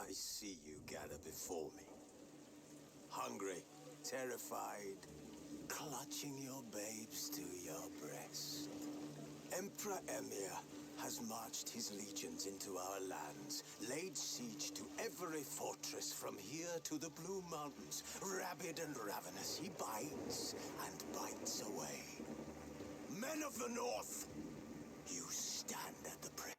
I see you gather before me. Hungry, terrified, clutching your babes to your breast. Emperor Emir has marched his legions into our lands, laid siege to every fortress from here to the Blue Mountains. Rabid and ravenous, he bites and bites away. Men of the North, you stand at the press.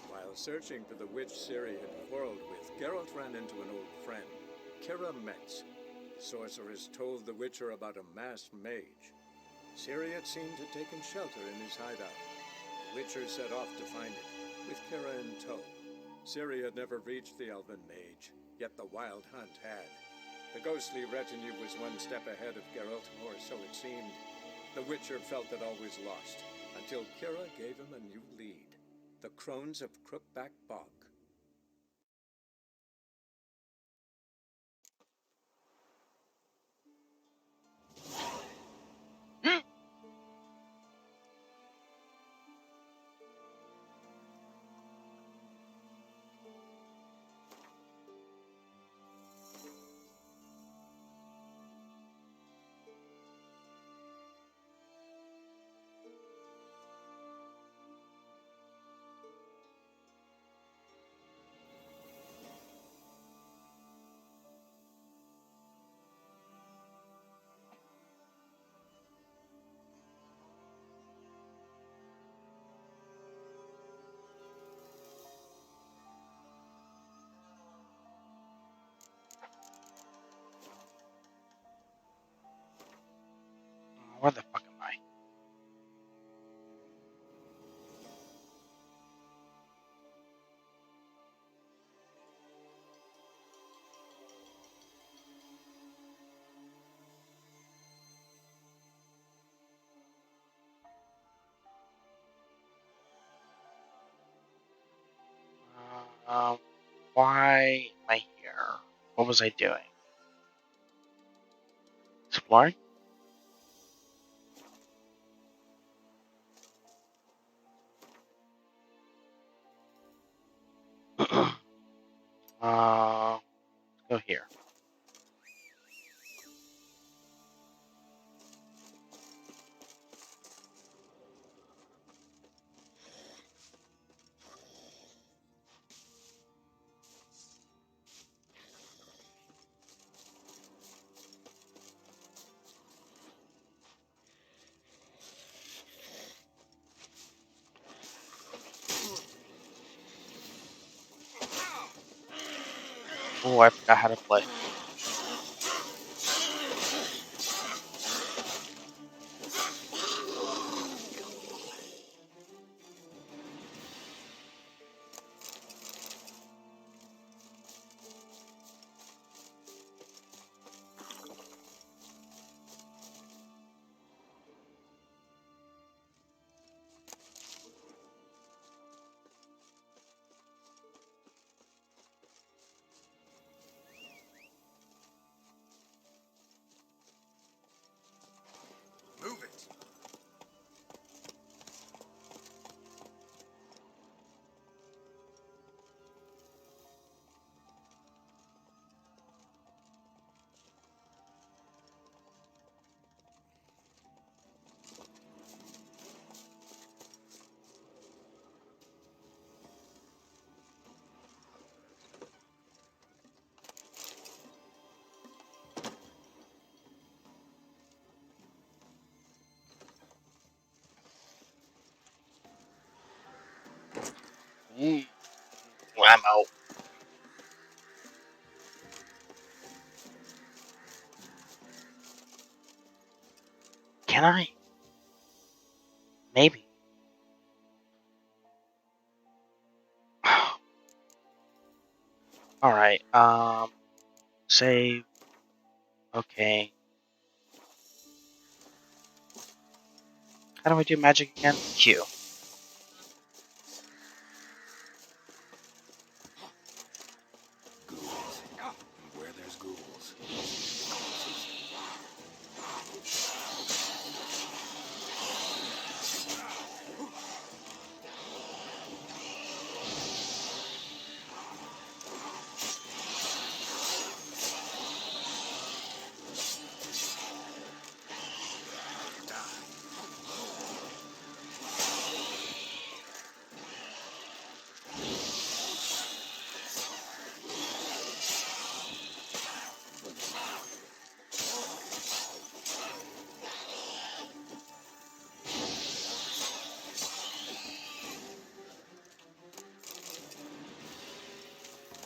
While searching for the witch Ciri had quarreled with, Geralt ran into an old friend, Kira Metz. The sorceress told the Witcher about a masked mage. Ciri had seemed to taken shelter in his hideout. The Witcher set off to find it, with Kira in tow. Ciri had never reached the elven mage, yet the wild hunt had. The ghostly retinue was one step ahead of Geralt, or so it seemed. The Witcher felt that all was lost, until Kira gave him a new lead. The Crones of Crookback Bog. Where the fuck am I? Why am I here? What was I doing? Exploring? Go here. Oh, I forgot how to play. Move it! I'm out. Can I? Maybe. Alright, save. Okay. How do I do magic again? Q. Ghouls. And where there's ghouls,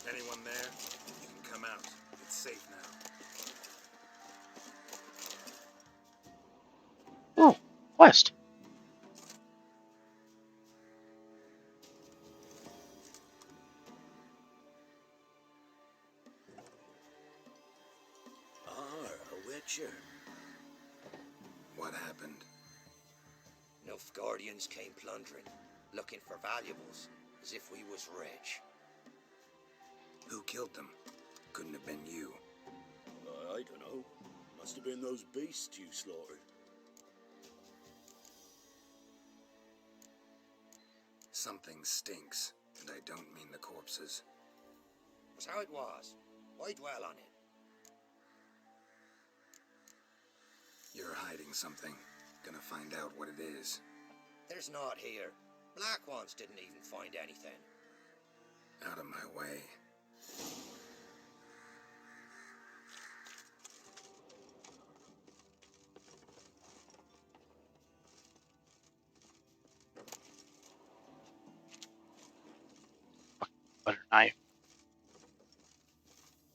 anyone there? You can come out. It's safe now. Ooh, quest. A witcher. What happened? Nilfgaardians came plundering, looking for valuables, as if we was rich. Who killed them? Couldn't have been you. I don't know. Must have been those beasts you slaughtered. Something stinks, and I don't mean the corpses. Was how it was. Why dwell on it? You're hiding something. Gonna find out what it is. There's naught here. Black ones didn't even find anything. Out of my way. Butter knife.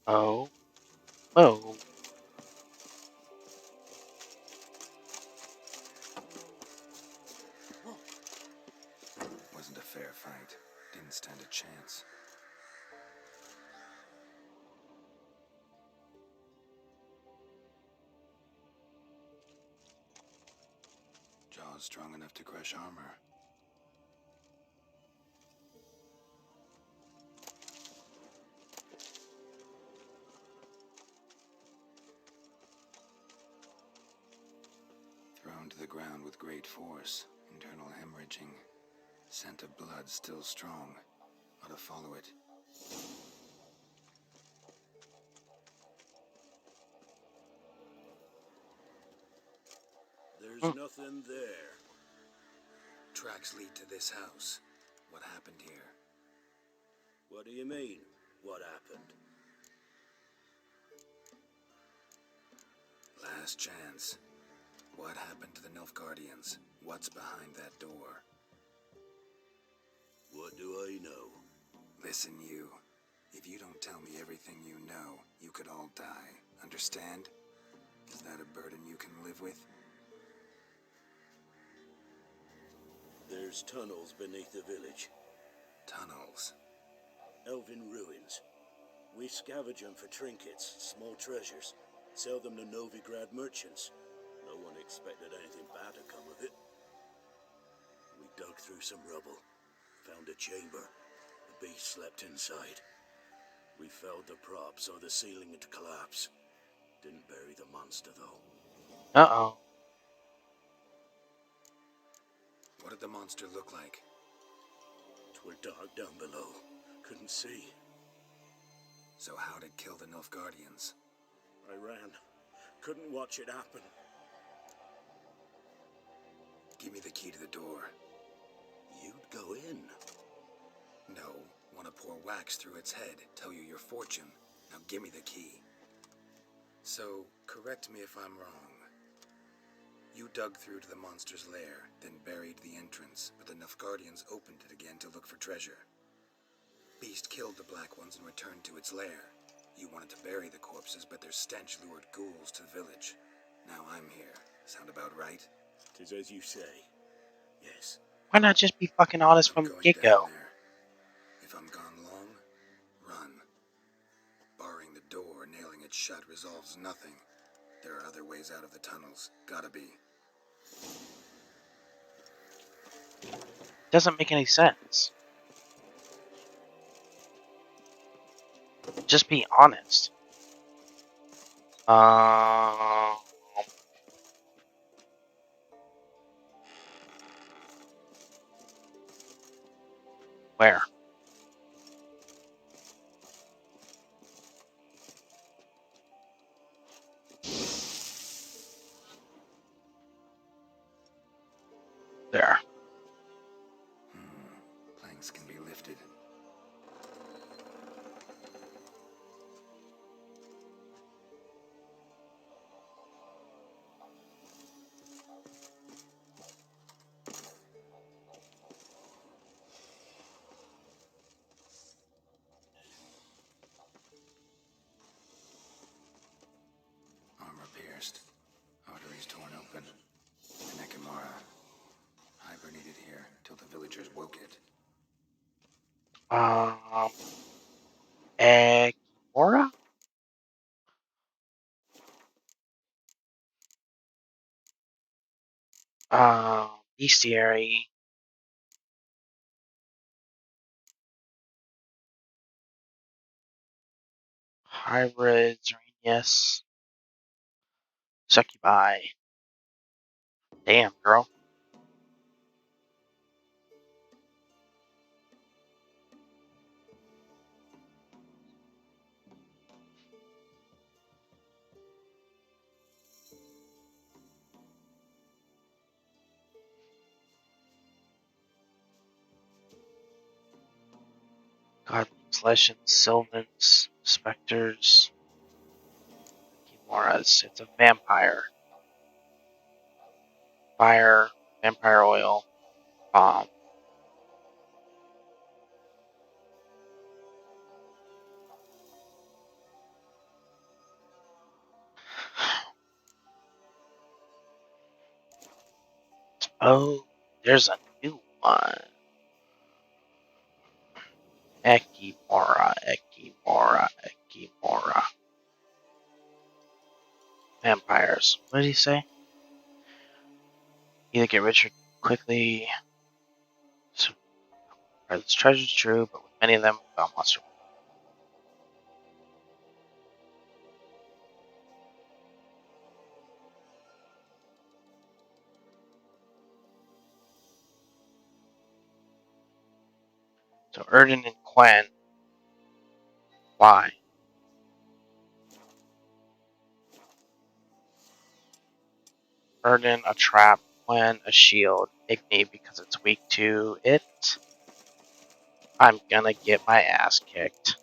Oh. Oh. Wasn't a fair fight. Didn't stand a chance. Jaws strong enough to crush armor. Thrown to the ground with great force. Internal hemorrhaging. Scent of blood still strong. Ought to follow it. There's nothing there. Tracks lead to this house. What happened here? What do you mean, what happened? Last chance. What happened to the Nilfgaardians? What's behind that door? What do I know? Listen, you. If you don't tell me everything you know, you could all die. Understand? Is that a burden you can live with? There's tunnels beneath the village. Tunnels. Elven ruins. We scavenge them for trinkets, small treasures. Sell them to Novigrad merchants. No one expected anything bad to come of it. We dug through some rubble. Found a chamber. The beast slept inside. We felled the prop so the ceiling would collapse. Didn't bury the monster, though. Uh-oh. What did the monster look like? Twere dark down below. Couldn't see. So how'd it kill the Nilfgaardians? I ran. Couldn't watch it happen. Give me the key to the door. You'd go in. No. Want to pour wax through its head, tell you your fortune. Now give me the key. So, correct me if I'm wrong. You dug through to the monster's lair, then buried the entrance, but the Nilfgaardians opened it again to look for treasure. Beast killed the black ones and returned to its lair. You wanted to bury the corpses, but their stench lured ghouls to the village. Now I'm here. Sound about right? 'Tis as you say. Yes. Why not just be fucking honest I'm from the going get-go? down there. If I'm gone long, run. witch shot resolves nothing. There are other ways out of the tunnels. Gotta be. Doesn't make any sense. Just be honest. Where? There. Planks can be lifted. Armor pierced. Arteries torn open. The Nekimara hibernated here till the villagers woke it. Ekimora? Bestiary. Hybrids, yes. Succubi. Damn, girl. Godlings, Legends, Sylvans, Specters, Kimoras. It's a vampire. Fire, vampire oil, bomb. Oh, there's a new one. Ekimora, Ekimora, Ekimora. Vampires. What did he say? Either get richer quickly. So, this treasure is true, but with many of them, found monster. So Erden and Quen. Why? Erden a trap, Quen a shield. Igni because it's weak to it. I'm gonna get my ass kicked.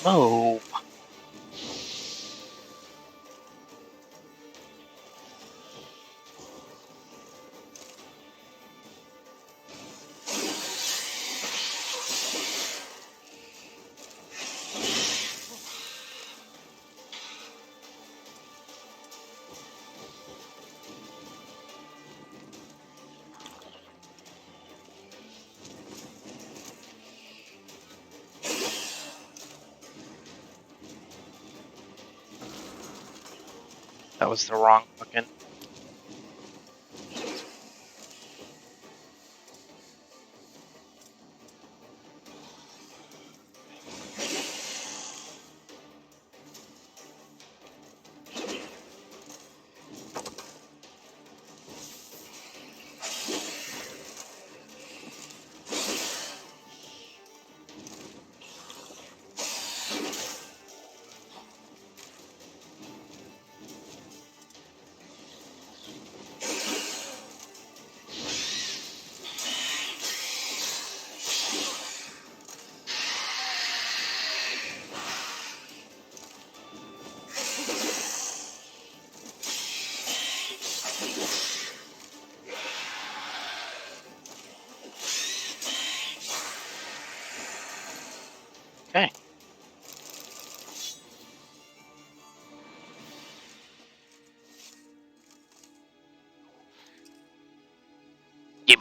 Move. That was the wrong fucking.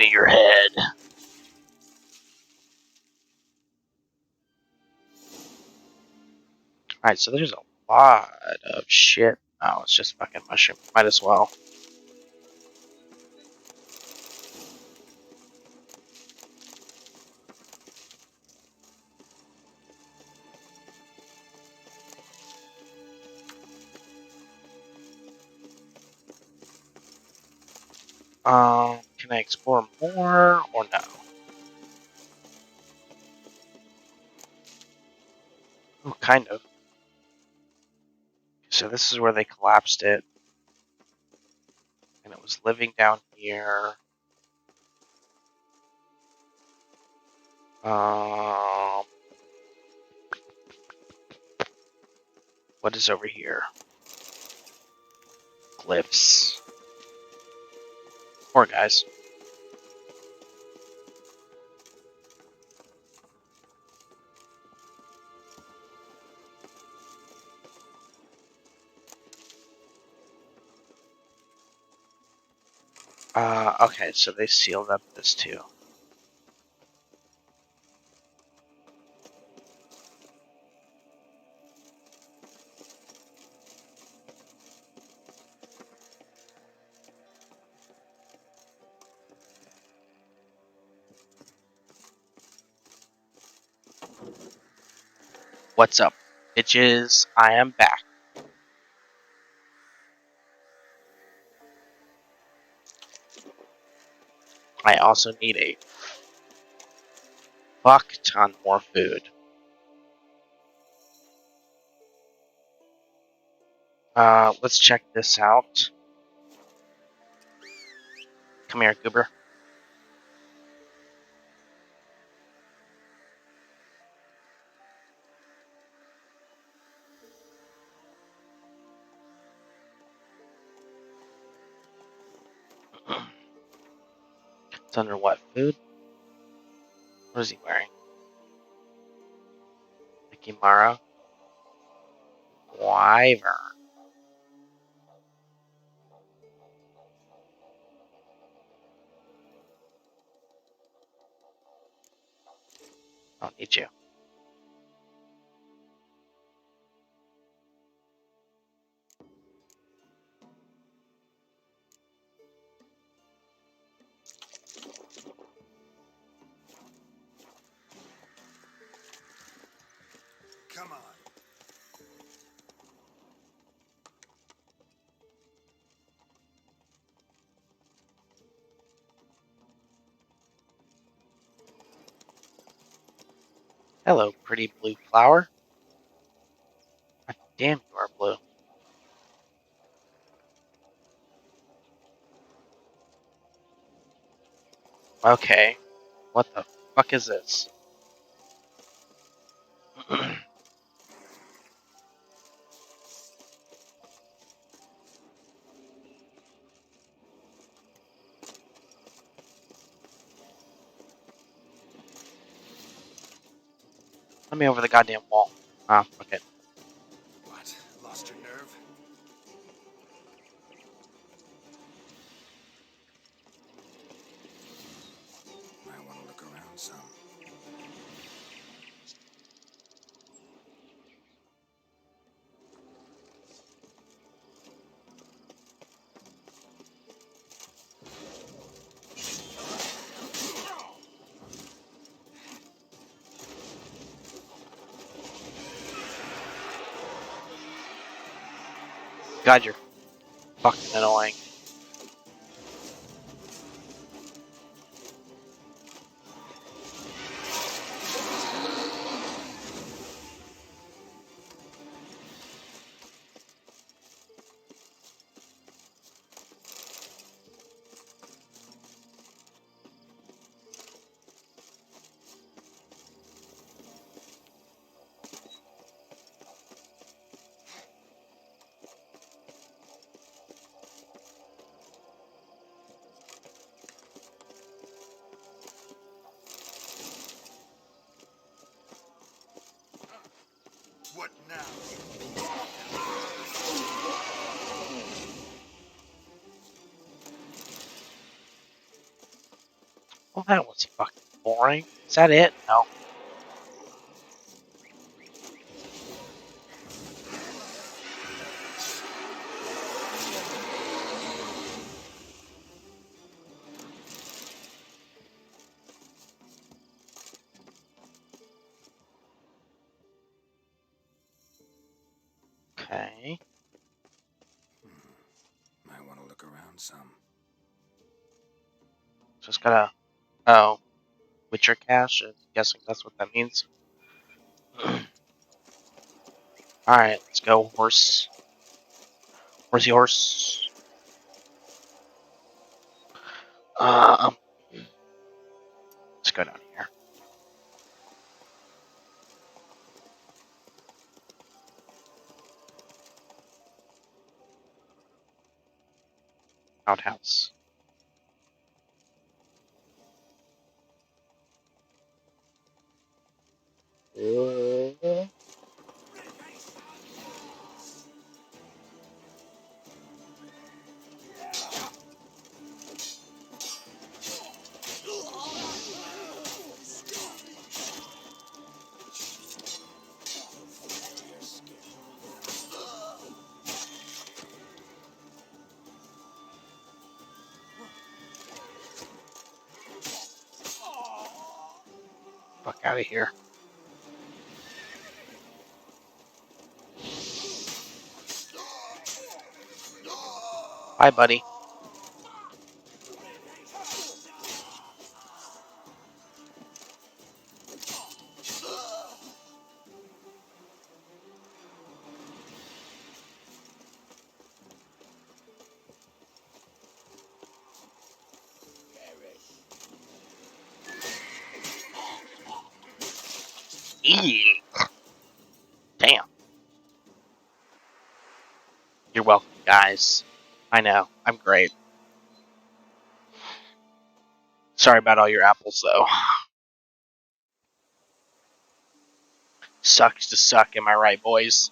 me your head. Alright, so there's a lot of shit. Oh, it's just fucking mushroom. Might as well. Can I explore more or no? Oh, kind of. So this is where they collapsed it. And it was living down here. What is over here? Glyphs. Poor guys. Okay, so they sealed up this too. What's up, bitches? I am back. I also need a fuck ton more food. Let's check this out. Come here, Goober. It's under what? Food? What is he wearing? Ikimara? Wyvern. I don't need you. Come on. Hello, pretty blue flower. God damn, you are blue. Okay. What the fuck is this? Let me over the goddamn wall. Ah, okay. What? Lost your nerve? I want to look around some. God, you're fucking annoying. Well, that was fucking boring. Is that it? No. Okay. Might want to look around some. Just gotta. Oh. Witcher cache? I'm guessing that's what that means. Alright, let's go, horse. Horsey horse. Um. Let's go down here. Outhouse. Fuck out of here. Bye, buddy. Eee. Damn. You're welcome, guys. I know. I'm great. Sorry about all your apples, though. Sucks to suck, am I right, boys?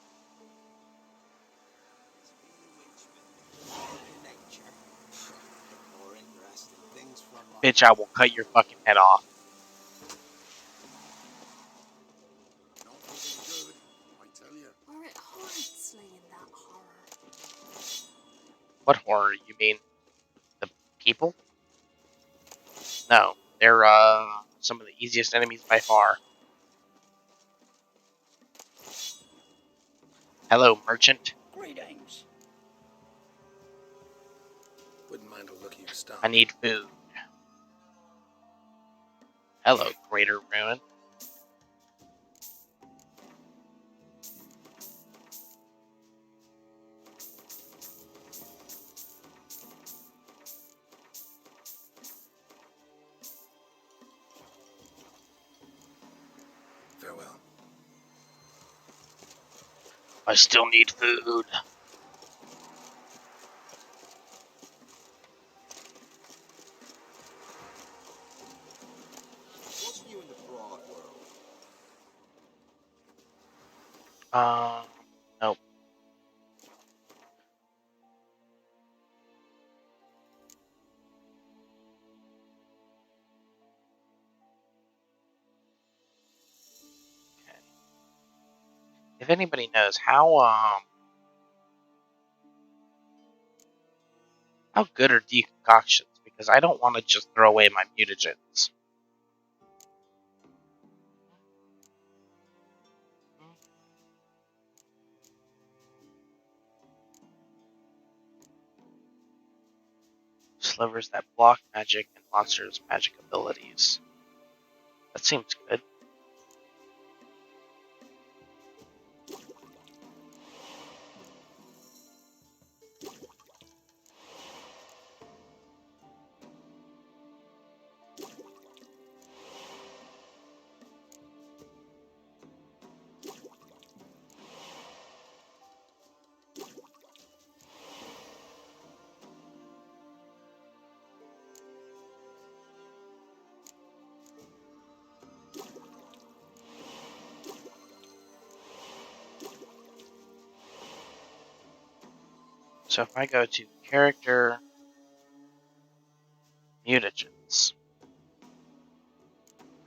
More interesting things from my Bitch, I will cut your fucking head off. Not looking good, I tell you. Were it hard slaying that horror? What horror? You mean the people? No, they're some of the easiest enemies by far. Hello, merchant. Greetings. Wouldn't mind a look at your stuff. I need food. Hello, Greater Ruin. Farewell. I still need food. What's new in the broad world? Nope. Okay. If anybody knows how good are decoctions? Because I don't want to just throw away my mutagens. Slivers that block magic and monsters' magic abilities. That seems good. So if I go to character mutagens,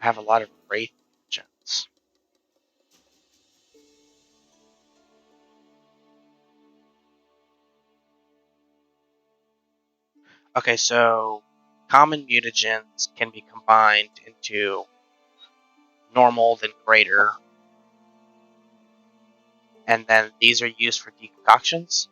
I have a lot of Wraith agents. Okay, so common mutagens can be combined into normal, then greater. And then these are used for decoctions.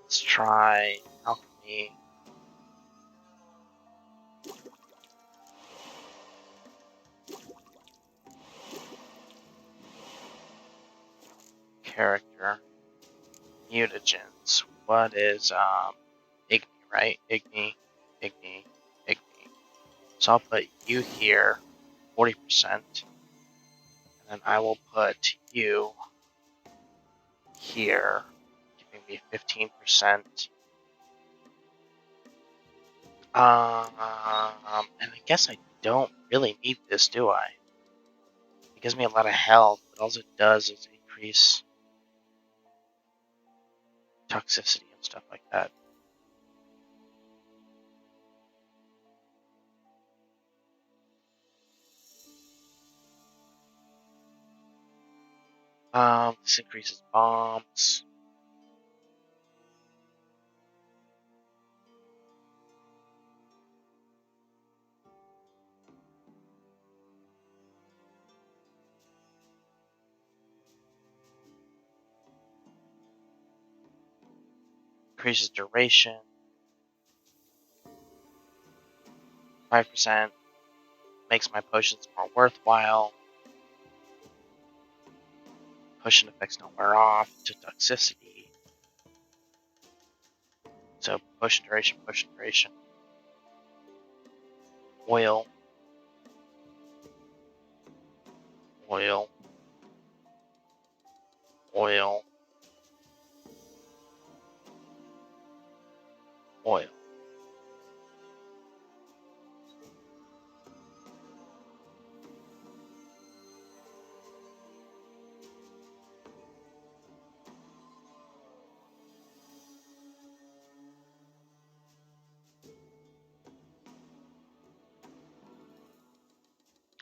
Let's try alchemy. Character. Mutagens. What is Igni, right? Igni. So I'll put you here, 40%. And then I will put you here, giving me 15%. And I guess I don't really need this, do I? It gives me a lot of health, but all it does is increase toxicity and stuff like that. This increases bombs. Increases duration. 5% makes my potions more worthwhile. Potion effects don't wear off to toxicity. So potion duration. Oil.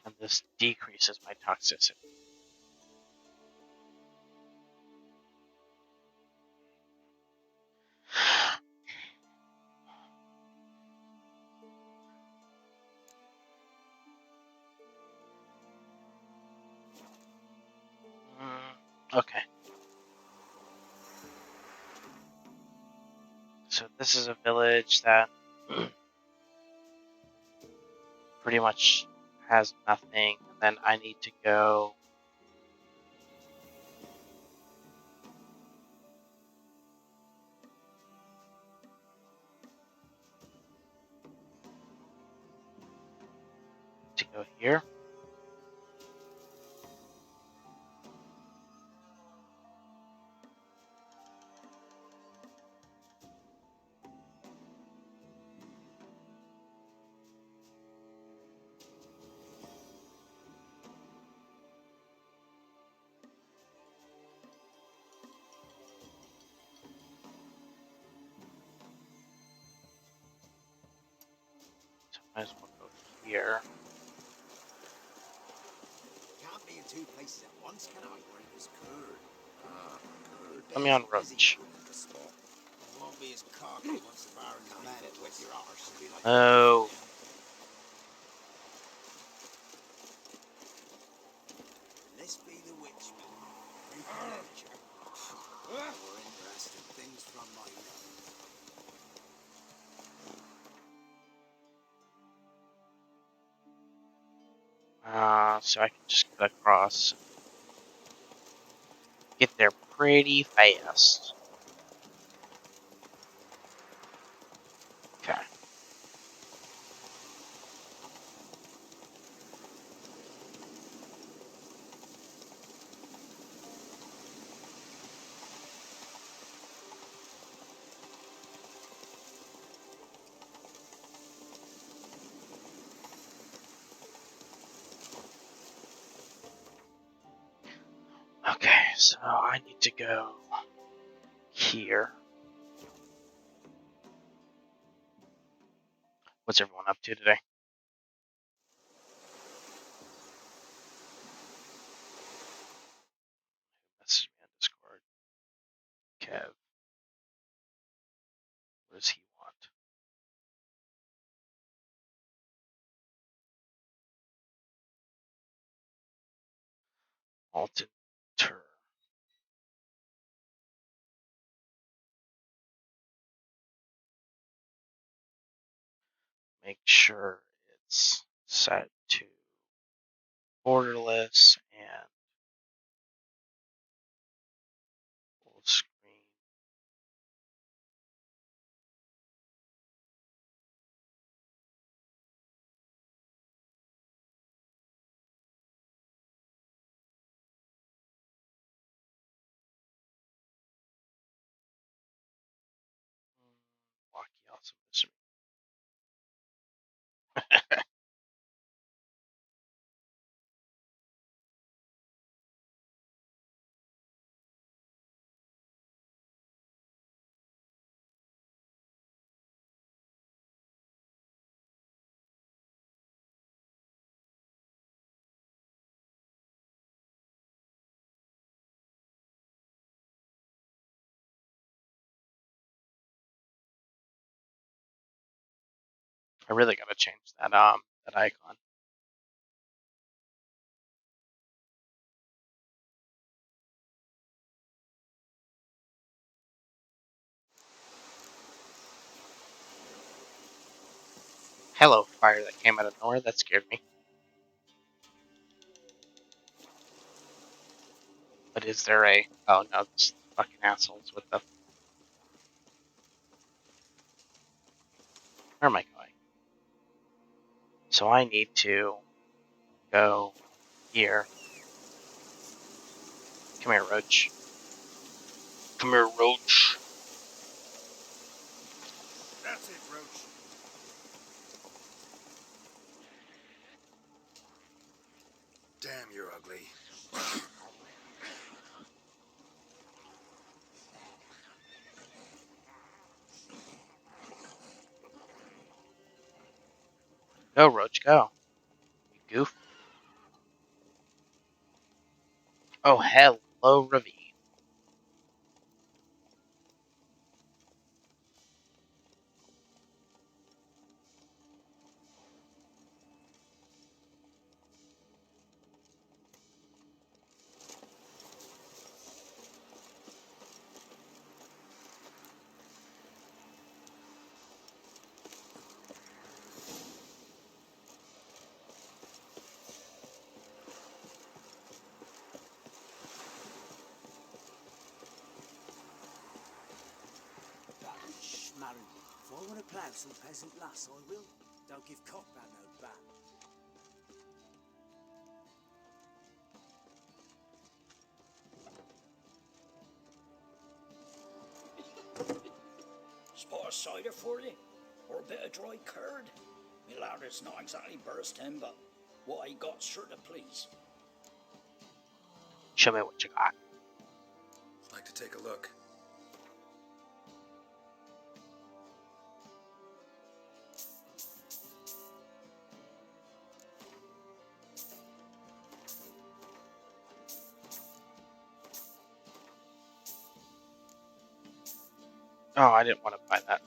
And this decreases my toxicity. Okay. So this is a village that pretty much has nothing, and then I need to go here. So I might as well go here. Can't be in two places at once, can I? Where it was Curd. Let me on Roach. Won't be as cocky once the Baron come at it with your arse. Be like Oh. This be the Witchman. Ledger. More interesting things from my So I can just cut across. Get there pretty fast. Okay. So I need to go here. What's everyone up to today? Message me on Discord. Kev. What does he want? Alton Tur. Make sure it's set to borderless and full screen. Lucky also missed me. I really gotta change that that icon. Hello, fire that came out of nowhere. That scared me. But is there a... Oh, no, it's fucking assholes with the... Where am I going? So I need to go here. Come here, Roach. Come here, Roach. That's it, Roach. Damn, you're ugly. Go, Roach, go. You goof. Oh, hello, Ravine. Schmarren. If I want to plough some peasant lass, I will. Don't give cock that no bat. Spot of cider for you? Or a bit of dry curd? Me ladder's not exactly bursting, but what I got sure to please. Show me what you got. I'd like to take a look. Oh, I didn't want to buy that.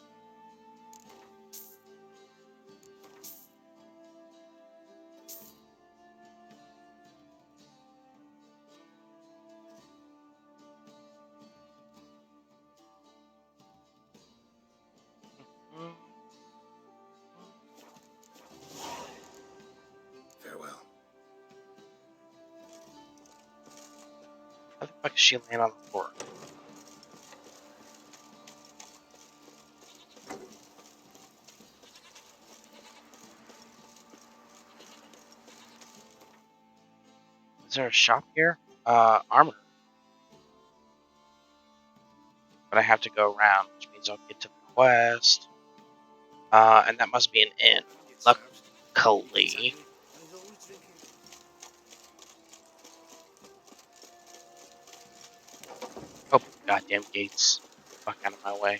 Farewell. How the fuck is she laying on the floor? Is there a shop here? Armor. But I have to go around, which means I'll get to the quest. And that must be an inn. Luckily. Goddamn gates. Fuck out of my way.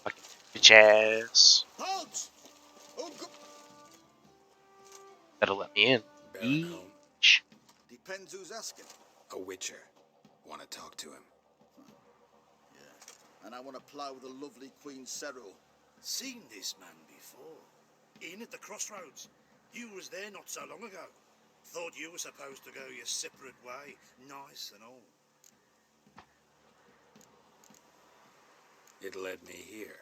Fucking bitch ass. Halt! Oh, That'll let me in. Baron home? Eesh. depends who's asking. A witcher. Want to talk to him. Yeah, and I want to plough the lovely Queen Cero. Seen this man before. In at the crossroads. You was there not so long ago. Thought you were supposed to go your separate way, nice and all. It led me here.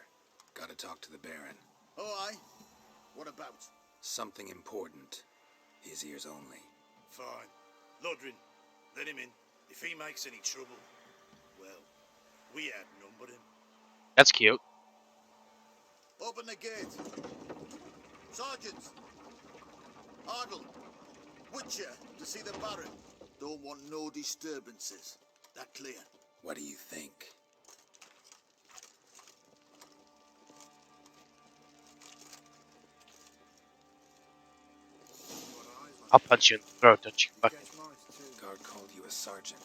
Gotta talk to the Baron. Oh, aye? What about? Something important. His ears only. Fine. Lodrin, let him in. If he makes any trouble, well, we outnumber him. That's cute. Open the gate. Sergeants! Ardle! Witcher, to see the Baron. Don't want no disturbances. That clear? What do you think? I'll punch you in the throat, don't you fucking... Guard called you a sergeant.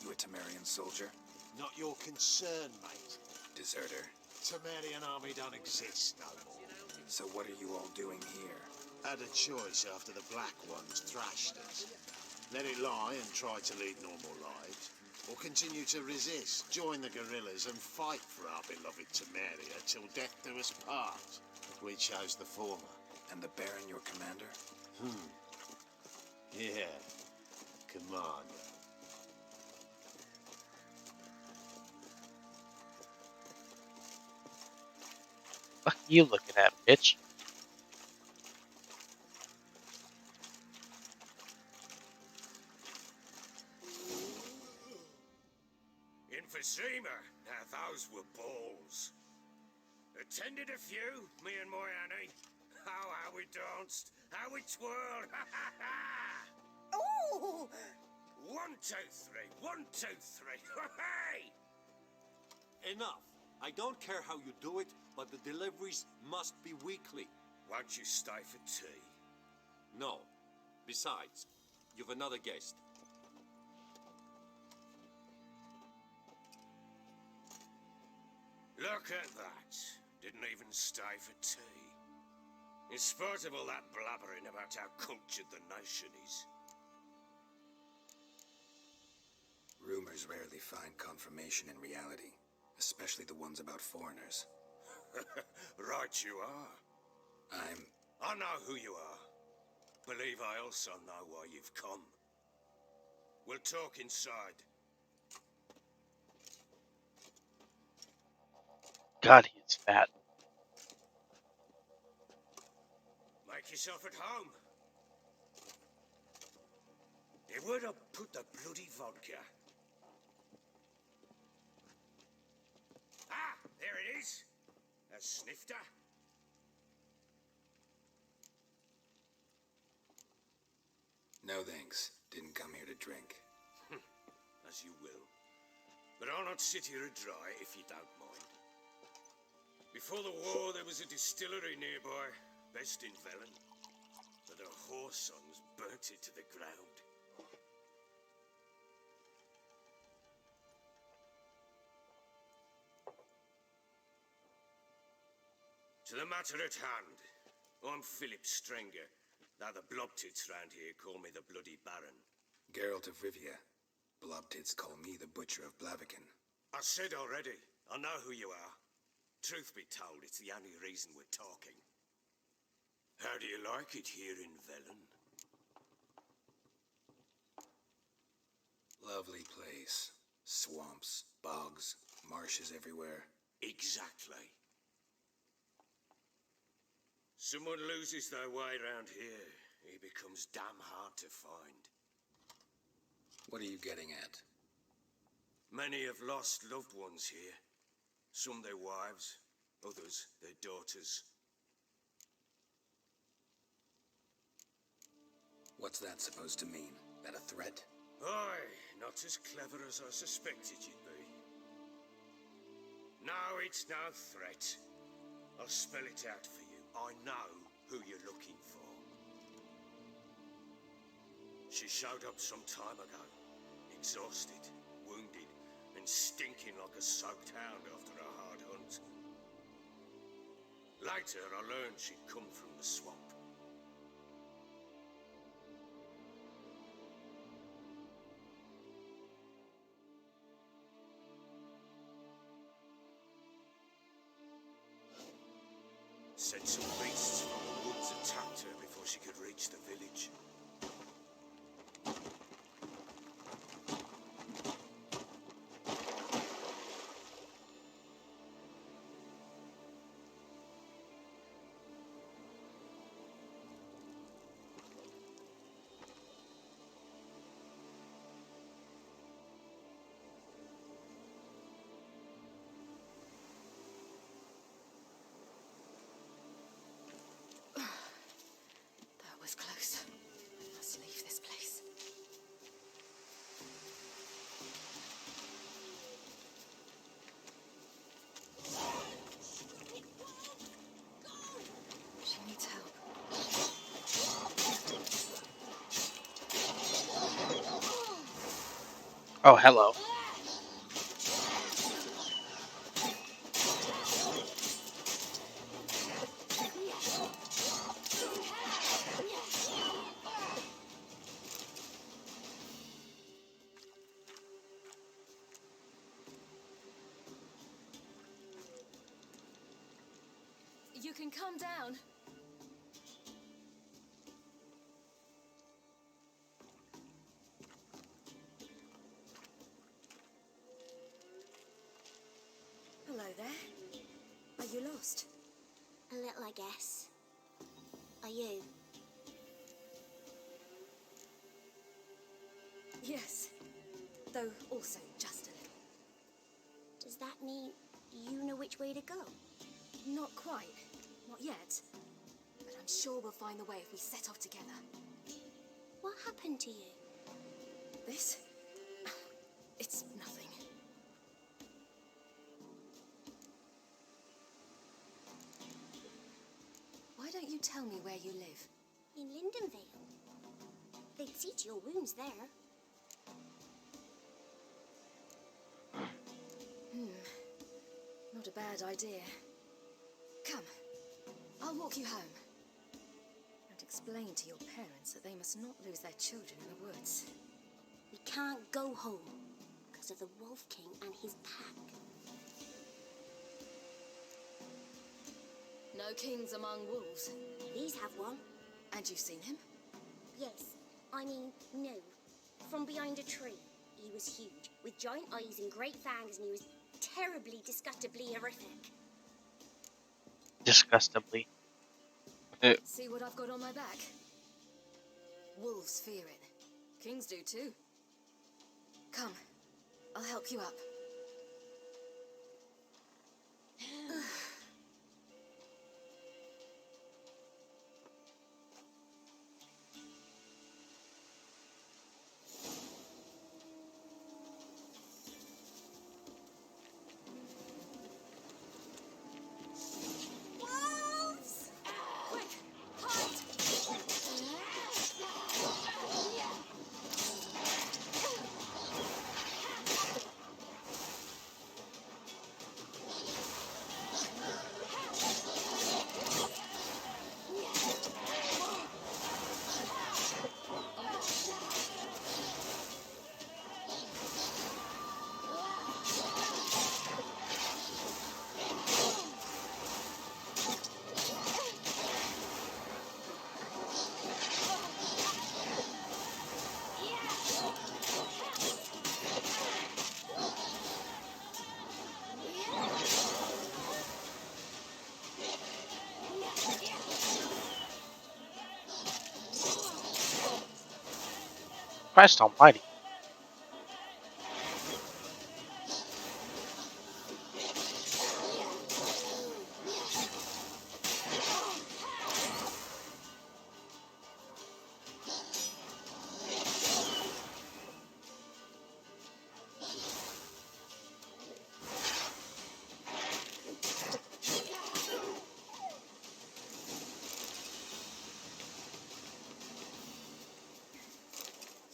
You a Temerian soldier? Not your concern, mate. Deserter. Temerian army don't exist no more. So what are you all doing here? Had a choice after the Black Ones thrashed us. Let it lie and try to lead normal lives, or continue to resist, join the guerrillas and fight for our beloved Temeria till death do us part. We chose the former. And the Baron your commander? Yeah, commander. Fuck you looking at, bitch? Emphysema. Now those were balls. Attended a few, me and my Annie. How we danced, how we twirled. Ooh! 1, 2, 3. 1, 2, 3. Hey! Enough. I don't care how you do it, but the deliveries must be weekly. Won't you stay for tea? No. Besides, you've another guest. Look at that. Didn't even stay for tea. In spite of all that blabbering about how cultured the nation is. Rumors rarely find confirmation in reality, especially the ones about foreigners. Right you are. I know who you are. Believe I also know why you've come. We'll talk inside. God, he's fat. Make yourself at home. Where'd I put the bloody vodka? Ah, there it is. A snifter. No thanks. Didn't come here to drink. As you will. But I'll not sit here dry if you don't mind. Before the war, there was a distillery nearby, best in Velen. But the horse sons burnt it to the ground. To the matter at hand. I'm Philip Strenger. Now the blobtits round here call me the Bloody Baron. Geralt of Rivia. Blobtits call me the Butcher of Blaviken. I said already, I know who you are. Truth be told, it's the only reason we're talking. How do you like it here in Velen? Lovely place. Swamps, bogs, marshes everywhere. Exactly. Someone loses their way round here, he becomes damn hard to find. What are you getting at? Many have lost loved ones here. Some their wives, others their daughters. What's that supposed to mean? That a threat? Aye, not as clever as I suspected you'd be. No, it's no threat. I'll spell it out for you. I know who you're looking for. She showed up some time ago, exhausted, wounded, and and stinking like a soaked hound after a hard hunt. Later, I learned she'd come from the swamp. Said some beasts from the woods attacked her before she could reach the village. That was close. Must leave this place. She needs help. Oh, hello. You can come down. Hello there. Are you lost? A little, I guess. Are you? Yes. Though also just a little. Does that mean you know which way to go? Not quite. Not yet. But I'm sure we'll find the way if we set off together. What happened to you? This? It's nothing. Why don't you tell me where you live? In Lindenvale. They'd see to your wounds there. Not a bad idea. Come, I'll walk you home. And explain to your parents that they must not lose their children in the woods. We can't go home because of the Wolf King and his pack. No kings among wolves. These have one. And you've seen him? Yes. I mean, no. From behind a tree. He was huge, with giant eyes and great fangs, and he was terribly, disgustingly horrific. Disgustingly. See what I've got on my back? Wolves fear it. Kings do too. Come, I'll help you up. Wolves! Quick, hide! Christ almighty.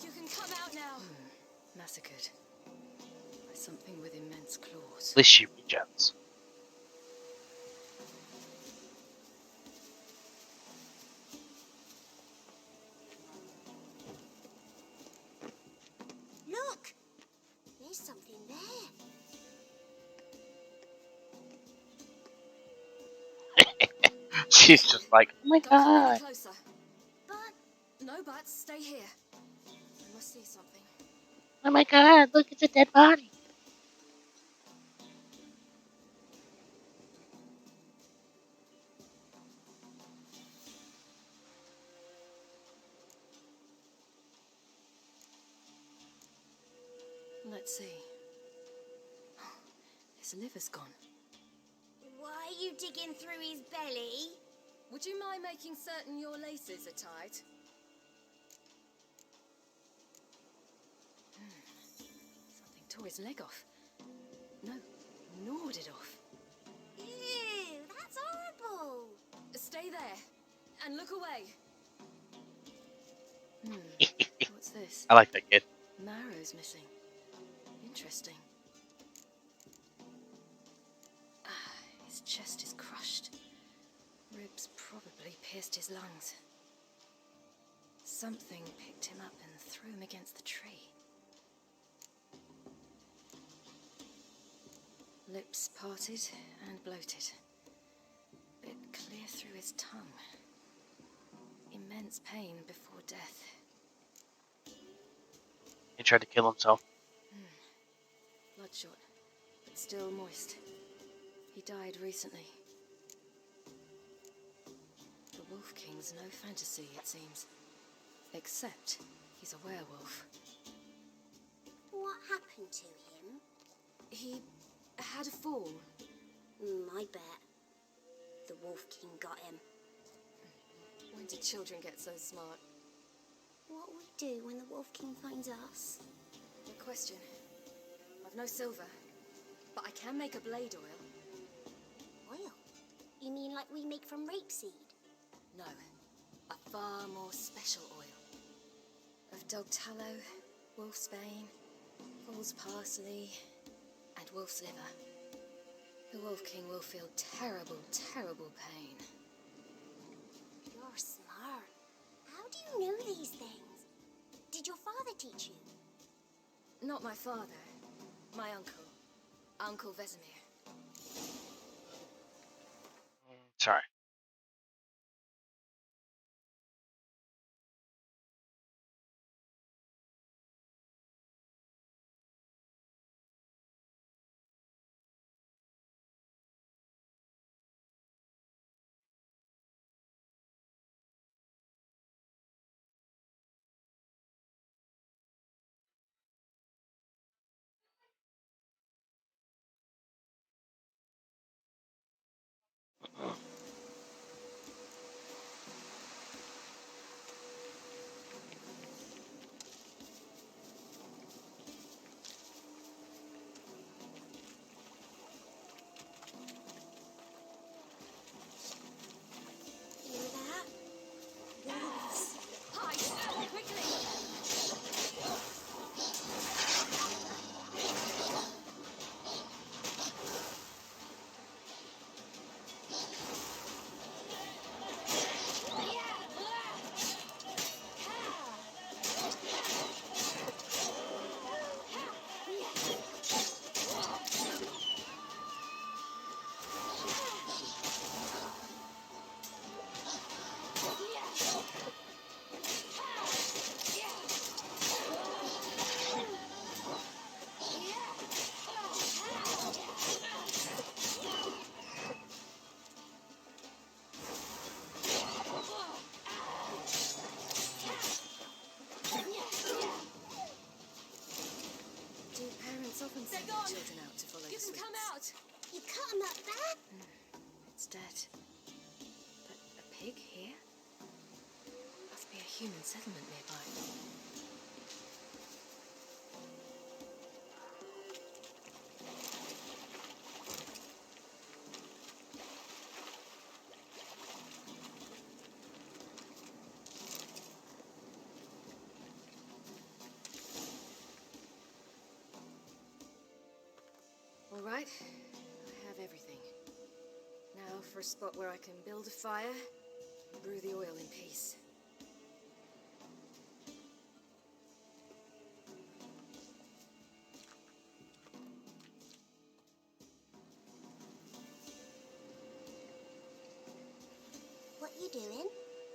You can come out now. Massacred. I Something with immense claws. At least she regens. Look! There's something there. She's just like, oh my Don't come any god. closer. But No buts, stay here. I must see something. Oh my god, look, it's a dead body. Let's see. His liver's gone. why are you digging through his belly? Would you mind making certain your laces are tied? Something tore his leg off. No, gnawed it off. Ew, that's horrible. Stay there and look away. What's this? I like that kid. Marrow's missing. Interesting. His chest is crushed. Ribs probably pierced his lungs. Something picked him up and threw him against the tree. Lips parted and bloated. Bit clear through his tongue. Immense pain before death. He tried to kill himself. Bloodshot, but still moist. He died recently. The Wolf King's no fantasy, it seems. Except he's a werewolf. What happened to him? He had a fall. I bet. The Wolf King got him. When did children get so smart? What will we do when the Wolf King finds us? Good question. I've no silver, but I can make a blade oil. Oil? You mean like we make from rapeseed? No, a far more special oil. Of dog tallow, wolf's bane, foal's parsley, and wolf's liver. The Wolf King will feel terrible, terrible pain. You're smart. How do you know these things? Did your father teach you? Not my father, my uncle, Uncle Vesemir. Sorry. Hear that? Wolves. Hide! Quickly! Do parents often send their children out to follow the Give them sweets? come out. You cut him up there? It's dead. But a pig here? Must be a human settlement nearby. All right, I have everything. Now for a spot where I can build a fire, brew the oil in peace. What you doing?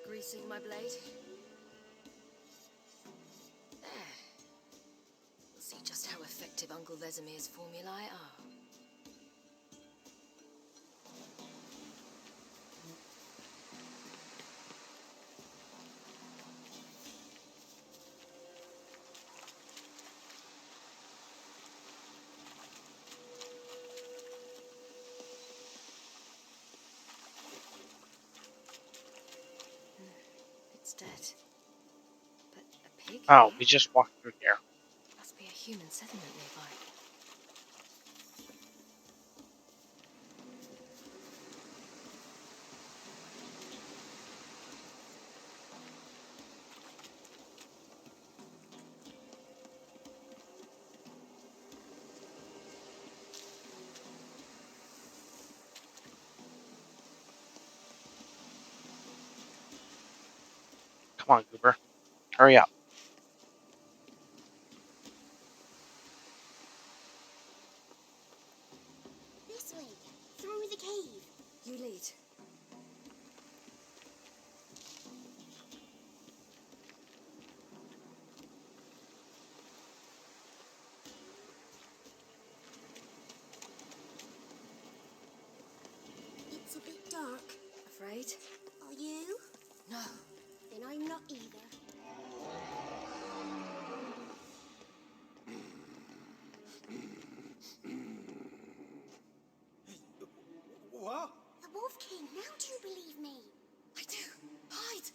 Greasing my blade. There. We'll see just how effective Uncle Vesemir's formulae are. It's dead. But a pig? Oh, we just walked through here. Must be a human settlement nearby. Come on, Goober. Hurry up. This way, through the cave. You lead. It's a bit dark. Afraid? Are you? No. Then I'm not either. What? The Wolf King, now do you believe me? I do. Hide!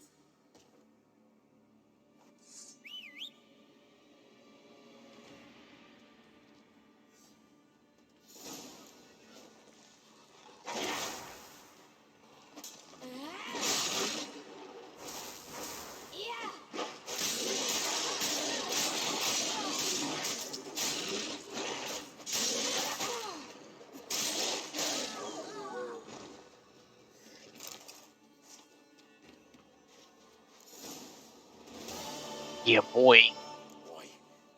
Yeah, boy. Boy,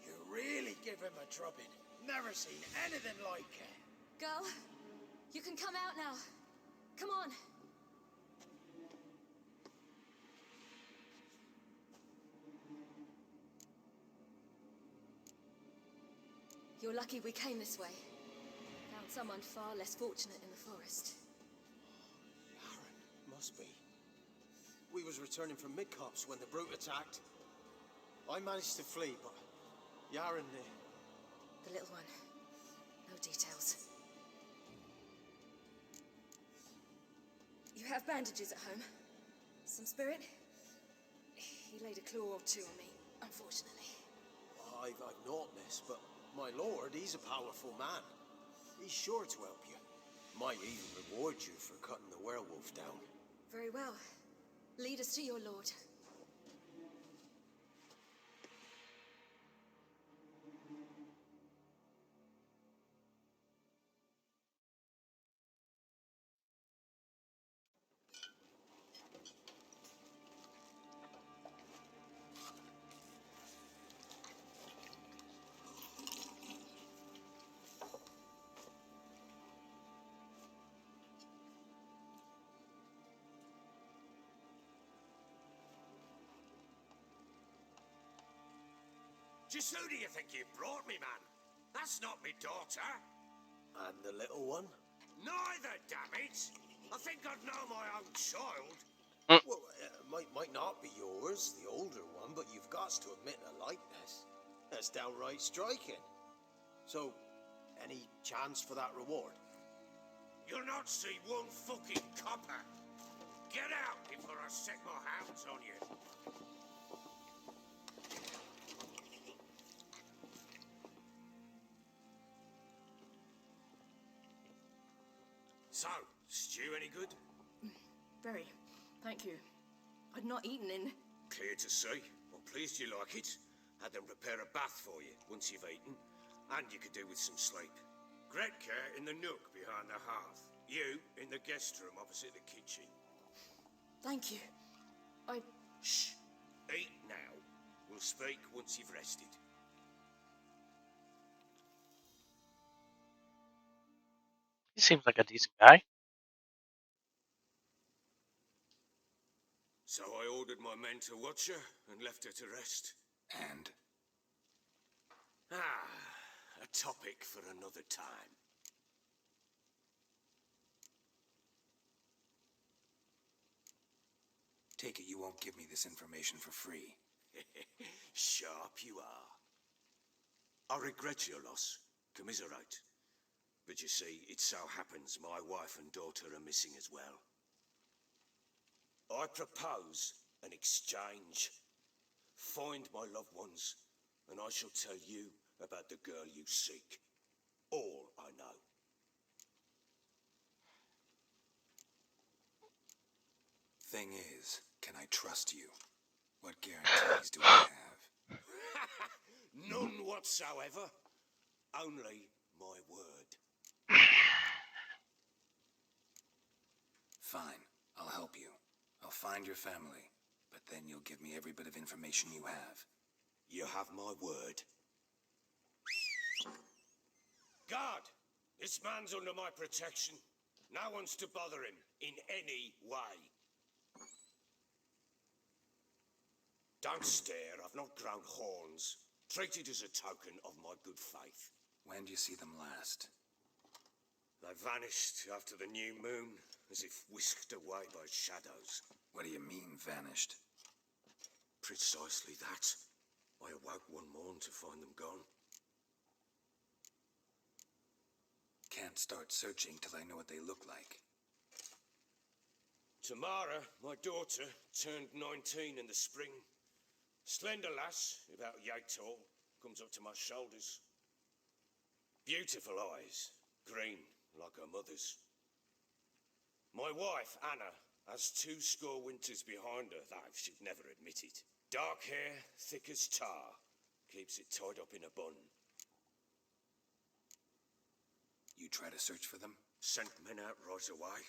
you really give him a drubbing. Never seen anything like it. Girl, you can come out now. Come on. You're lucky we came this way. Found someone far less fortunate in the forest. Aaron, must be. We was returning from Midcops when the brute attacked. I managed to flee, but Yaren, The little one. No details. You have bandages at home? Some spirit? He laid a claw or two on me, unfortunately. I've naught, miss, but my lord, he's a powerful man. He's sure to help you. Might even reward you for cutting the werewolf down. Very well. Lead us to your lord. Just who do you think you brought me, man? That's not me daughter. And the little one? Neither, damn it. I think I'd know my own child. Well, might not be yours, the older one, but you've got to admit a likeness. That's downright striking. So, any chance for that reward? You'll not see one fucking copper. Get out before I set my hounds on you. So, stew any good? Very. Thank you. I'd not eaten in... Clear to see. I'm pleased you like it. Had them prepare a bath for you once you've eaten. And you could do with some sleep. Gretka in the nook behind the hearth. You in the guest room opposite the kitchen. Thank you. Shh. Eat now. We'll speak once you've rested. He seems like a decent guy. So I ordered my men to watch her and left her to rest. And? A topic for another time. Take it you won't give me this information for free. Sharp you are. I regret your loss. Commiserate. But you see, it so happens my wife and daughter are missing as well. I propose an exchange. Find my loved ones, and I shall tell you about the girl you seek. All I know. Thing is, can I trust you? What guarantees do I have? None whatsoever. Only my word. Fine, I'll help you. I'll find your family, but then you'll give me every bit of information you have. You have my word. Guard! This man's under my protection. No one's to bother him in any way. Don't stare, I've not grown horns. Treat it as a token of my good faith. When do you see them last? They vanished after the new moon, as if whisked away by shadows. What do you mean, vanished? Precisely that. I awoke one morn to find them gone. Can't start searching till I know what they look like. Tamara, my daughter, turned 19 in the spring. Slender lass, about yay tall, comes up to my shoulders. Beautiful eyes, green like her mother's. My wife, Anna, has 20 winters behind her, though she'd never admit it. Dark hair, thick as tar, keeps it tied up in a bun. You try to search for them? Sent men out right away,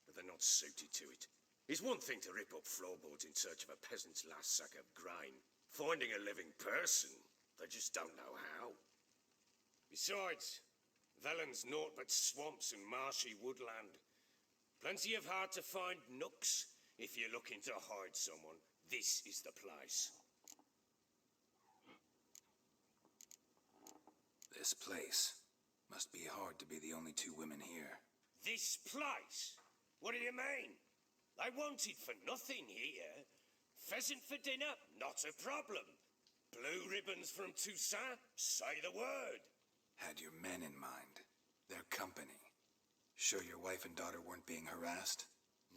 but they're not suited to it. It's one thing to rip up floorboards in search of a peasant's last sack of grain. Finding a living person, they just don't know how. Besides, Velen's naught but swamps and marshy woodland. Plenty of hard-to-find nooks. If you're looking to hide someone, this is the place. This place. Must be hard to be the only two women here. This place? What do you mean? They wanted for nothing here. Pheasant for dinner? Not a problem. Blue ribbons from Toussaint? Say the word. Had your men in mind. Their company. Sure your wife and daughter weren't being harassed?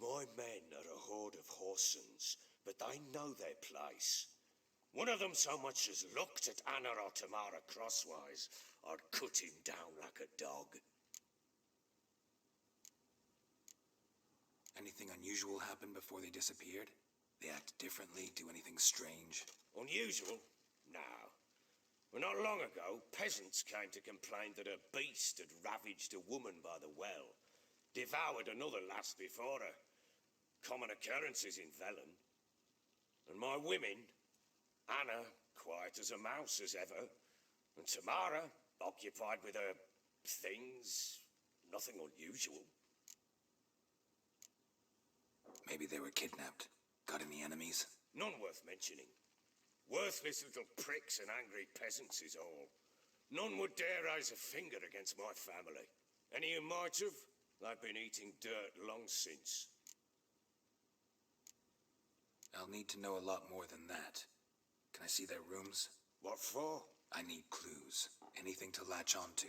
My men are a horde of whoresons, but they know their place. One of them so much as looked at Anna or Tamara crosswise, I'd cut him down like a dog. Anything unusual happen before they disappeared? They act differently, do anything strange? Unusual? No. Well, not long ago, peasants came to complain that a beast had ravaged a woman by the well. Devoured another lass before her. Common occurrences in Velen. And my women, Anna, quiet as a mouse as ever, and Tamara, occupied with her things, nothing unusual. Maybe they were kidnapped. Got any enemies? None worth mentioning. Worthless little pricks and angry peasants is all. None would dare raise a finger against my family. Any who might have, they've been eating dirt long since. I'll need to know a lot more than that. Can I see their rooms? What for? I need clues. Anything to latch onto.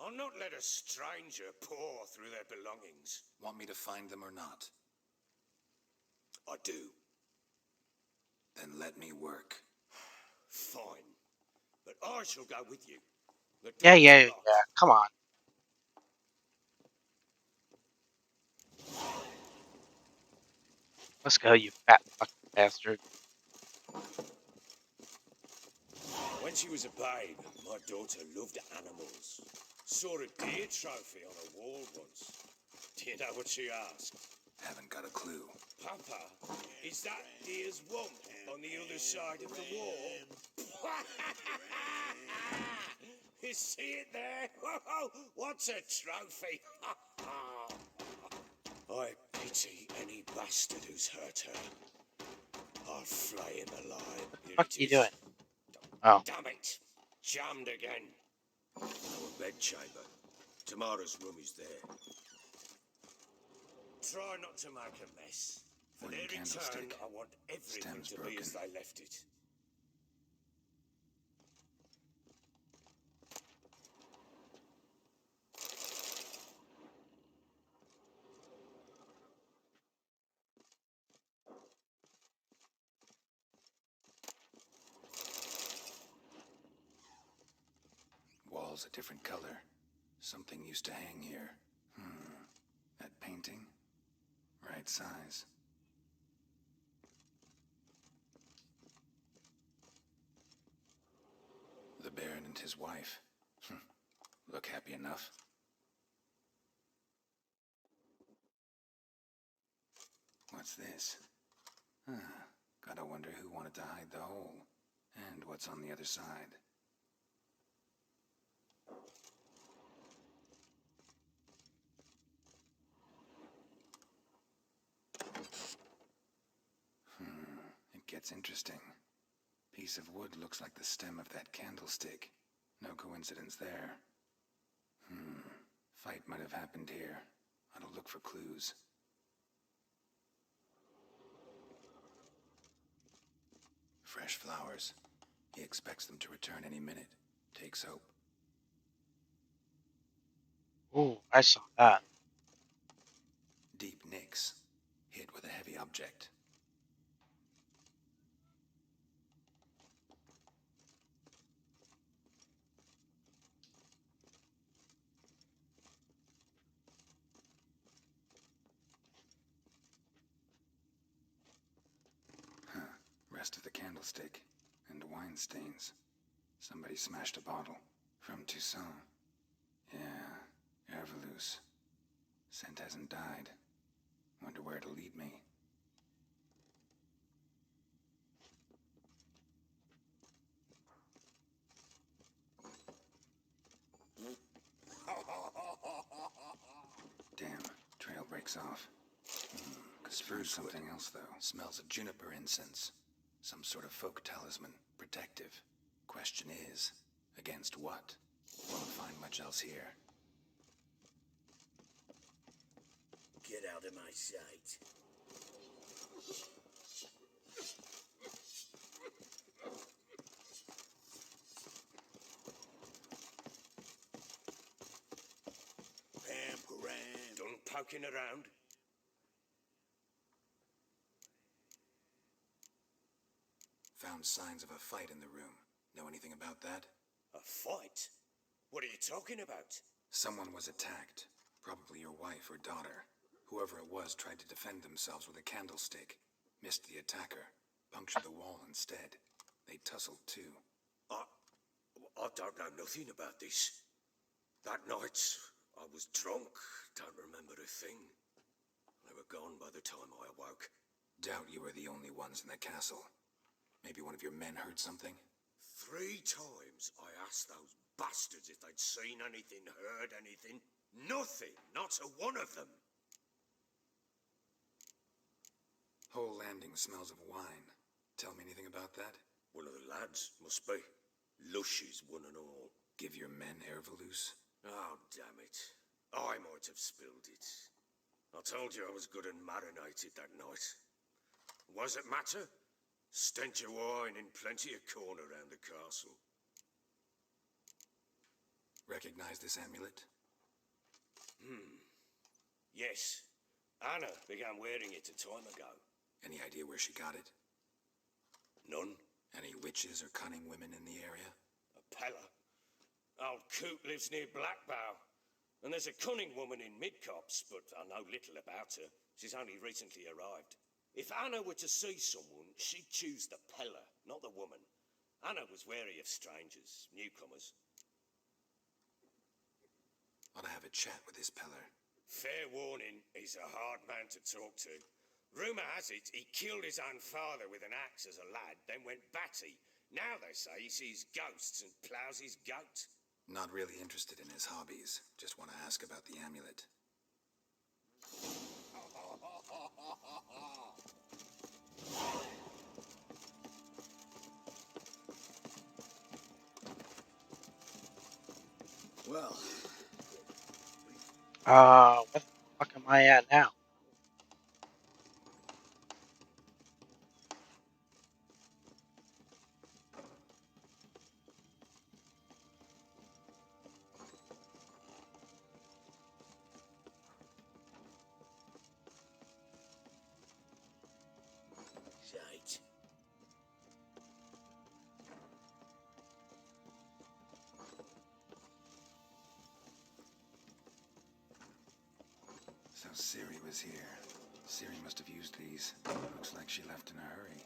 I'll not let a stranger pore through their belongings. Want me to find them or not? I do. Then let me work. Fine. But I shall go with you. Yeah. Come on. Let's go, you fat fucking bastard. When she was a babe, my daughter loved animals. Saw a deer trophy on a wall once. Do you know what she asked? Haven't got a clue. Papa, is that deer's womp on the other side of the wall? You see it there? What's a trophy? I pity any bastard who's hurt her. I'll flay him alive. What are you doing? Oh. Damn it! Jammed again. Our bedchamber. Tamara's room is there. Try not to make a mess. For their return, I want everything to be as they left it. Wall's a different color. Something used to hang here. That painting? Right size. The Baron and his wife. Look happy enough. What's this? Gotta wonder who wanted to hide the hole. And what's on the other side. It gets interesting. Piece of wood looks like the stem of that candlestick. No coincidence there. Fight might have happened here. I'll look for clues. Fresh flowers. He expects them to return any minute. Takes hope. Ooh, I saw that. Deep nicks. Hit with a heavy object. Rest of the candlestick. And wine stains. Somebody smashed a bottle. From Toussaint. Yeah, Herveloos. Scent hasn't died. Wonder where it'll lead me. Damn, trail breaks off. Could spruce something else, though. Smells of juniper incense. Some sort of folk talisman. Protective. Question is, against what? Won't find much else here. Get out of my sight. Pam-param. Done poking around? Found signs of a fight in the room. Know anything about that? A fight? What are you talking about? Someone was attacked. Probably your wife or daughter. Whoever it was tried to defend themselves with a candlestick. Missed the attacker. Punctured the wall instead. They tussled too. I don't know nothing about this. That night, I was drunk. Don't remember a thing. They were gone by the time I awoke. Doubt you were the only ones in the castle. Maybe one of your men heard something? 3 times I asked those bastards if they'd seen anything, heard anything. Nothing. Not a one of them. Whole landing smells of wine. Tell me anything about that? One of the lads, must be. Lushes, one and all. Give your men Herveloos? Oh, damn it. I might have spilled it. I told you I was good and marinated that night. Was it matter? Stench of wine in plenty of corn around the castle. Recognize this amulet? Yes. Anna began wearing it a time ago. Any idea where she got it? None. Any witches or cunning women in the area? A Pella. Old Coot lives near Blackbow. And there's a cunning woman in Midcopse, but I know little about her. She's only recently arrived. If Anna were to see someone, she'd choose the Pella, not the woman. Anna was wary of strangers, newcomers. Ought to have a chat with this peller. Fair warning, he's a hard man to talk to. Rumour has it he killed his own father with an axe as a lad, then went batty. Now they say he sees ghosts and ploughs his goat. Not really interested in his hobbies. Just want to ask about the amulet. Well, What the fuck am I at now? Shite. So Ciri was here. Ciri must have used these. Looks like she left in a hurry.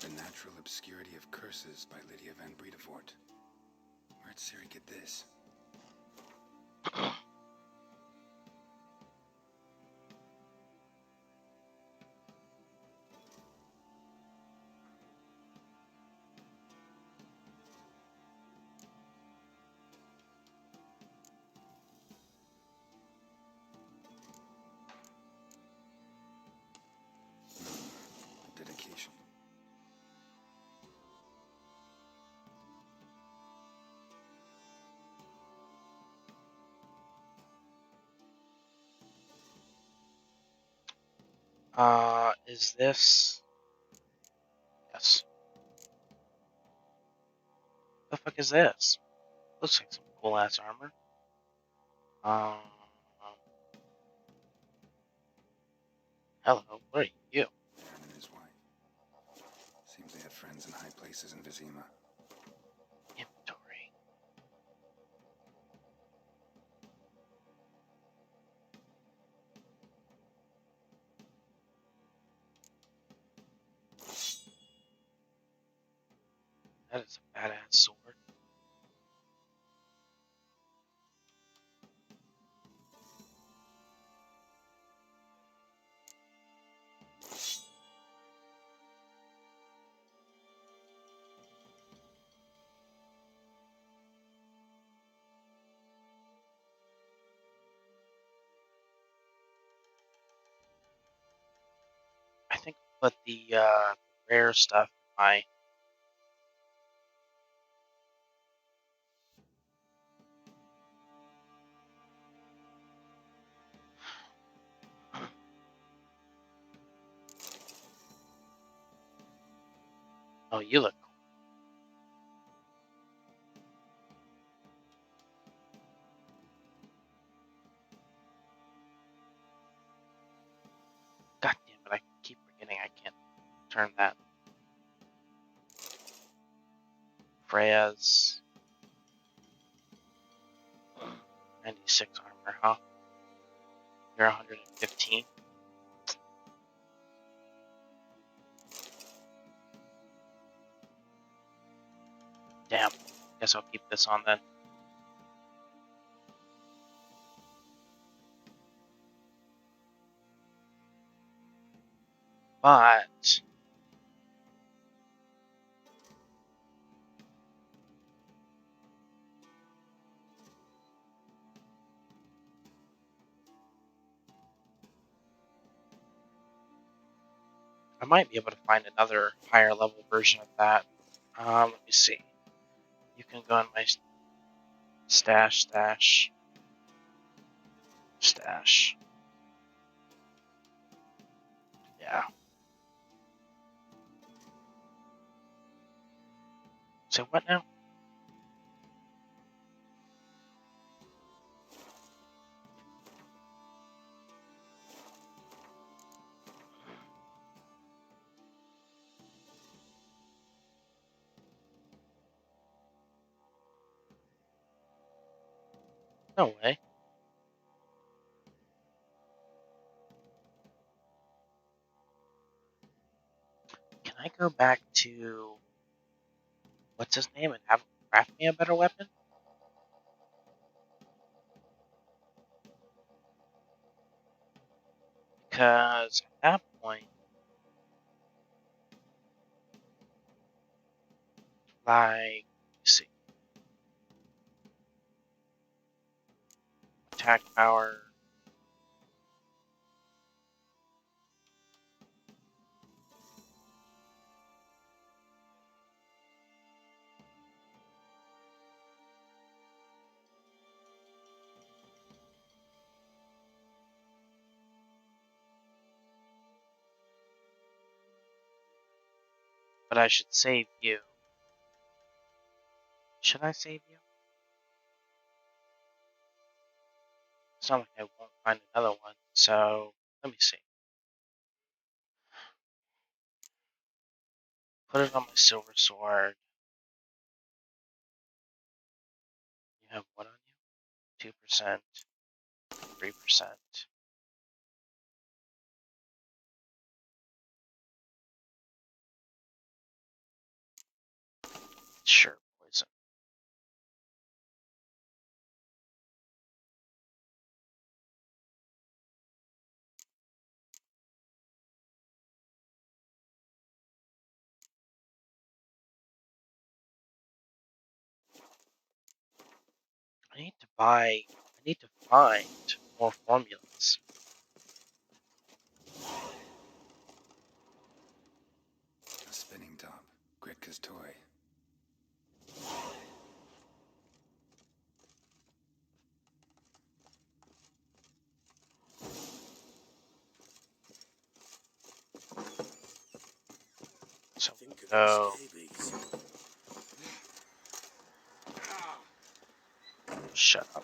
The Natural Obscurity of Curses by Lydia van Bredevoort. Where'd Ciri get this? Dedication. Is this? Yes. The fuck is this? Looks like some cool ass armor. Hello, what are you? Dan and his wife. Seems they had friends in high places in Vizima. Inventory. That is a badass sword. I think I'll put the rare stuff in my. Oh, you look cool. God damn it, I keep forgetting I can't turn that. Freya's 96 armor, huh? You're 115. Damn. Guess I'll keep this on then. But I might be able to find another higher level version of that. Let me see. You can go in my stash. Yeah. So what now? No way. I go back to what's his name and have him craft me a better weapon? Because at that point, like, let's see, attack power. But I should save you. Should I save you? It's not like I won't find another one, so let me see. Put it on my silver sword. You have what on you? 2%, 3%. Sure, poison. I need to find more formulas. A spinning top. Gretka's toy. So Think of go. these scabies. Shut up.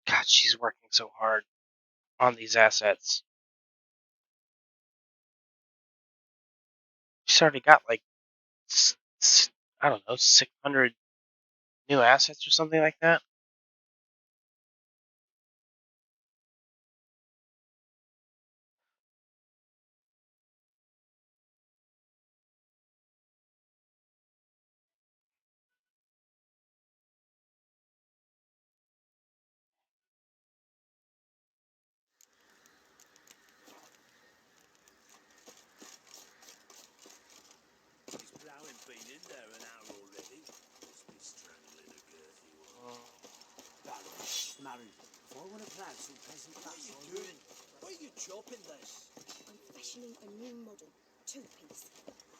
God, she's working so hard on these assets. She's already got like, I don't know, 600 new assets or something like that. Is Blowing been in there an hour already? Must be strangling a girthy one. Balance, married. If I want to plant some peasant What are you doing? Why are you chopping this? I'm fashioning a new model. Two-piece.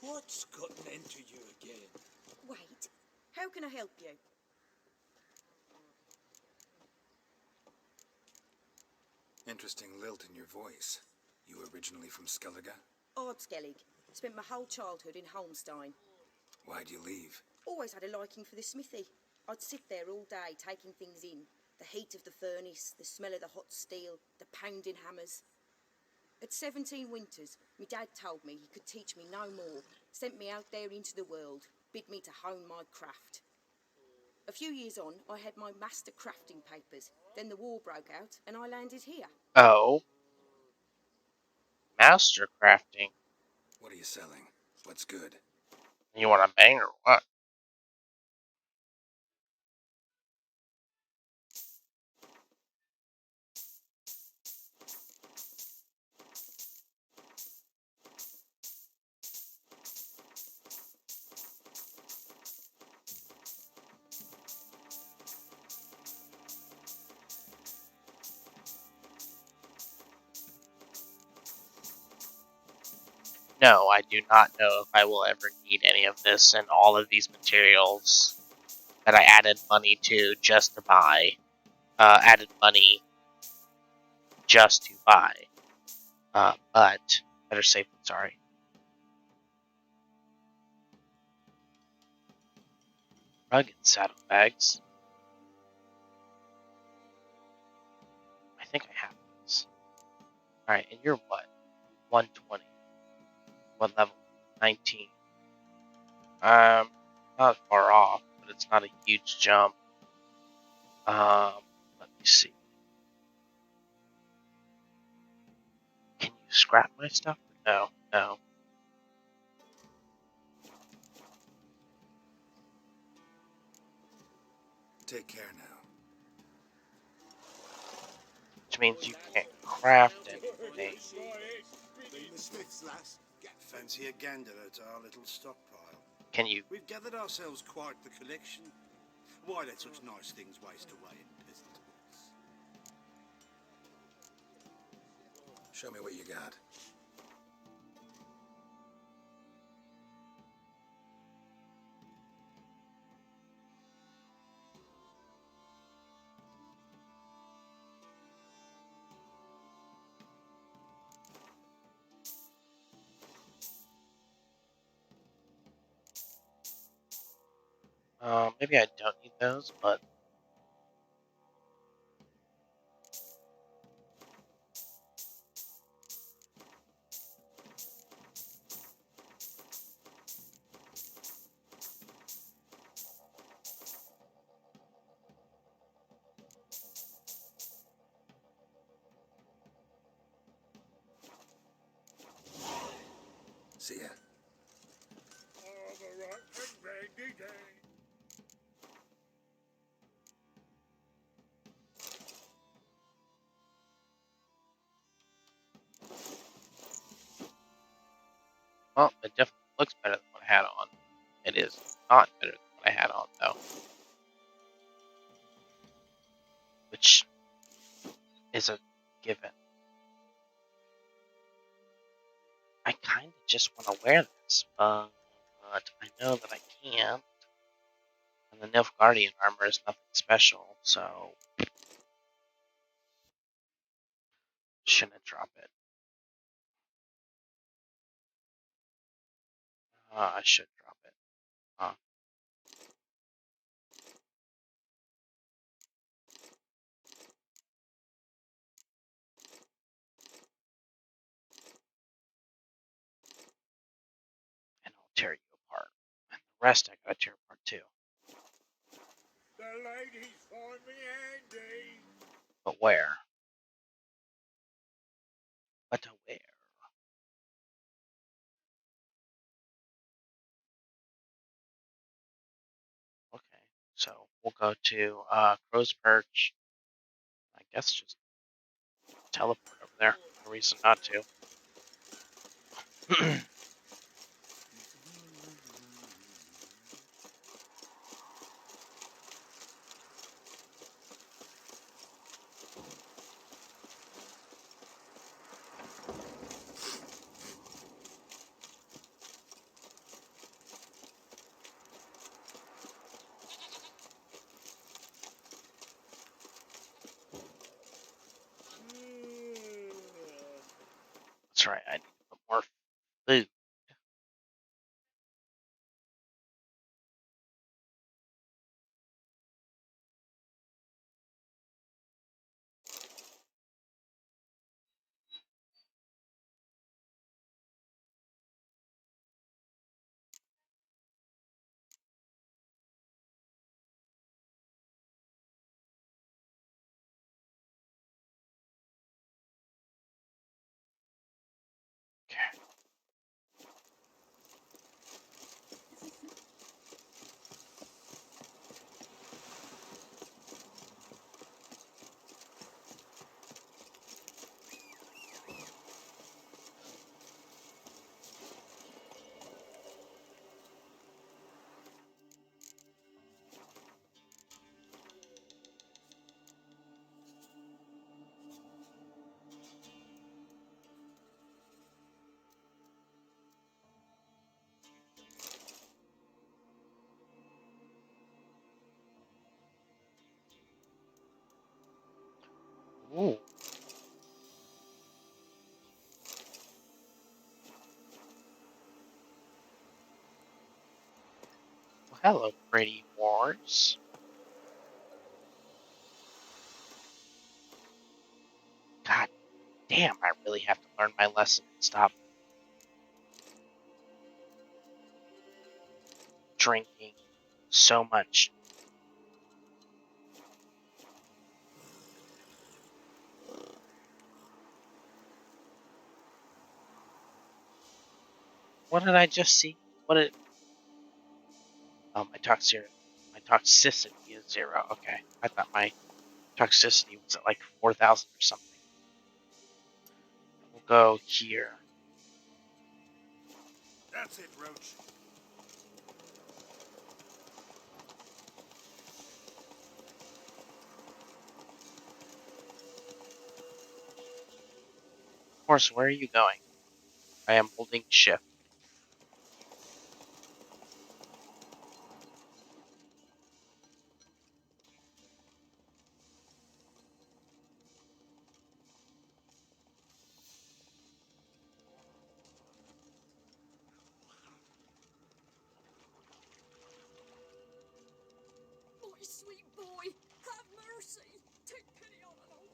What's gotten into you again? Wait, how can I help you? Interesting lilt in your voice. You originally from Skellige? Ardskellig. Spent my whole childhood in Holmstein. Why'd you leave? Always had a liking for the smithy. I'd sit there all day taking things in. The heat of the furnace, the smell of the hot steel, the pounding hammers. At 17 winters, my dad told me he could teach me no more, sent me out there into the world, bid me to hone my craft. A few years on, I had my master crafting papers. Then the war broke out and I landed here. Oh. Master crafting. What are you selling? What's good? You want to bang or what? No, I do not know if I will ever need any of this and all of these materials that I added money to just to buy. Added money just to buy. But better safe than sorry. Rug and saddlebags. I think I have these. Alright, and you're what? 120. What level? 19. Not far off, but it's not a huge jump. Let me see. Can you scrap my stuff? No, no. Take care now. Which means you can't craft anything. The Smith's lass. Fancy a gander at our little stockpile. Can you? We've gathered ourselves quite the collection. Why let such nice things waste away in peasant halls? Show me what you got. Maybe I don't need those, but See ya. well, it definitely looks better than what I had on. It is not better than what I had on, though. Which is a given. I kind of just want to wear this, but I know that I can't. And the Nilfgaardian armor is nothing special, so shouldn't drop it. I should drop it. And I'll tear you apart. And the rest I gotta tear apart too. The ladies find me handy. But where? But where? Okay, so we'll go to Crow's Perch. I guess just teleport over there. No reason not to. That's right, I need to put more food. Okay. Hello, pretty wars. God damn, I really have to learn my lesson and stop drinking so much. What did I just see? What did... Oh, my toxicity is 0. Okay. I thought my toxicity was at like 4,000 or something. We'll go here. That's it, Roach. Horse, where are you going? I am holding shift. My sweet boy, have mercy. Take pity on an old.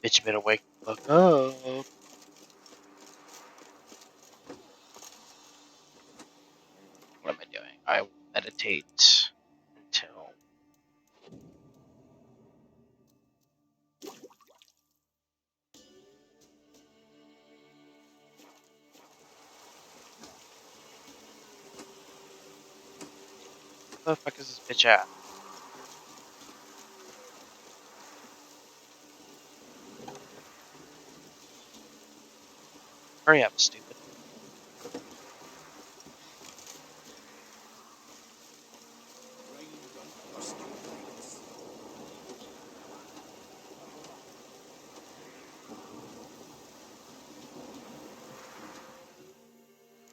Bitch, you better wake the fuck up. What am I doing? I will meditate until... Where the fuck is this bitch at? Hurry up, stupid.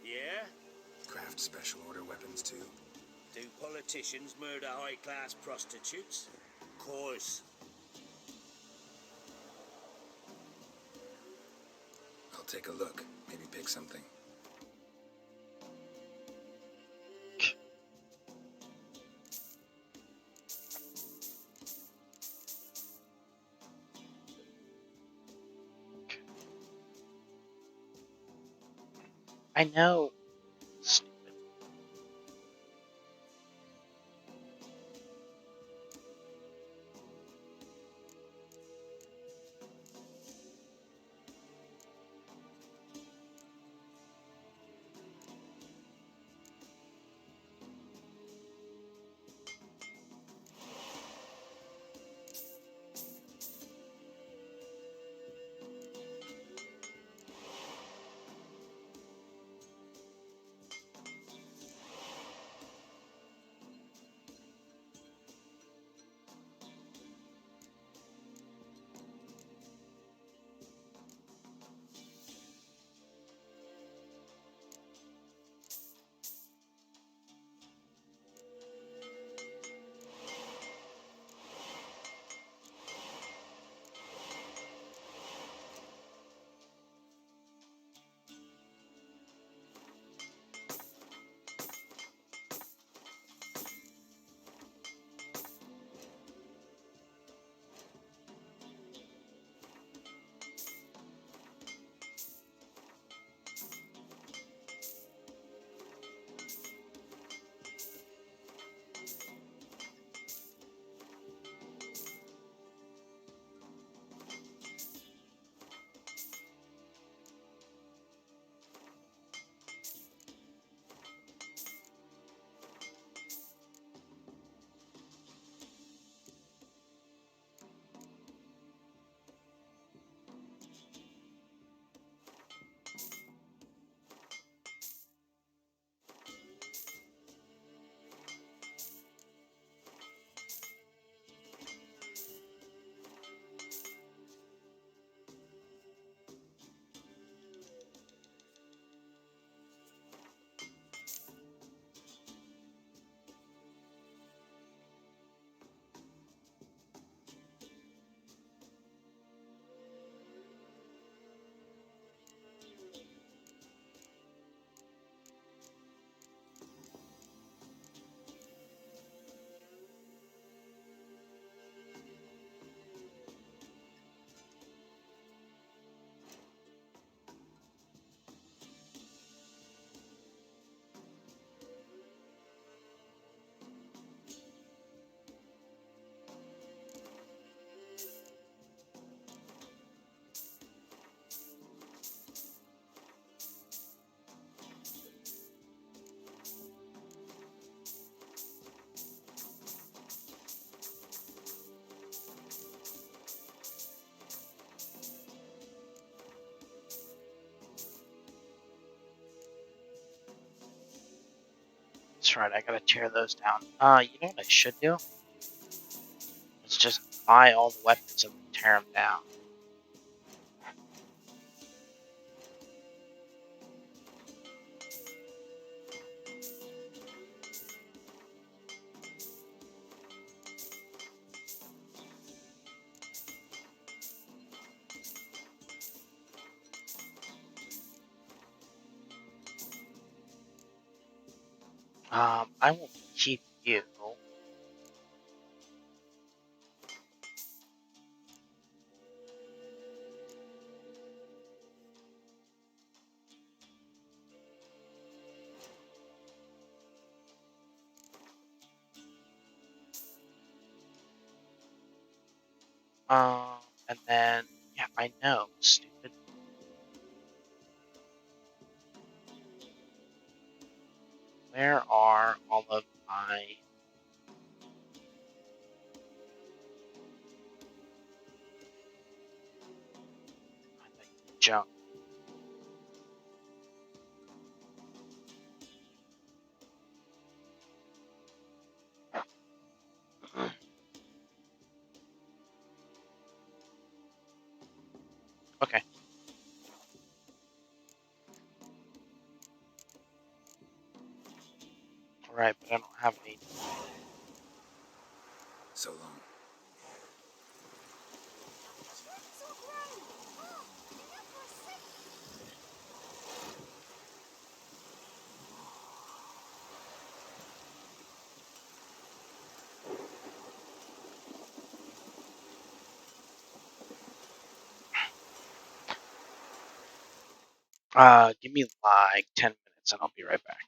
Yeah? Craft special order weapons too. Do politicians murder high-class prostitutes? Course. I'll take a look. Maybe pick something. I know. Stupid. That's right, I gotta tear those down. You know what I should do? Let's just buy all the weapons and tear them down. I will keep you. And then, yeah, I know, stupid. Where are all of my junk? Okay. Alright, but I don't have any. So long. Give me like 10 minutes and I'll be right back.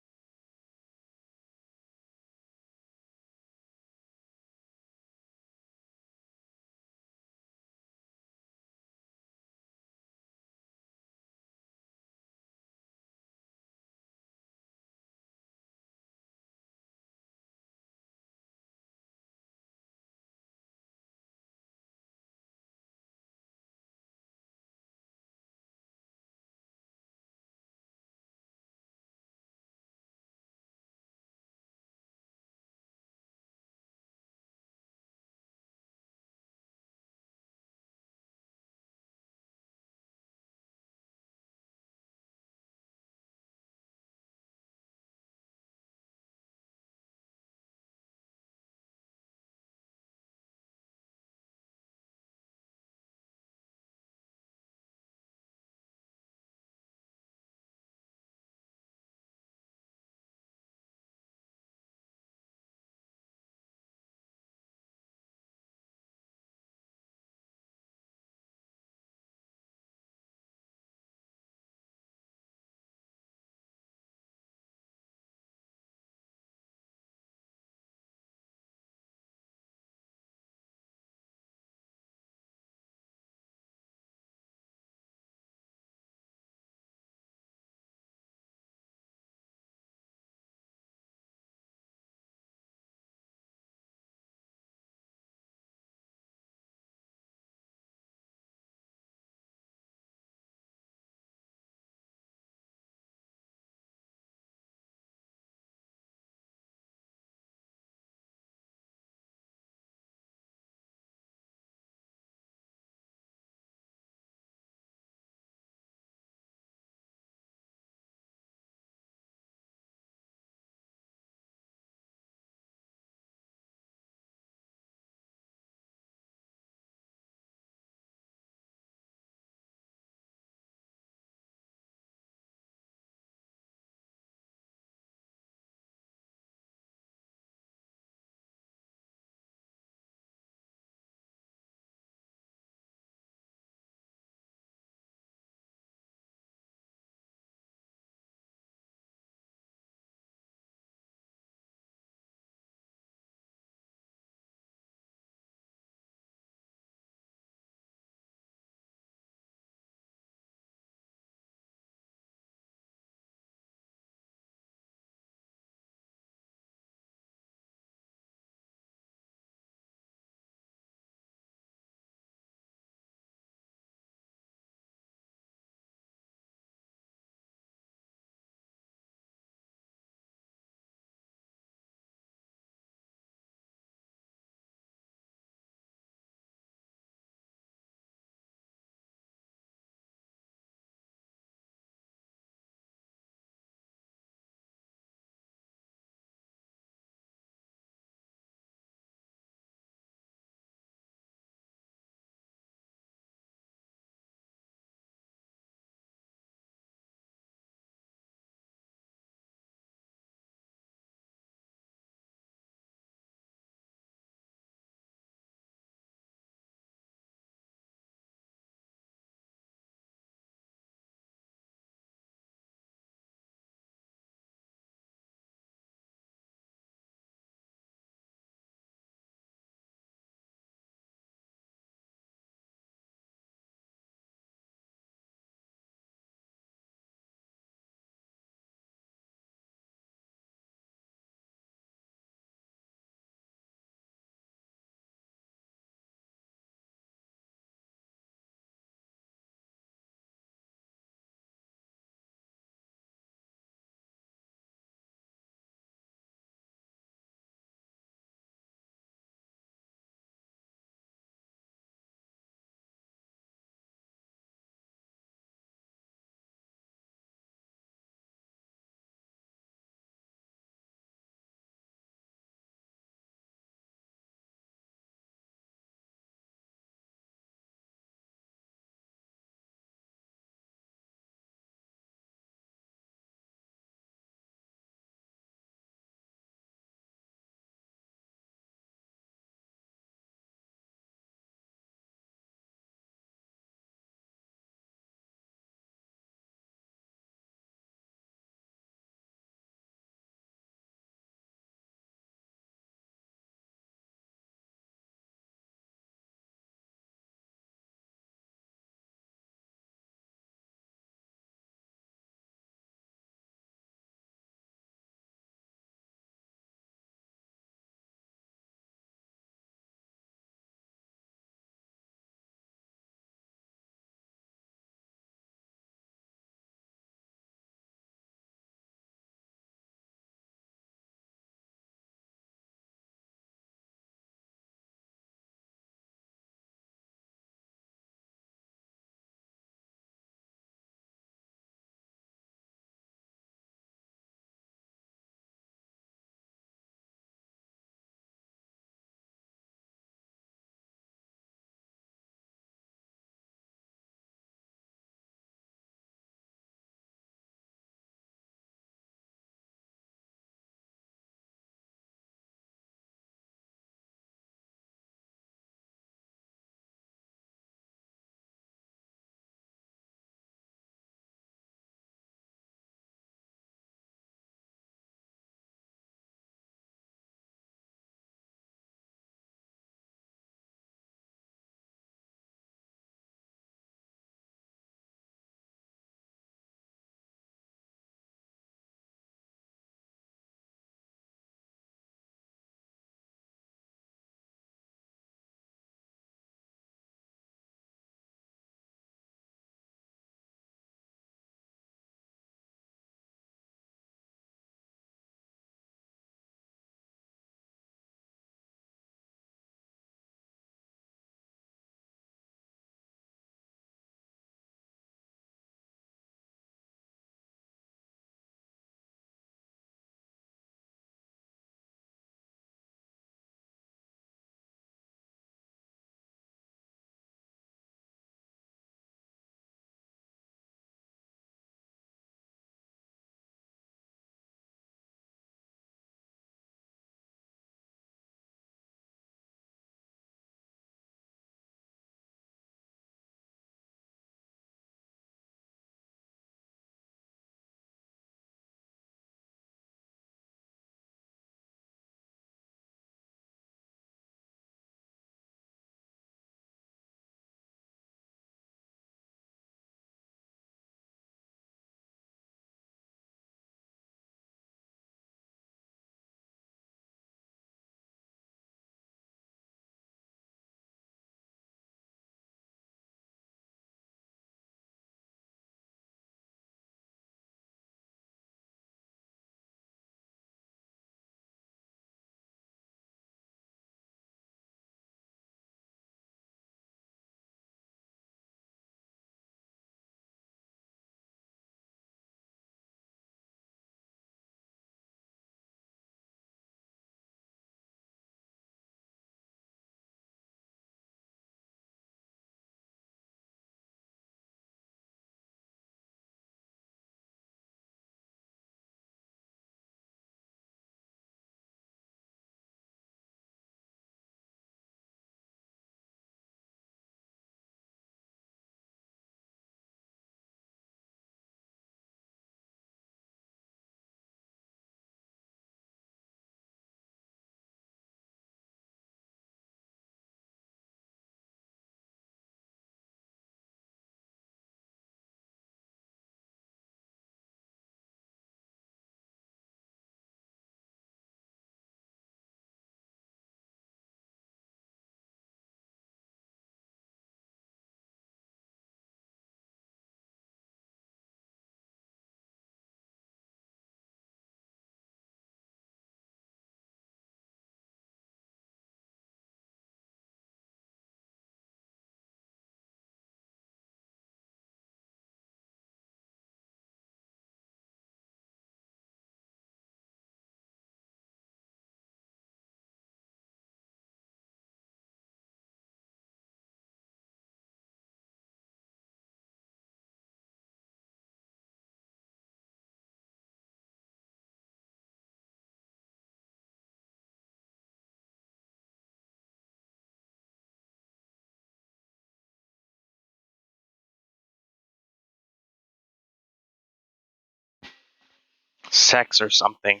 sex or something.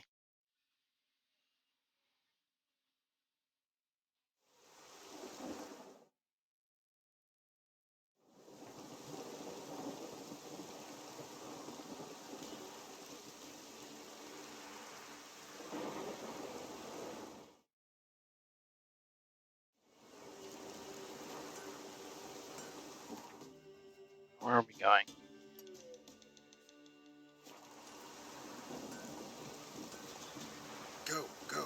Where are we going? Go, go.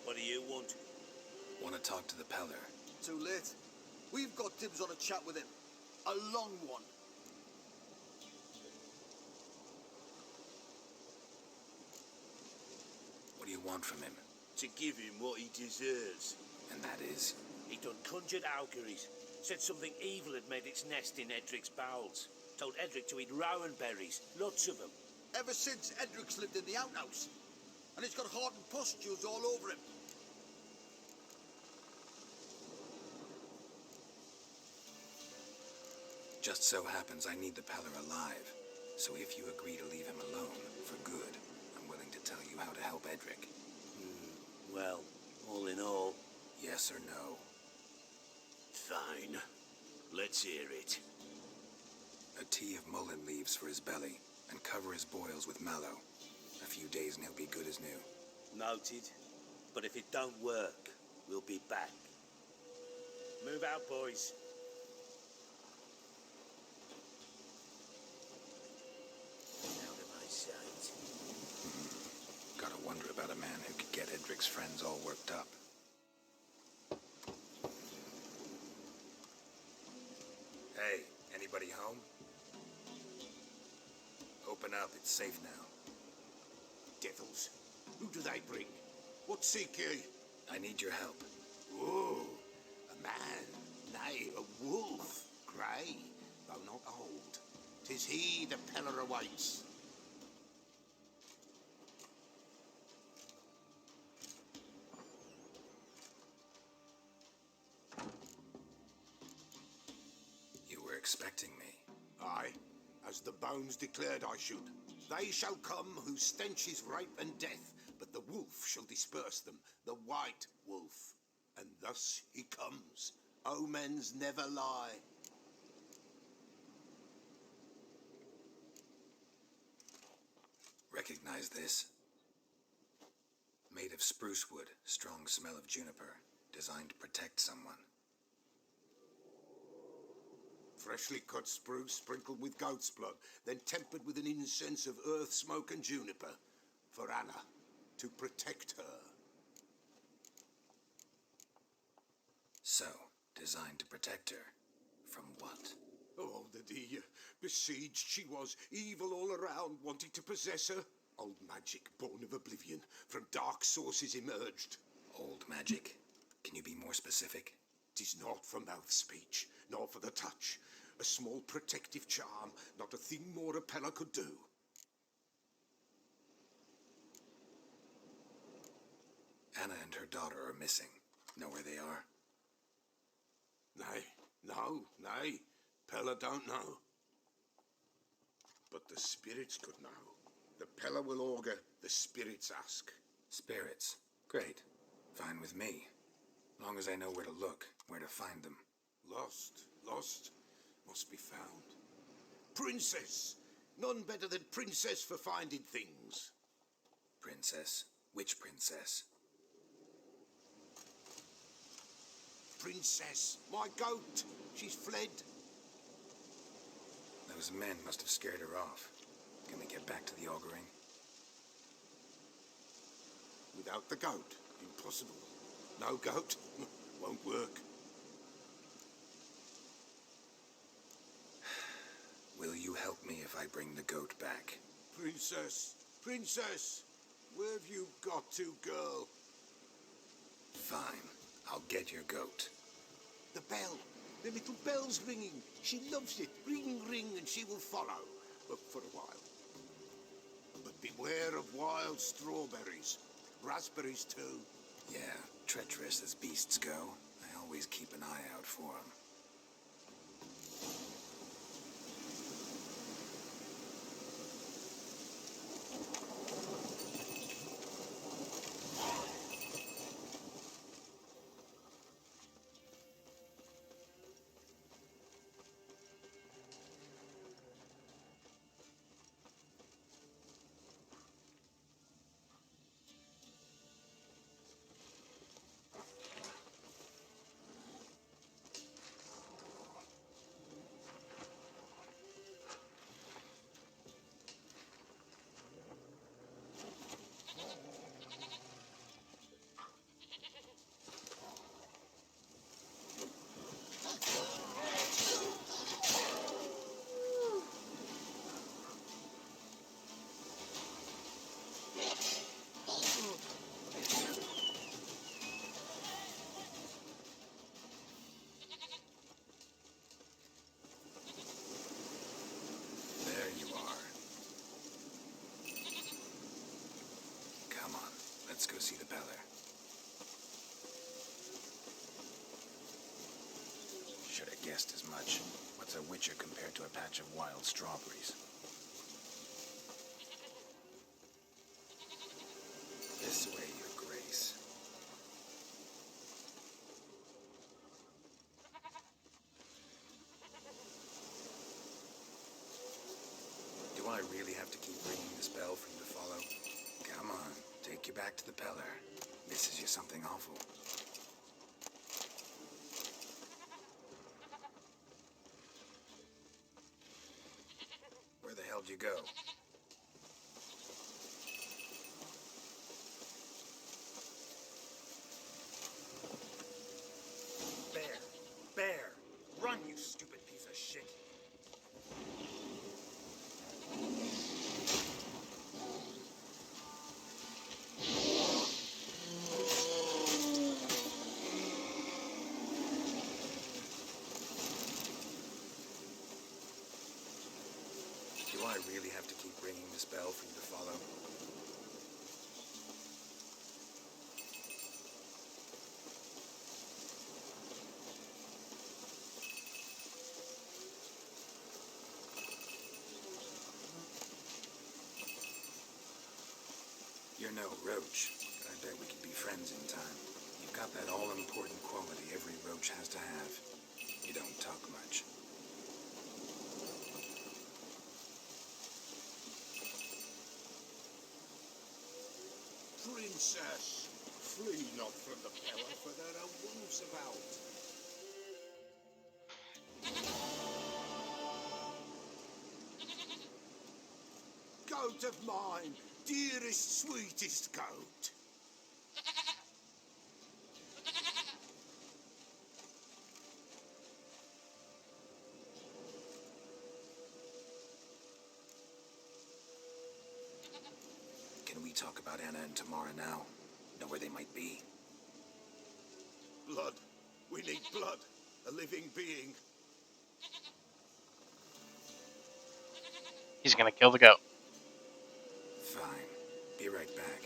What do you want? Want to talk to the Peller. Too late. We've got dibs on a chat with him. A long one. What do you want from him? To give him what he deserves. And that is? He done conjured auguries. Said something evil had made its nest in Edric's bowels. Told Edric to eat rowan berries. Lots of them. Ever since Edric's lived in the outhouse. And he's got heart and pustules all over him. Just so happens I need the Peller alive. So if you agree to leave him alone, for good, I'm willing to tell you how to help Edric. Well, all in all... Yes or no? Fine. Let's hear it. A tea of mullein leaves for his belly, and cover his boils with mallow. A few days and he'll be good as new. Noted. But if it don't work, we'll be back. Move out, boys. Out of my sight. Gotta wonder about a man who could get Edric's friends all worked up. Hey, anybody home? Open up, it's safe now. Devils, who do they bring? What seek ye? I need your help. Oh, a man, nay, a wolf, grey, though not old. 'Tis he the Peller awaits. You were expecting me. Aye, as the bones declared I should. They shall come whose stench is rape and death, but the wolf shall disperse them, the white wolf. And thus he comes. Omens never lie. Recognize this? Made of spruce wood, strong smell of juniper, designed to protect someone. Freshly cut spruce sprinkled with goat's blood, then tempered with an incense of earth, smoke and juniper. For Anna, to protect her. So, designed to protect her. From what? Oh, that he besieged she was, evil all around, wanting to possess her. Old magic, born of oblivion, from dark sources emerged. Old magic? Can you be more specific? 'Tis not for mouth speech, nor for the touch. A small protective charm, not a thing more a Peller could do. Anna and her daughter are missing. Know where they are? Nay. Peller don't know. But the spirits could know. The Peller will augur, the spirits ask. Spirits? Great. Fine with me. Long as I know where to look, where to find them. Lost, must be found. Princess! None better than Princess for finding things. Princess? Which princess? Princess, my goat! She's fled. Those men must have scared her off. Can we get back to the auguring? Without the goat, impossible. No goat, won't work. Will you help me if if I bring the goat back? Princess, princess, where have you got to, girl? Fine, I'll get your goat. The bell. The little bell's ringing. She loves it. Ring, ring, and she will follow. But for a while. But beware of wild strawberries. Raspberries, too. Yeah, treacherous as beasts go. I always keep an eye out for them. There you are. Come on, let's go see the Peller. Should have guessed as much. What's a witcher compared to a patch of wild strawberries? This way, Your Grace. Do I really have to keep ringing this bell for you to follow? Come on, take you back to the Peller. Misses you something awful. Where the hell did you go? Bear! Run, you stupid piece of shit! Do I really have to keep ringing this bell for you to follow? You're no roach, but I bet we could be friends in time. You've got that all-important quality every roach has to have. You don't talk much. Princess, flee not from the Peller, for there are wolves about. Goat of mine, dearest, sweetest goat. Can we talk about Anna and Tamara now? Know where they might be? Blood. We need blood. A living being. He's gonna kill the goat. Fine. Be right back.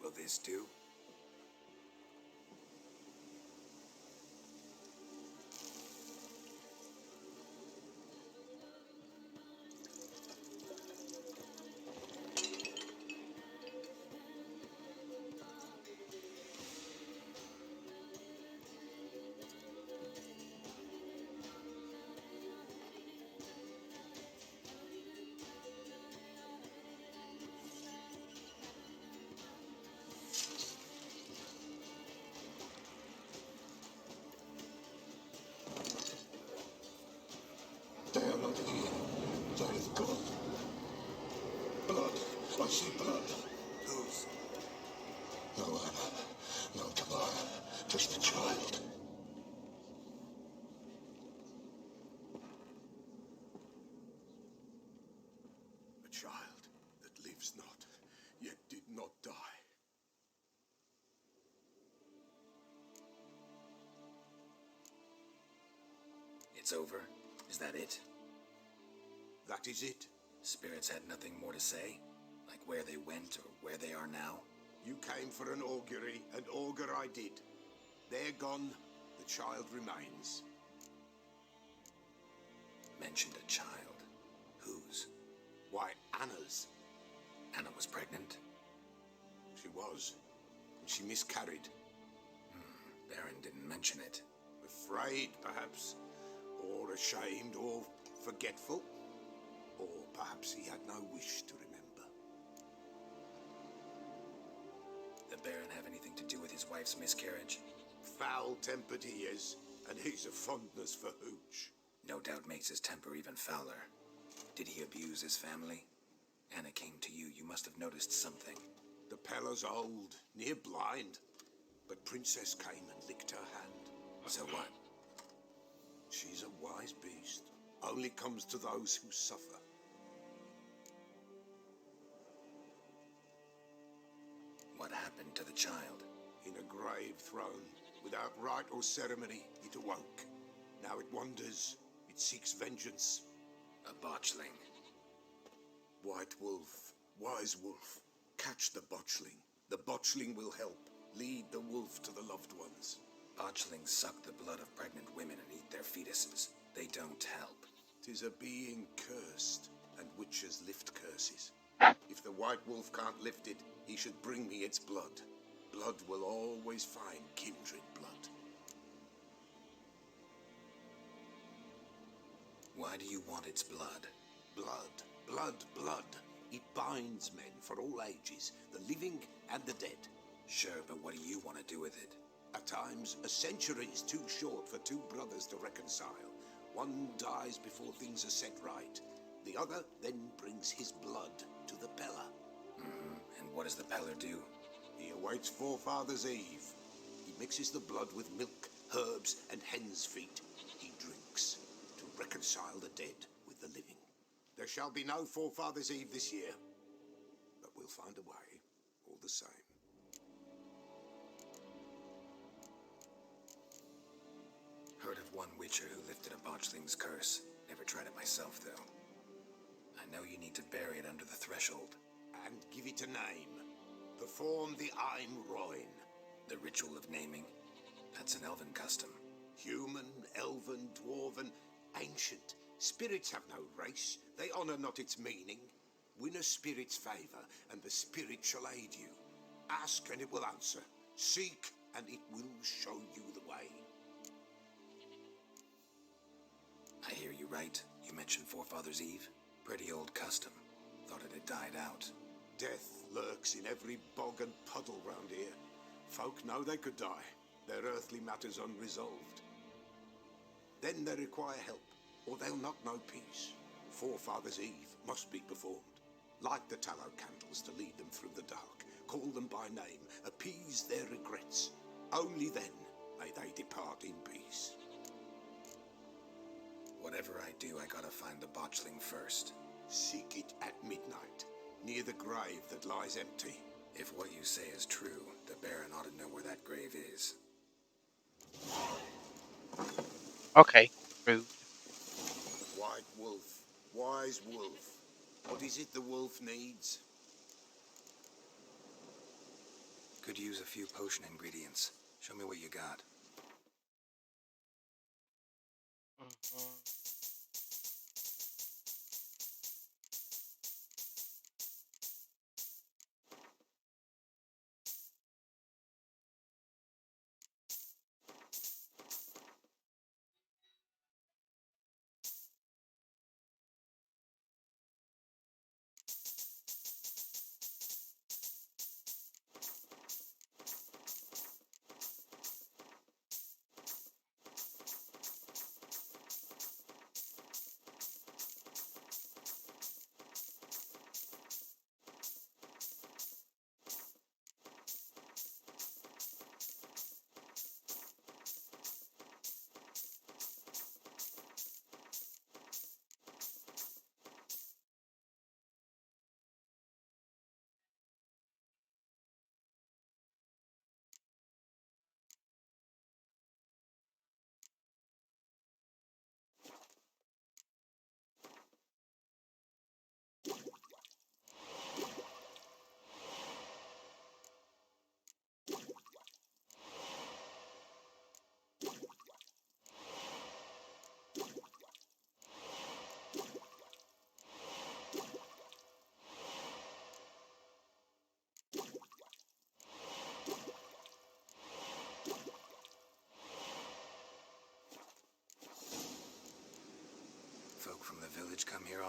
Will this do? see blood. Whose? No, Anna. No, Tamara. Just the child. A child that lives not, yet did not die. It's over? Is that it? That is it. Spirits had nothing more to say? Like where they went or where they are now? You came for an augury, and augur I did. They're gone, the child remains. Mentioned a child. Whose? Why, Anna's. Anna was pregnant? She was. And she miscarried. Baron didn't mention it. Afraid, perhaps. Or ashamed, or forgetful. Or perhaps he had no wish to remember. The Baron have anything to do with his wife's miscarriage? Foul-tempered he is, and he's a fondness for hooch. No doubt makes his temper even fouler. Did he abuse his family? Anna came to you. You must have noticed something. The Pella's old, near blind. But Princess came and licked her hand. So what? She's a wise beast. Only comes to those who suffer. What happened to the child? In a grave thrown, without rite or ceremony, it awoke. Now it wanders. It seeks vengeance. A botchling. White wolf, wise wolf, catch the botchling. The botchling will help. Lead the wolf to the loved ones. Botchlings suck the blood of pregnant women and eat their fetuses. They don't help. 'Tis a being cursed, and witches lift curses. If the white wolf can't lift it, he should bring me its blood. Blood will always find kindred blood. Why do you want its blood? Blood, blood, blood. It binds men for all ages, the living and the dead. Sure, but what do you want to do with it? At times, a century is too short for two brothers to reconcile. One dies before things are set right. The other then brings his blood to the Pella. And what does the Peller do? He awaits Forefather's Eve. He mixes the blood with milk, herbs, and hen's feet. He drinks to reconcile the dead with the living. There shall be no Forefather's Eve this year, but we'll find a way, all the same. Heard of one witcher who lifted a botchling's curse. Never tried it myself, though. I know you need to bury it under the threshold. And give it a name. Perform the Ein Roin. The ritual of naming? That's an elven custom. Human, elven, dwarven, ancient. Spirits have no race. They honor not its meaning. Win a spirit's favor, and the spirit shall aid you. Ask, and it will answer. Seek, and it will show you the way. I hear you right. You mentioned Forefather's Eve? Pretty old custom. Thought it had died out. Death lurks in every bog and puddle round here. Folk know they could die, their earthly matters unresolved. Then they require help, or they'll not know peace. Forefather's Eve must be performed. Light the tallow candles to lead them through the dark. Call them by name, appease their regrets. Only then may they depart in peace. Whatever I do, I gotta find the botchling first. Seek it at midnight, near the grave that lies empty. If what you say is true, the Baron ought to know where that grave is. Okay, rude. White wolf, wise wolf. What is it the wolf needs? Could use a few potion ingredients. Show me what you got.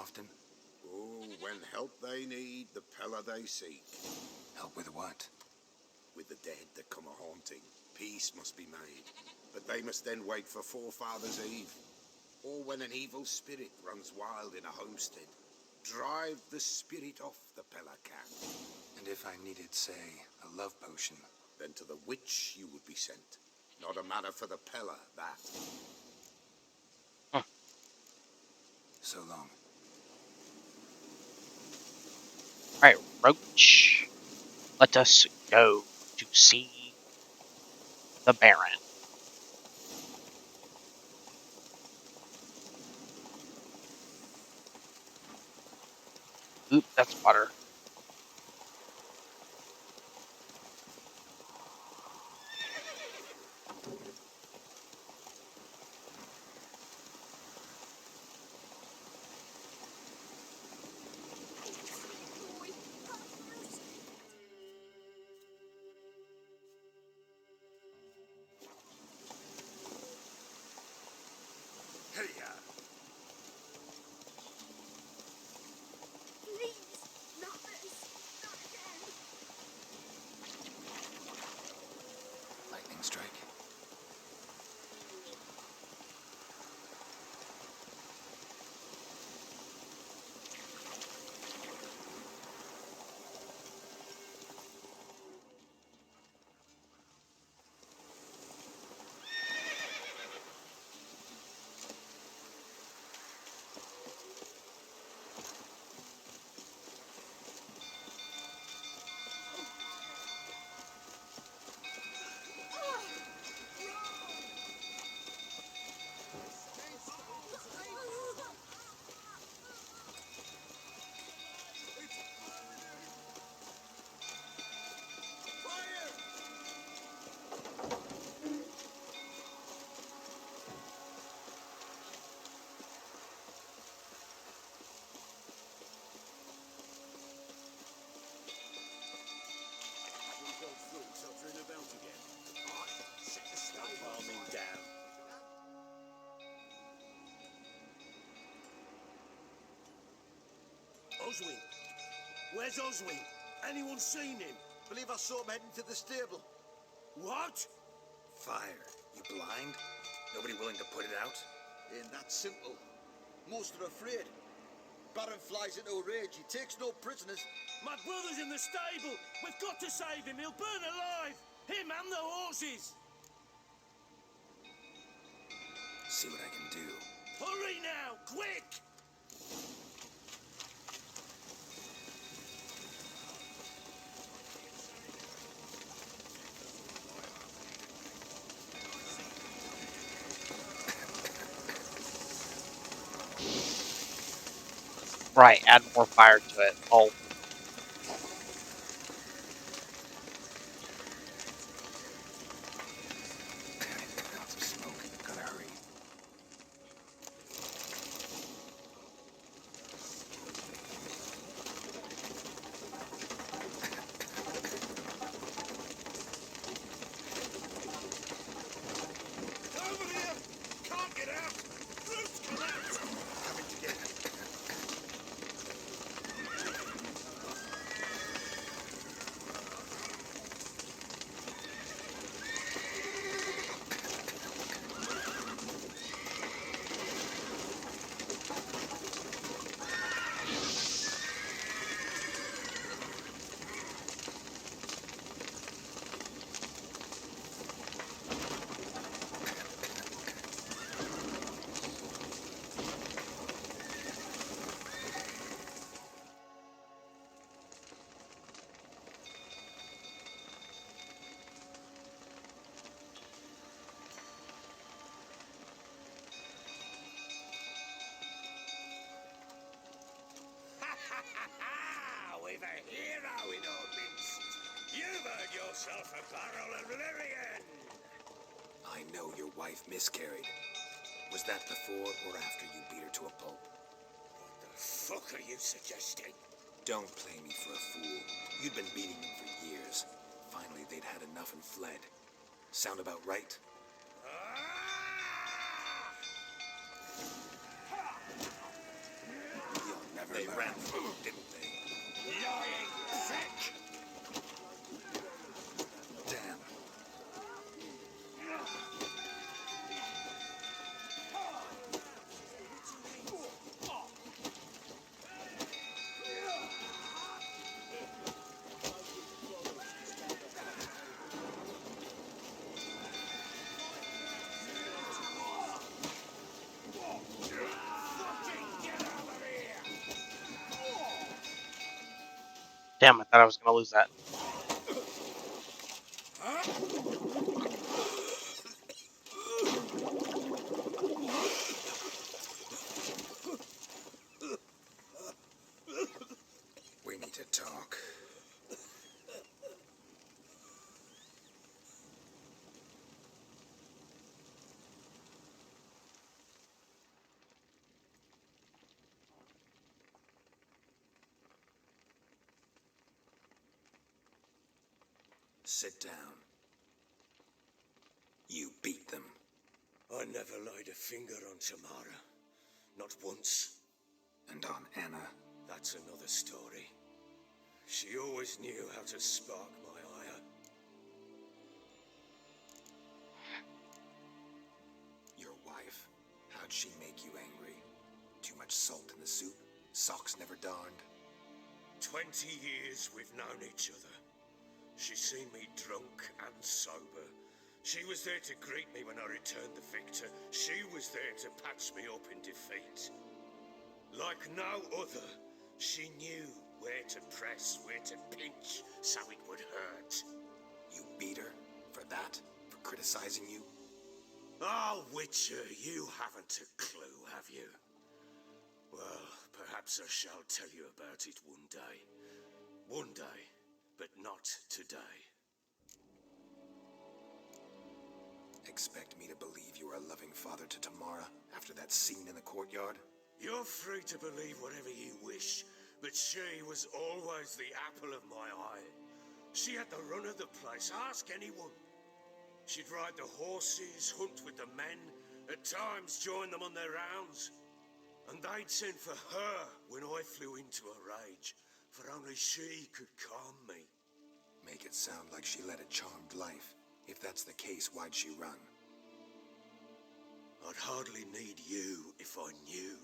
often? Oh, when help they need, the Pella they seek. Help with what? With the dead that come a-haunting, peace must be made. But they must then wait for Forefathers' Eve. Or when an evil spirit runs wild in a homestead, drive the spirit off the Pella can. And if I needed, say, a love potion? Then to the witch you would be sent. Not a matter for the Pella, that. So long. Alright, Roach. Let us go to see the Baron. Oop, that's water. Hey-ya! Please, not this. Not again. Lightning strike. Calming down. Oswin. Where's Oswin? Anyone seen him? Believe I saw him heading to the stable. What? Fire. You blind? Nobody willing to put it out? Ain't that simple. Most are afraid. Baron flies into a rage. He takes no prisoners. My brother's in the stable. We've got to save him. He'll burn alive. Him and the horses. See what I can do. Hurry now, quick! Right, add more fire to it. Oh. Lots of smoke. Gotta hurry. Over here! Can't get out! Brute's come out! Coming to get me. We've a hero in our midst. You've earned yourself a barrel of Lyrian. I know your wife miscarried. Was that before or after you beat her to a pulp? What the fuck are you suggesting? Don't play me for a fool. You'd been beating them for years. Finally, they'd had enough and fled. Sound about right? never They learn. ran through, didn't they? Lying prick! Damn. Damn, I thought I was gonna lose that. We need to talk. Sit down. You beat them. I never laid a finger on Tamara. Not once. And on Anna. That's another story. She always knew how to spark my ire. Your wife. How'd she make you angry? Too much salt in the soup? Socks never darned? 20 years we've known each other. She's seen me drunk and sober. She was there to greet me when I returned the victor. She was there to patch me up in defeat. Like no other, she knew where to press, where to pinch, so it would hurt. You beat her? For that? For criticizing you? Oh, Witcher, you haven't a clue, have you? Well, perhaps I shall tell you about it one day. One day, but not today. Expect me to believe you are a loving father to Tamara after that scene in the courtyard? You're free to believe whatever you wish, but she was always the apple of my eye. She had the run of the place, ask anyone. She'd ride the horses, hunt with the men, at times join them on their rounds. And they'd send for her when I flew into a rage, for only she could calm me. Make it sound like she led a charmed life. If that's the case, why'd she run? I'd hardly need you if I knew.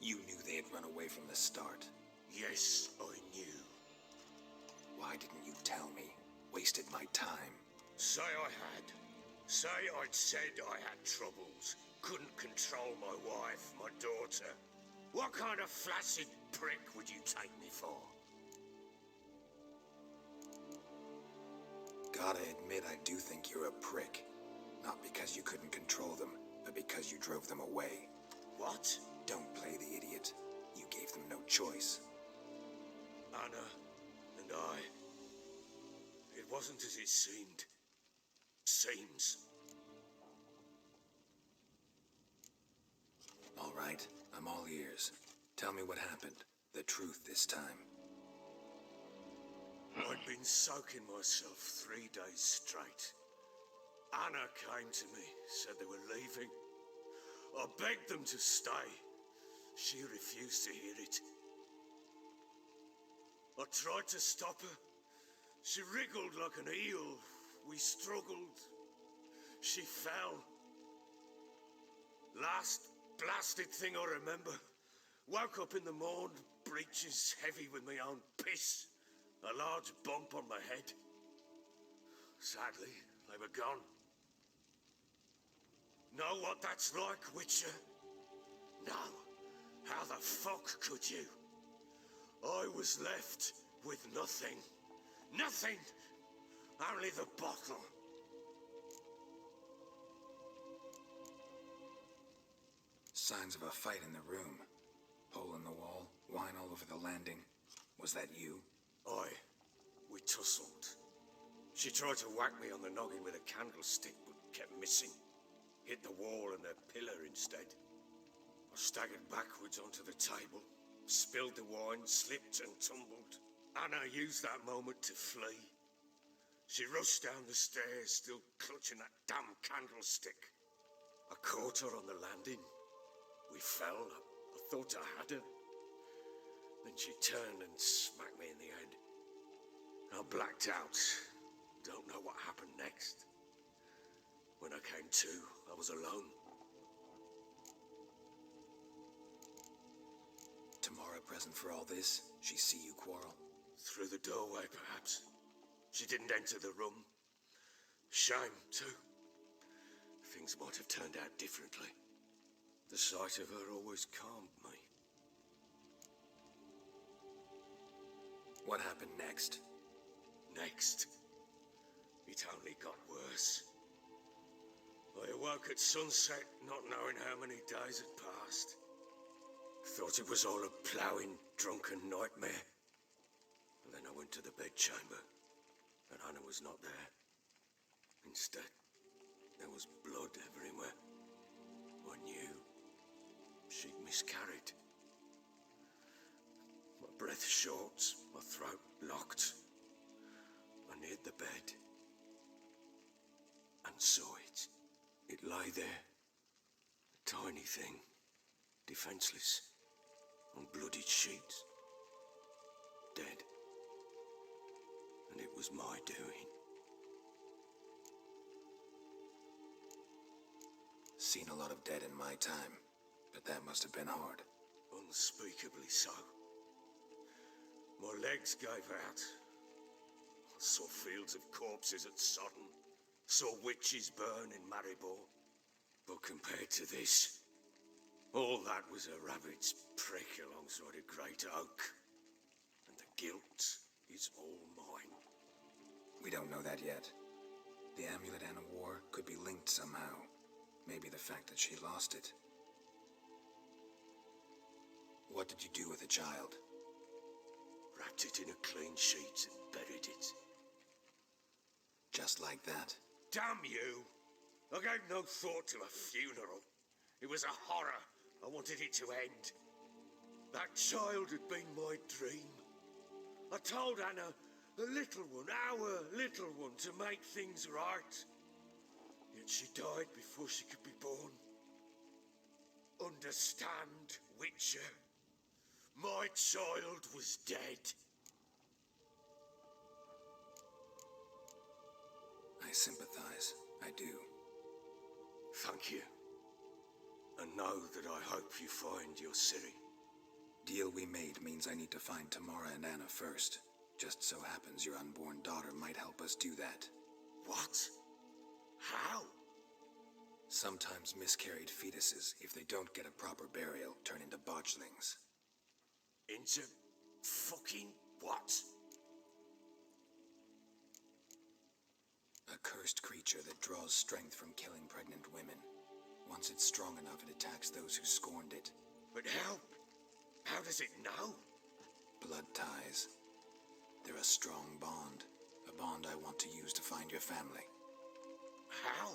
You knew they had run away from the start. Yes, I knew. Why didn't you tell me? Wasted my time. Say I had. Say I'd said I had troubles. Couldn't control my wife, my daughter. What kind of flaccid prick would you take me for? Gotta admit, I do think you're a prick. Not because you couldn't control them, but because you drove them away. What? Don't play the idiot. You gave them no choice. Anna and I. It wasn't as it seemed. Seems. All right, I'm all ears. Tell me what happened. The truth this time. I'd been soaking myself 3 days straight. Anna came to me, said they were leaving. I begged them to stay. She refused to hear it. I tried to stop her. She wriggled like an eel. We struggled. She fell. Last blasted thing I remember. Woke up in the morn, breeches heavy with my own piss. A large bump on my head. Sadly, they were gone. Know what that's like, Witcher? No. How the fuck could you? I was left with nothing. Nothing! Only the bottle. Signs of a fight in the room. Hole in the wall, wine all over the landing. Was that you? We tussled. She tried to whack me on the noggin with a candlestick, but kept missing. Hit the wall and a pillar instead. I staggered backwards onto the table, spilled the wine, slipped and tumbled. Anna used that moment to flee. She rushed down the stairs, still clutching that damn candlestick. I caught her on the landing. We fell. I thought I had her. Then she turned and smacked me in the head. I blacked out. Don't know what happened next. When I came to, I was alone. Tamara present for all this? She see you quarrel? Through the doorway, perhaps. She didn't enter the room. Shame, too. Things might have turned out differently. The sight of her always calmed me. What happened next? Next, it only got worse. I awoke at sunset, not knowing how many days had passed. Thought it was all a ploughing, drunken nightmare. And then I went to the bedchamber, and Anna was not there. Instead, there was blood everywhere. I knew she'd miscarried. My breath short, my throat locked. I neared the bed and saw it. It lay there, a tiny thing, defenseless, on bloodied sheets, dead. And it was my doing. Seen a lot of dead in my time, but that must have been hard. Unspeakably so. My legs gave out. I saw fields of corpses at Sodden. Saw witches burn in Maribor. But compared to this, all that was a rabbit's prick alongside a great oak. And the guilt is all mine. We don't know that yet. The amulet Anna wore could be linked somehow. Maybe the fact that she lost it. What did you do with the child? Wrapped it in a clean sheet and buried it. Just like that? Damn you! I gave no thought to a funeral. It was a horror. I wanted it to end. That child had been my dream. I told Anna, the little one, our little one, to make things right. Yet she died before she could be born. Understand, Witcher? My child was dead. I sympathize. I do. Thank you. And know that I hope you find your Ciri. Deal we made means I need to find Tamara and Anna first. Just so happens your unborn daughter might help us do that. What? How? Sometimes miscarried fetuses, if they don't get a proper burial, turn into botchlings. Into fucking what? A cursed creature that draws strength from killing pregnant women. Once it's strong enough, it attacks those who scorned it. But how? How does it know? Blood ties. They're a strong bond. A bond I want to use to find your family. How?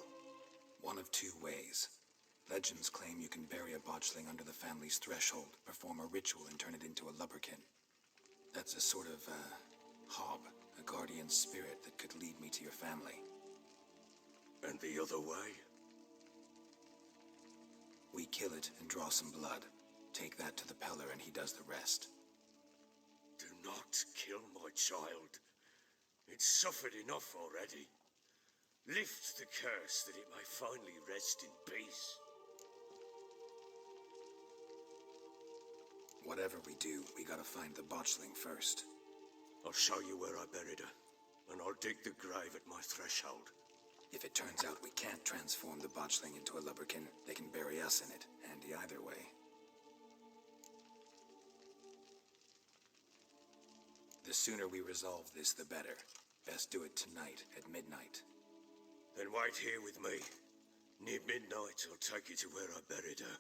One of two ways. Legends claim you can bury a botchling under the family's threshold, perform a ritual, and turn it into a lubberkin. That's a sort of, hob, a guardian spirit that could lead me to your family. And the other way? We kill it and draw some blood. Take that to the Peller and he does the rest. Do not kill my child. It's suffered enough already. Lift the curse that it may finally rest in peace. Whatever we do, we gotta find the botchling first. I'll show you where I buried her, and I'll dig the grave at my threshold. If it turns out we can't transform the botchling into a lubberkin, they can bury us in it. Handy either way. The sooner we resolve this, the better. Best do it tonight at midnight. Then wait here with me. Near midnight, I'll take you to where I buried her.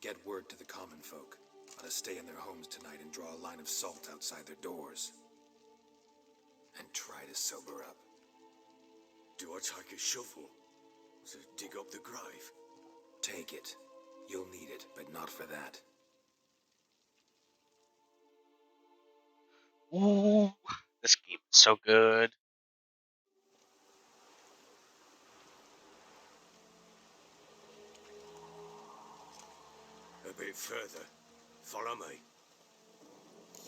Get word to the common folk. Let us stay in their homes tonight and draw a line of salt outside their doors. And try to sober up. Do I take a shovel to dig up the grave? Take it. You'll need it, but not for that. Ooh, this game is so good.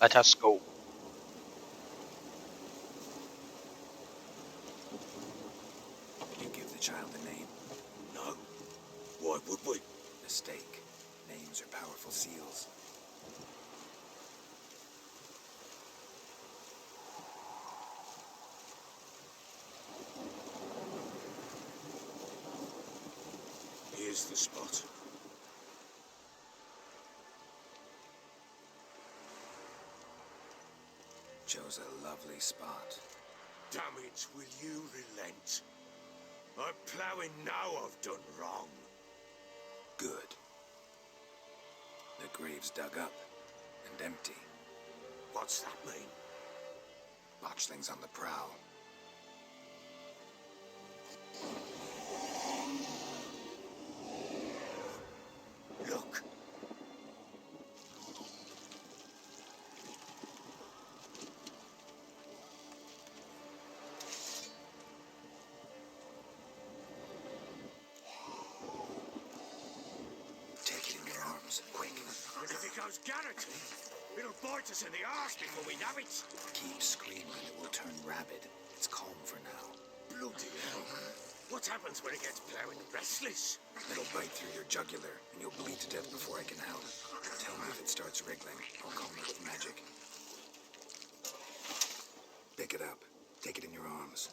Let us go. You give the child a name? No. Why would we? Mistake. Names are powerful seals. Here's the spot. Chose a lovely spot. Damn it, will you relent? I'm ploughing now I've done wrong. Good. The grave's dug up and empty. What's that mean? Botchlings on the prowl. Look. Take it in your arms, quick. And if it goes garroting, it'll bite us in the arse before we know it. Keep screaming, it will turn rabid. It's calm for now. Bloody hell. What happens when it gets ploughing restless? It'll bite through your jugular, and you'll bleed to death before I can help. Tell me if it starts wriggling. I'll calm it with magic. Pick it up. Take it in your arms.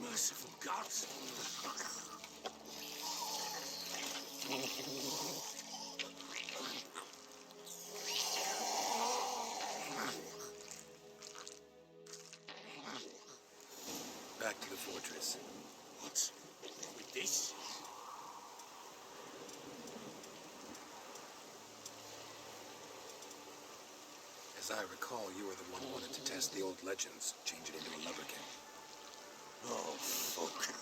Merciful gods. Back to the fortress. What? With this? As I recall, you were the one who wanted to test the old legends, change it into a lubricant. Oh, fuck.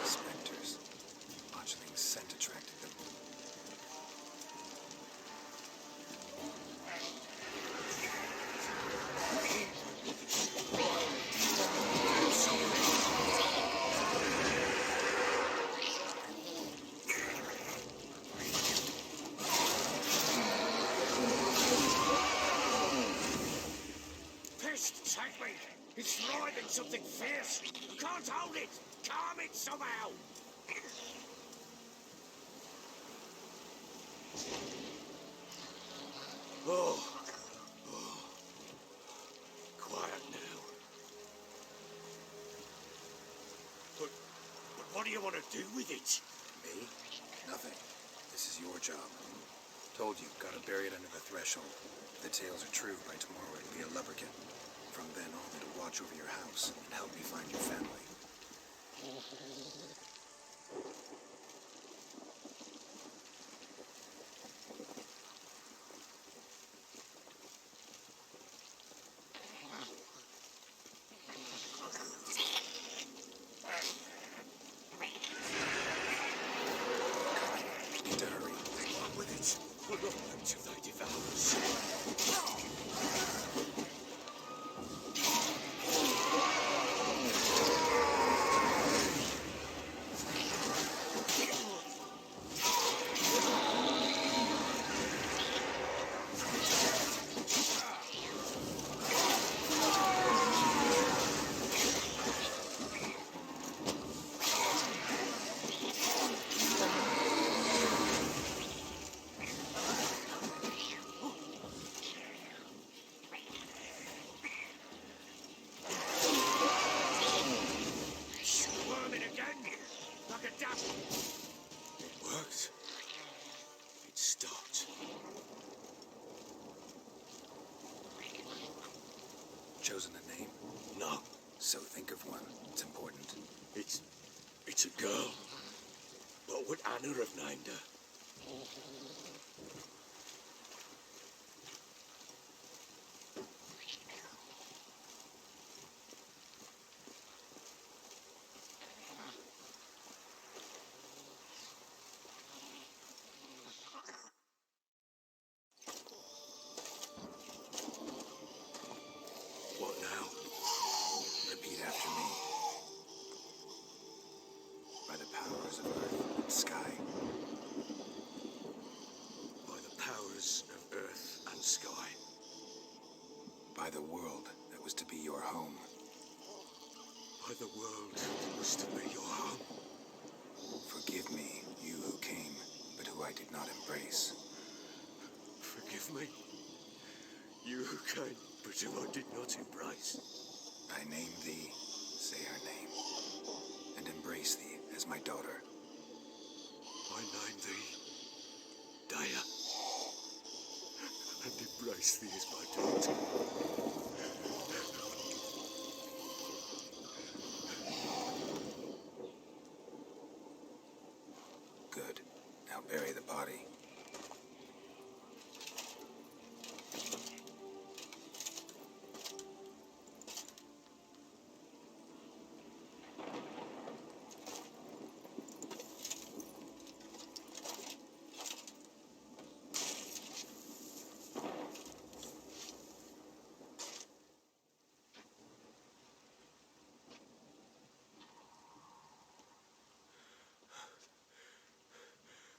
Spectres. Botchling's scent attracted them. Pest, take me! It's writhing something fierce! I can't hold it! Calm it somehow! Oh. Quiet now. But what do you want to do with it? Me? Nothing. This is your job. Told you, gotta bury it under the threshold. If the tales are true, by tomorrow it'll be a lubricant. From then on, it'll watch over your house and help me find your family. Need to hurry. On with it! We're up until they devour us. It's a girl. What would Anna have named her? What now? Repeat after me. By the powers of earth and sky. By the powers of earth and sky. By the world that was to be your home. By the world that was to be your home. Forgive me, you who came, but who I did not embrace. Forgive me, you who came, but who I did not embrace. I name thee, say her name, and embrace thee as my daughter. I name thee Daya, and embrace thee as my daughter. Good. Now bury the body.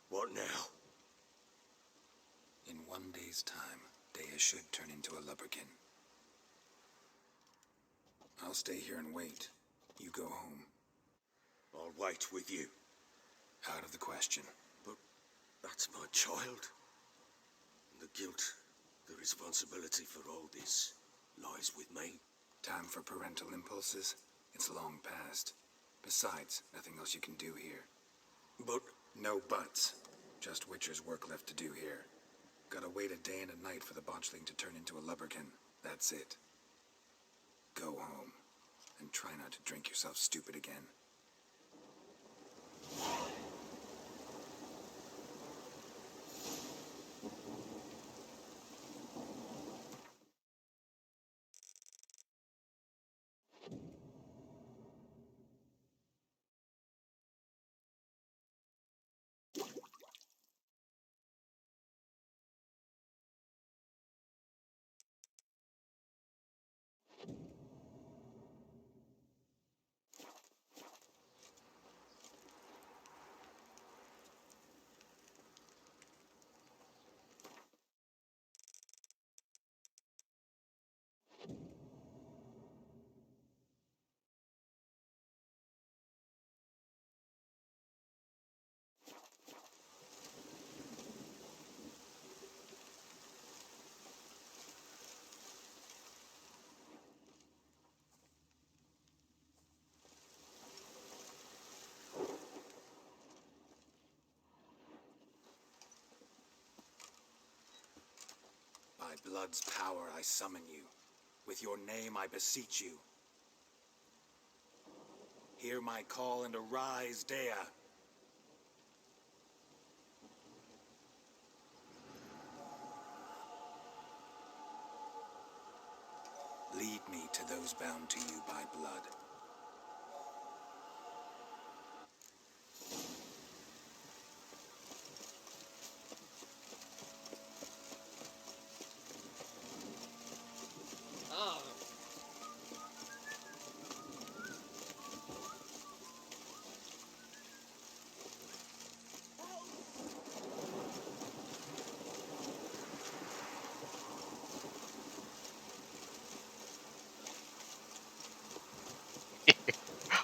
What now? In 1 day's time, Dea should turn into a lubberkin. I'll stay here and wait. You go home. I'll wait with you. Out of the question. But that's my child. And the guilt, the responsibility for all this lies with me. Time for parental impulses? It's long past. Besides, nothing else you can do here. But... No buts. Just Witcher's work left to do here. Gotta wait a day and a night for the botchling to turn into a lubberkin. That's it. Go home. And try not to drink yourself stupid again. By blood's power I summon you. With your name I beseech you. Hear my call and arise, Dea. Lead me to those bound to you by blood.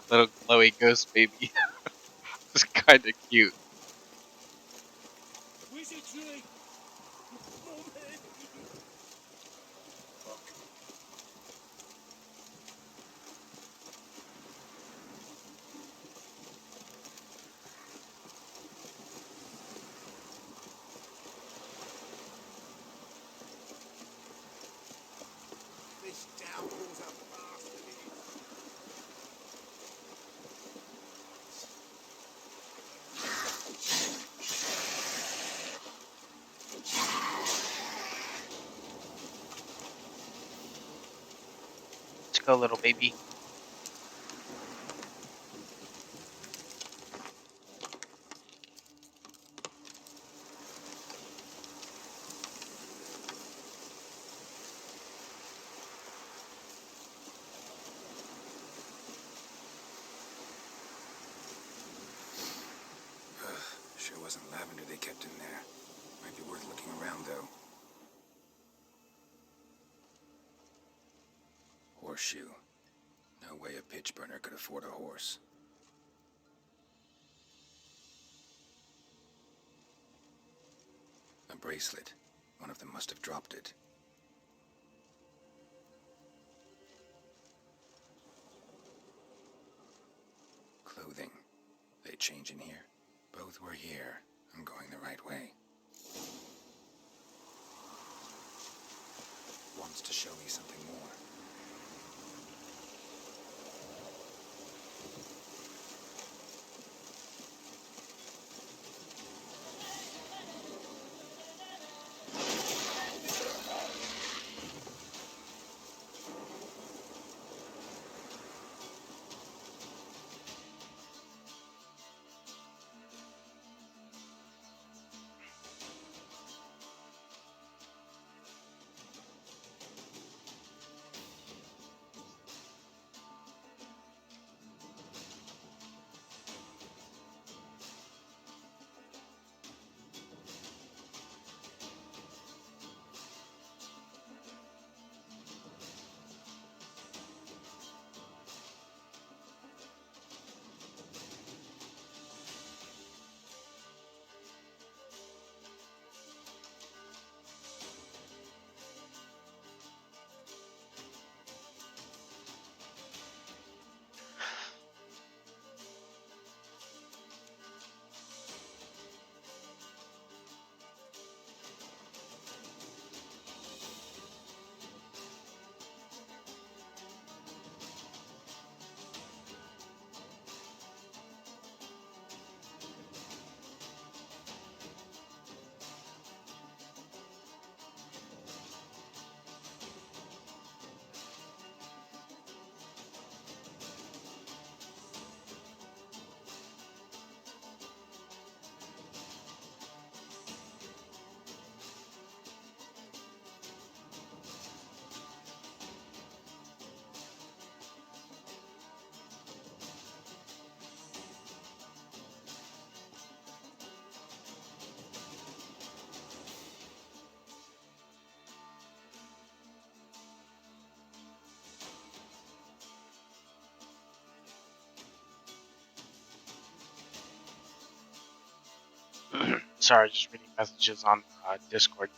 Little glowy ghost baby. It's kind of cute. Wizardry! This downpour's a bastard. go, little baby. Sure wasn't lavender they kept in there. Might be worth looking around, though. Horseshoe. No way a pitch burner could afford a horse. A bracelet. One of them must have dropped it. Clothing. They change in here? Both were here. I'm going the right way. Wants to show me something more. Sorry, just reading messages on Discord.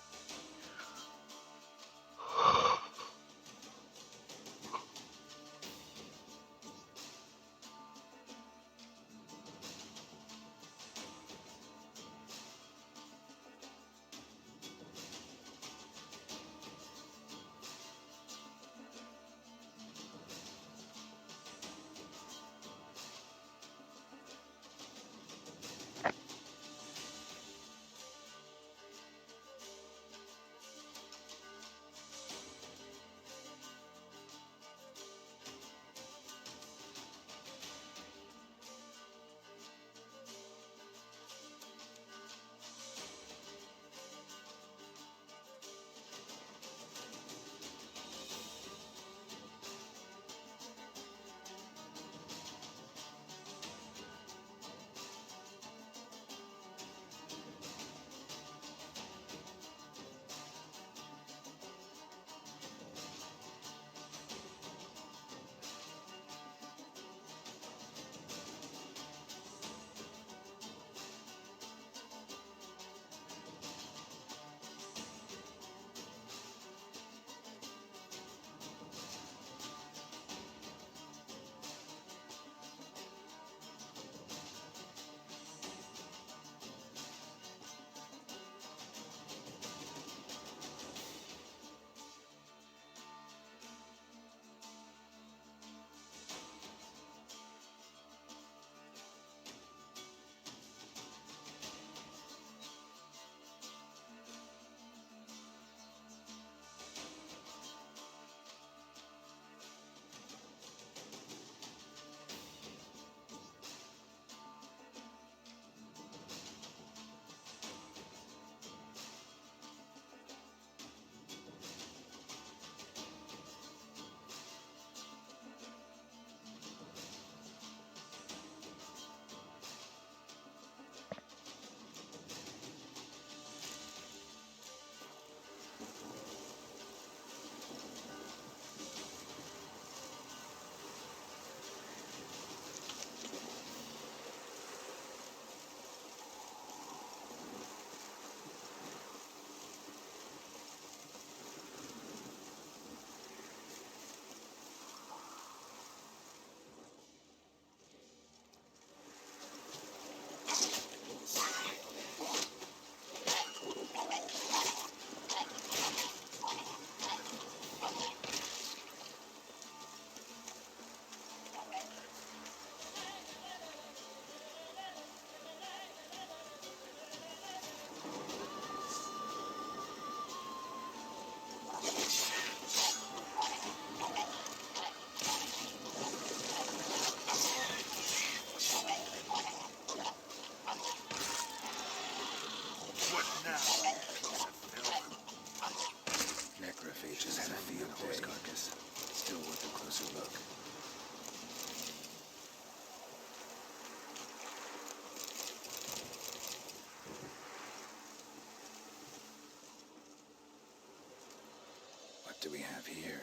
do we have here?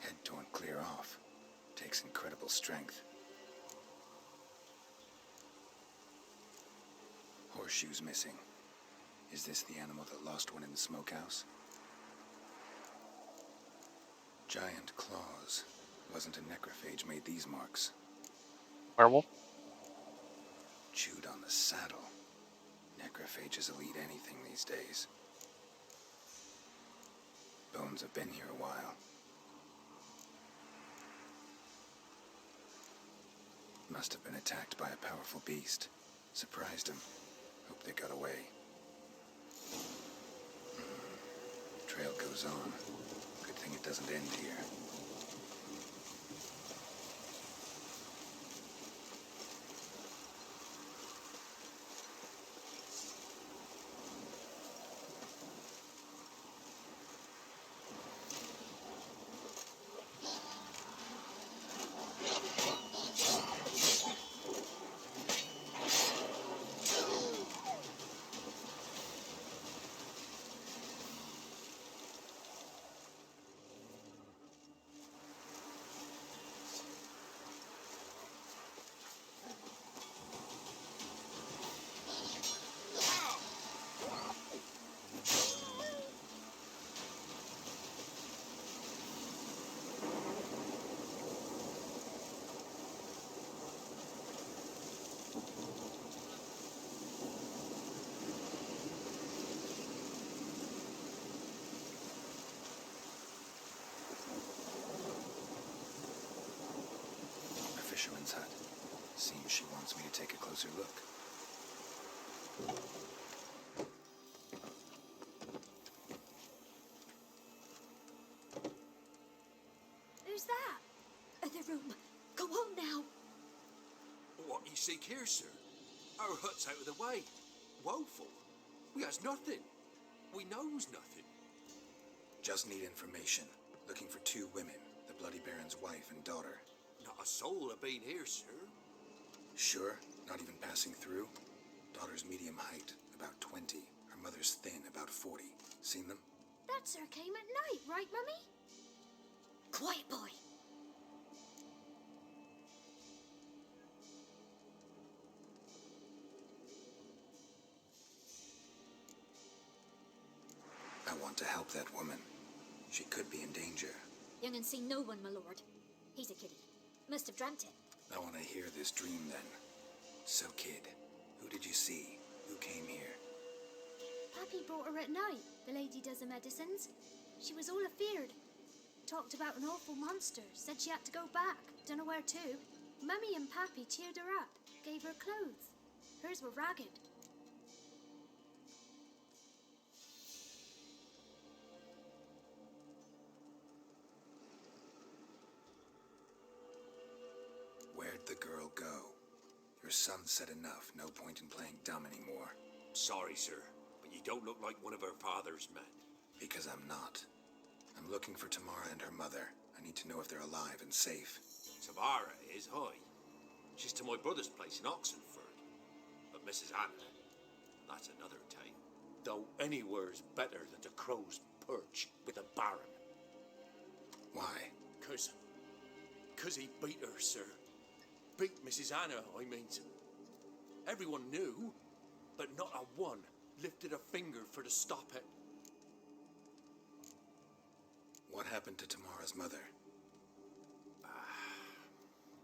Head torn clear off. Takes incredible strength. Horseshoes missing. Is this the animal that lost one in the smokehouse? Giant claws. Wasn't a necrophage made these marks. Werewolf? Chewed on the saddle. Necrophages will eat anything these days. Bones have been here a while. Must have been attacked by a powerful beast. Surprised him. Hope they got away. Trail goes on. Good thing it doesn't end here. Fisherman's hut. Seems she wants me to take a closer look. Who's that? The room. Go on now. What you seek here, sir? Our hut's out of the way. Woeful. We has nothing. We knows nothing. Just need information. Looking for 2 women. The Bloody Baron's wife and daughter. Not a soul have been here, sir. Sure? Not even passing through? Daughter's medium height, about 20. Her mother's thin, about 40. Seen them? That sir came at night, right, Mummy? Quiet, boy. I want to help that woman. She could be in danger. Young and seen no one, my lord. He's a kiddie. Must have dreamt it. I want to hear this dream then. So, kid, who did you see? Who came here? Pappy brought her at night. The lady does the medicines. She was all afeared. Talked about an awful monster. Said she had to go back. Dunno where to. Mummy and Pappy cheered her up. Gave her clothes. Hers were ragged. Where'd the girl go? Your son said enough. No point in playing dumb anymore. Sorry, sir, but you don't look like one of her father's men. Because I'm not. I'm looking for Tamara and her mother. I need to know if they're alive and safe. Tamara is, hi. She's to my brother's place in Oxenford. But Mrs. Anna, that's another tale. Though anywhere's better than the Crow's Perch with a baron. Why? Cause he beat her, sir. Beat Mrs. Anna, I mean. Everyone knew, but not a one lifted a finger for to stop it. What happened to Tamara's mother?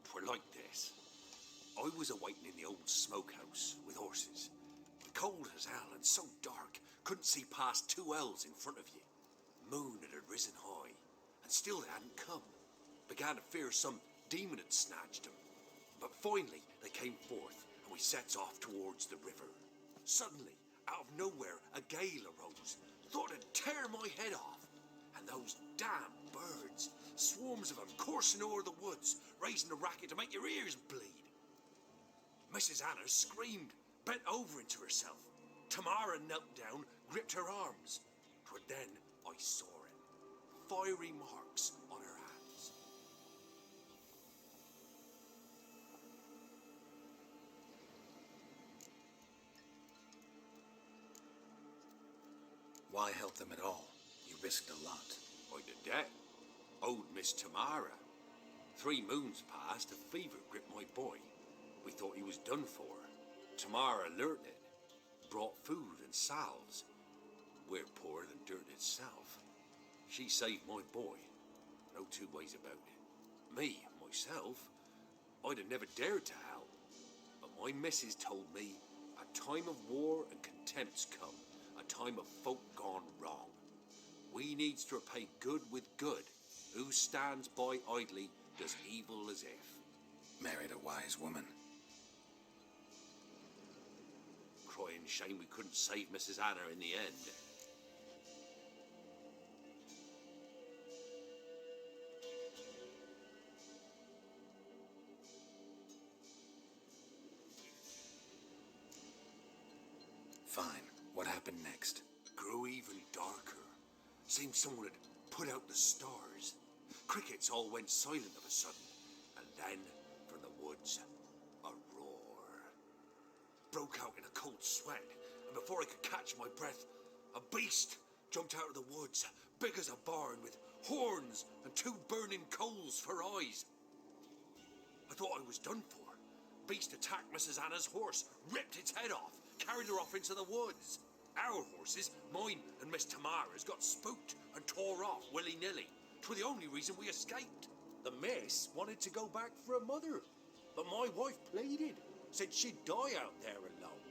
Twere like this. I was awaiting in the old smokehouse with horses. Cold as hell and so dark, couldn't see past 2 ells in front of you. Moon had risen high, and still they hadn't come. Began to fear some demon had snatched them. But finally they came forth, and we sets off towards the river. Suddenly, out of nowhere, a gale arose. Thought it'd tear my head off. And those damn birds, swarms of them coursing o'er the woods, raising a racket to make your ears bleed. Mrs. Anna screamed, bent over into herself. Tamara knelt down, gripped her arms. But then I saw it. Fiery marks on her hands. Why help them at all? You risked a lot. By the debt. Owed Miss Tamara. 3 moons passed, a fever gripped my boy. We thought he was done for. Tamara alerted, brought food and salves. We're poorer than dirt itself. She saved my boy. No 2 ways about it. Me, myself, I'd have never dared to help. But my missus told me a time of war and contempt's come. A time of folk gone wrong. We needs to repay good with good. Who stands by idly does evil as if. Married a wise woman. Crying shame we couldn't save Mrs. Anna in the end. Fine. What happened next? Grew even darker. Seemed someone had put out the stars. Crickets all went silent of a sudden. And then, from the woods, a roar. Broke out in a cold sweat, and before I could catch my breath, a beast jumped out of the woods, big as a barn, with horns and 2 burning coals for eyes. I thought I was done for. Beast attacked Mrs. Anna's horse, ripped its head off, carried her off into the woods. Our horses, mine and Miss Tamara's, got spooked and tore off willy-nilly. 'Twere the only reason we escaped. The miss wanted to go back for a mother, but my wife pleaded, said she'd die out there alone.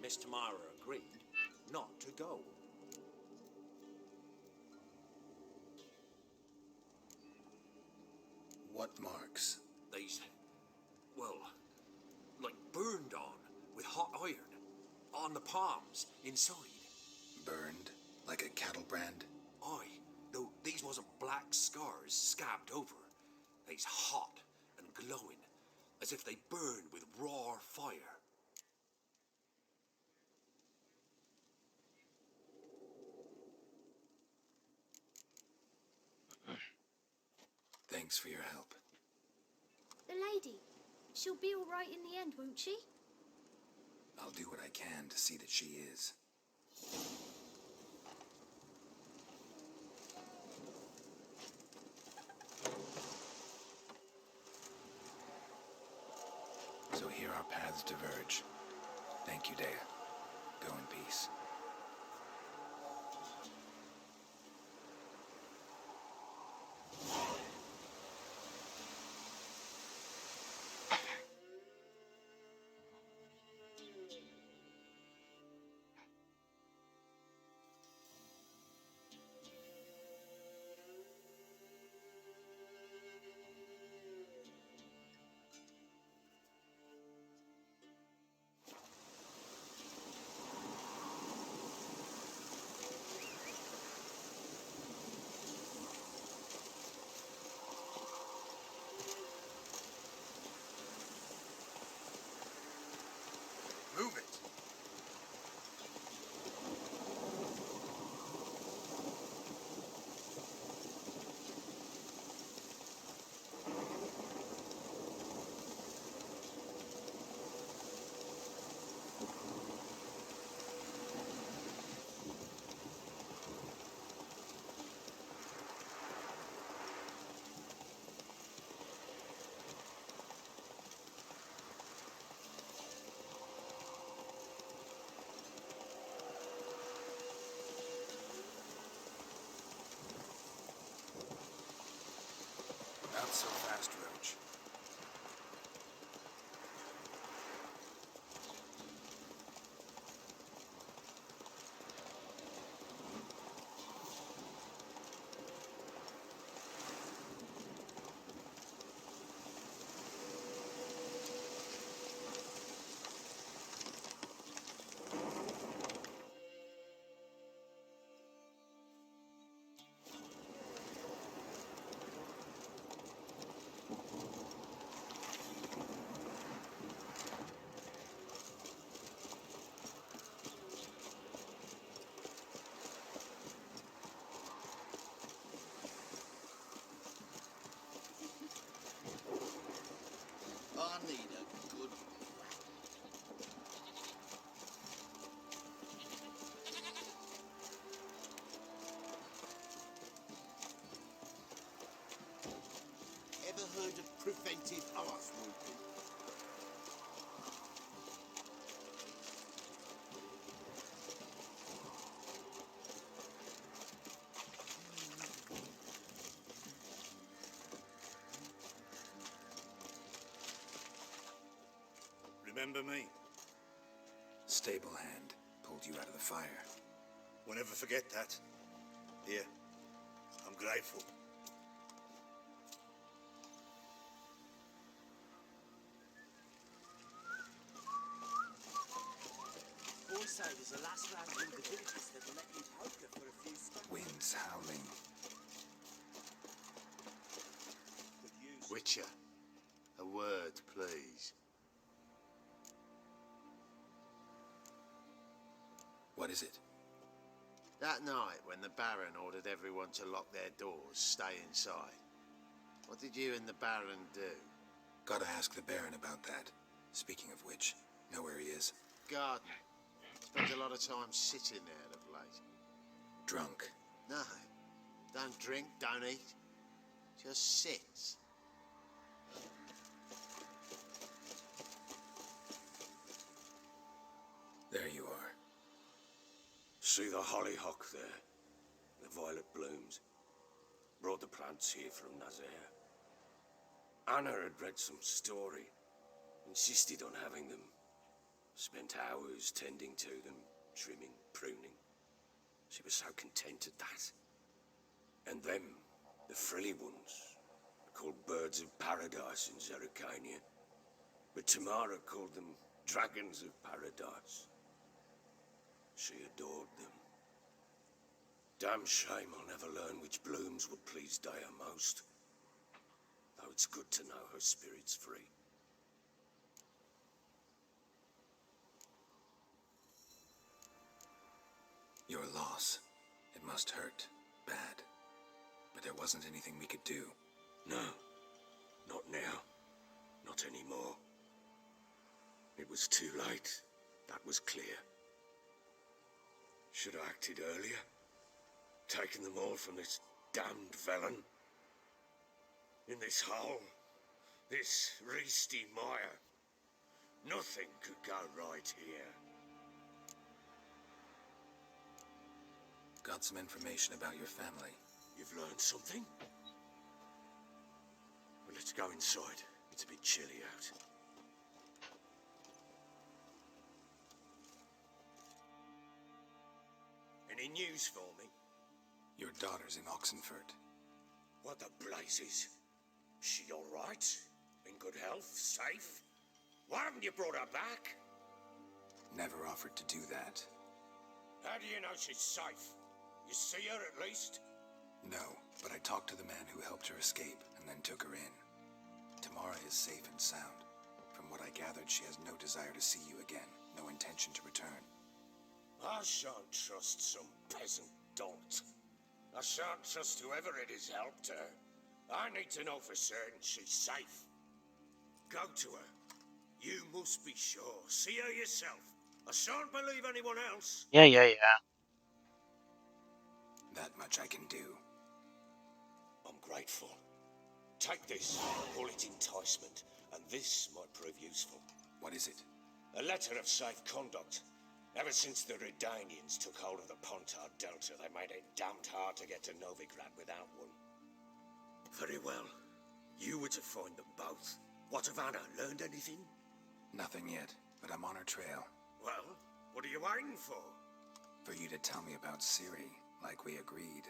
Miss Tamara agreed not to go. What marks? These, well, like burned on with hot iron. On the palms, inside. Burned? Like a cattle brand? Aye, though these wasn't black scars scabbed over. They's hot and glowing, as if they burned with raw fire. Thanks for your help. The lady, she'll be all right in the end, won't she? I'll do what I can to see that she is. So here our paths diverge. Thank you, Dea. Go in peace. Move it. Not so fast, Roach. It is arse whooping. Remember me? Stable hand pulled you out of the fire. We'll never forget that. Here, I'm grateful. Boys say there's a last round with the villages that'll let you poker for a few scraps. Winds howling. Witcher, a word, please. What is it? That night when the Baron ordered everyone to lock their doors, stay inside. What did you and the Baron do? Gotta ask the Baron about that. Speaking of which, know where he is? Garden. Spends a lot of time sitting there of late. Drunk. No. Don't drink, don't eat. Just sits. There you are. See the hollyhock there? The violet blooms. Brought the plants here from Nazaire. Anna had read some story. Insisted on having them. Spent hours tending to them, trimming, pruning. She was so content at that. And them, the frilly ones, called birds of paradise in Zerrikania. But Tamara called them dragons of paradise. She adored them. Damn shame I'll never learn which blooms would please Dea most. Though it's good to know her spirit's free. Your loss. It must hurt. Bad. But there wasn't anything we could do. No. Not now. Not anymore. It was too late. That was clear. Should have acted earlier. Taken them all from this damned felon. In this hole. This reesty mire. Nothing could go right here. Got some information about your family. You've learned something? Well, let's go inside. It's a bit chilly out. Any news for me? Your daughter's in Oxenfurt. What the blazes? She all right? In good health? Safe? Why haven't you brought her back? Never offered to do that. How do you know she's safe? You see her at least? No, but I talked to the man who helped her escape and then took her in. Tamara is safe and sound. From what I gathered, she has no desire to see you again. No intention to return. I shan't trust some peasant dolt. I shan't trust whoever it is helped her. I need to know for certain she's safe. Go to her. You must be sure. See her yourself. I shan't believe anyone else. Yeah. That much I can do. I'm grateful. Take this. Call it enticement. And this might prove useful. What is it? A letter of safe conduct. Ever since the Redanians took hold of the Pontard Delta, they made it damned hard to get to Novigrad without one. Very well. You were to find them both. What of Anna? Learned anything? Nothing yet, but I'm on her trail. Well, what are you waiting for? For you to tell me about Ciri, like we agreed.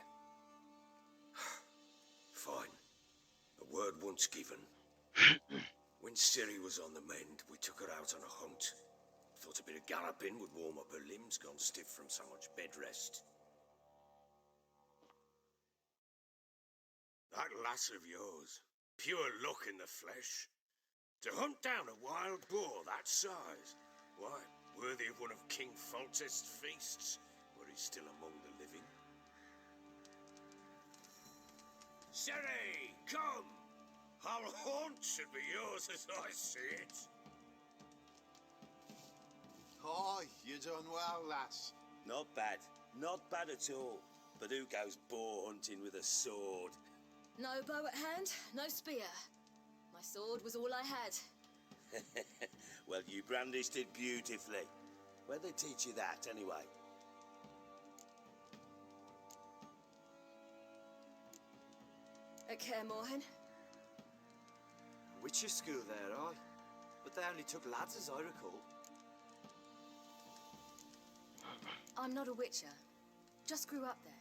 Fine. A word once given. When Ciri was on the mend, we took her out on a hunt. Thought a bit of galloping would warm up her limbs, gone stiff from so much bed rest. That lass of yours, pure luck in the flesh. To hunt down a wild boar that size, why, worthy of one of King Foltest's feasts, where he's still among the living. Ciri, come! Our haunt should be yours as I see it. Oh, you done well, lass. Not bad. Not bad at all. But who goes boar hunting with a sword? No bow at hand, no spear. My sword was all I had. Well, you brandished it beautifully. Where'd they teach you that, anyway? At Kaer Morhen. Witcher school there, aye. But they only took lads, as I recall. I'm not a witcher. Just grew up there.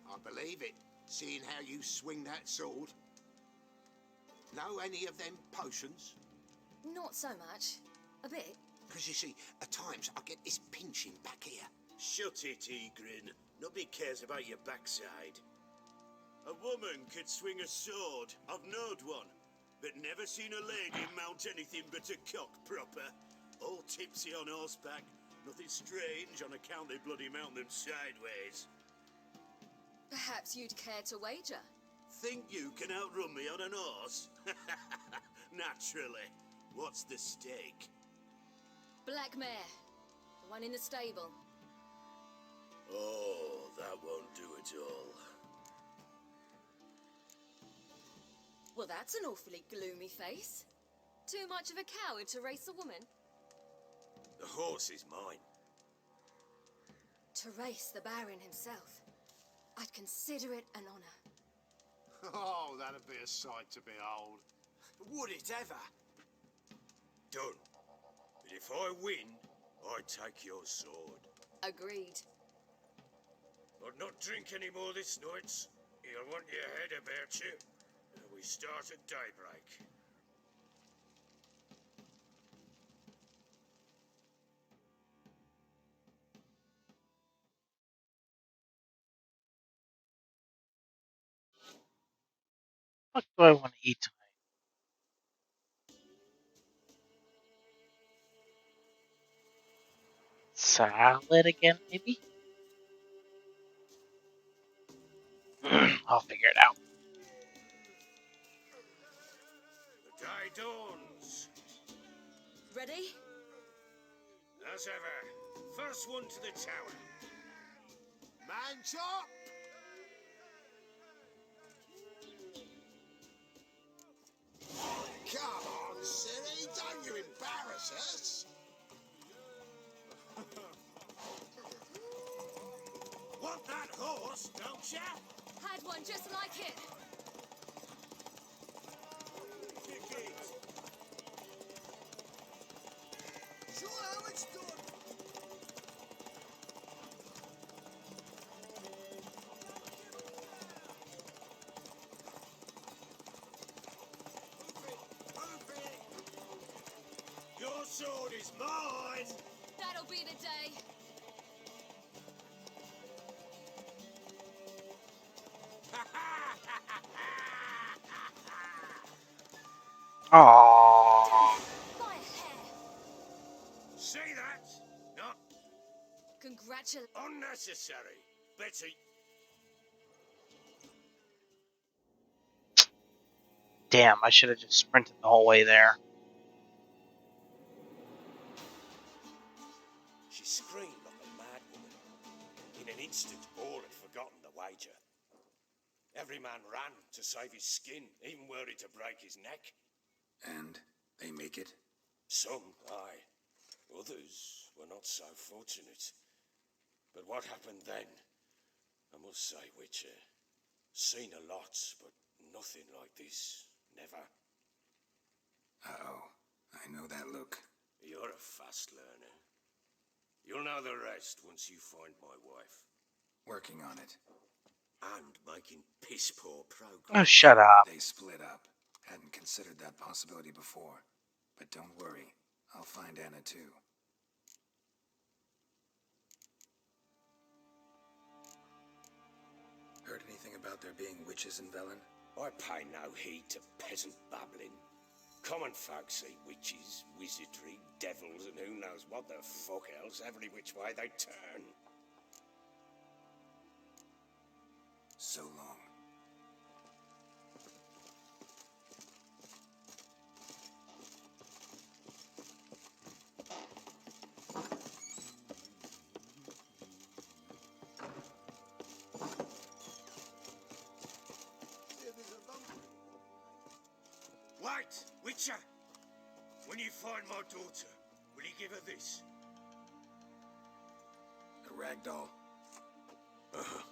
I believe it, seeing how you swing that sword. Know any of them potions? Not so much. A bit. Because you see, at times I get this pinching back here. Shut it, Egrin. Nobody cares about your backside. A woman could swing a sword. I've knowed one. But never seen a lady mount anything but a cock proper. All tipsy on horseback. Nothing strange on account they bloody mount them sideways. Perhaps you'd care to wager? Think you can outrun me on an horse? Naturally. What's the stake? Black mare. The one in the stable. Oh, that won't do it all. Well, that's an awfully gloomy face. Too much of a coward to race a woman? The horse is mine. To race the Baron himself. I'd consider it an honor. Oh, that'd be a sight to behold. Would it ever? Done. But if I win, I take your sword. Agreed. I'd not drink any more this night. You'll want your head about you. We start at daybreak. What do I want to eat tonight? Salad again, maybe? I'll figure it out. The day dawns. Ready? As ever, first one to the tower. Man chop! Come on, silly, don't you embarrass us! Want that horse, don't ya? Had one just like it. Kick it. Show how it's done. Your sword is mine! That'll be the day. Aww. By a hair. See that? Not Congratulations. unnecessary. Better. Damn, I should have just sprinted the whole way there. She screamed like a mad woman. In an instant, all had forgotten the wager. Every man ran to save his skin, even were it to break his neck. And they make it? Some, aye. Others were not so fortunate. But what happened then? I must say, Witcher, seen a lot, but nothing like this. Never. Uh-oh. I know that look. You're a fast learner. You'll know the rest once you find my wife. Working on it. And making piss-poor progress. Oh, shut up. They split up. Hadn't considered that possibility before. But don't worry. I'll find Anna too. Heard anything about there being witches in Velen? I pay no heed to peasant babbling. Common folk see witches, wizardry, devils, and who knows what the fuck else every which way they turn. So long. Wait, Witcher! When you find my daughter, will you give her this? A rag doll. Uh-huh.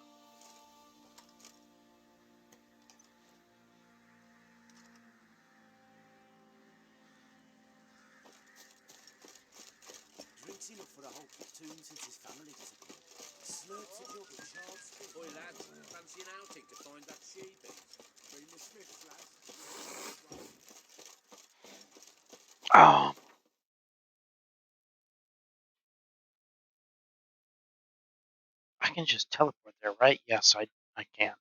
Drinks enough for a whole platoon since his family disappeared. Slurps a jug of charred spit. Oi, lads, fancy an outing to find that sheepy? Bring the Smiths, lads. Oh. I can just teleport there, right? Yes, I can.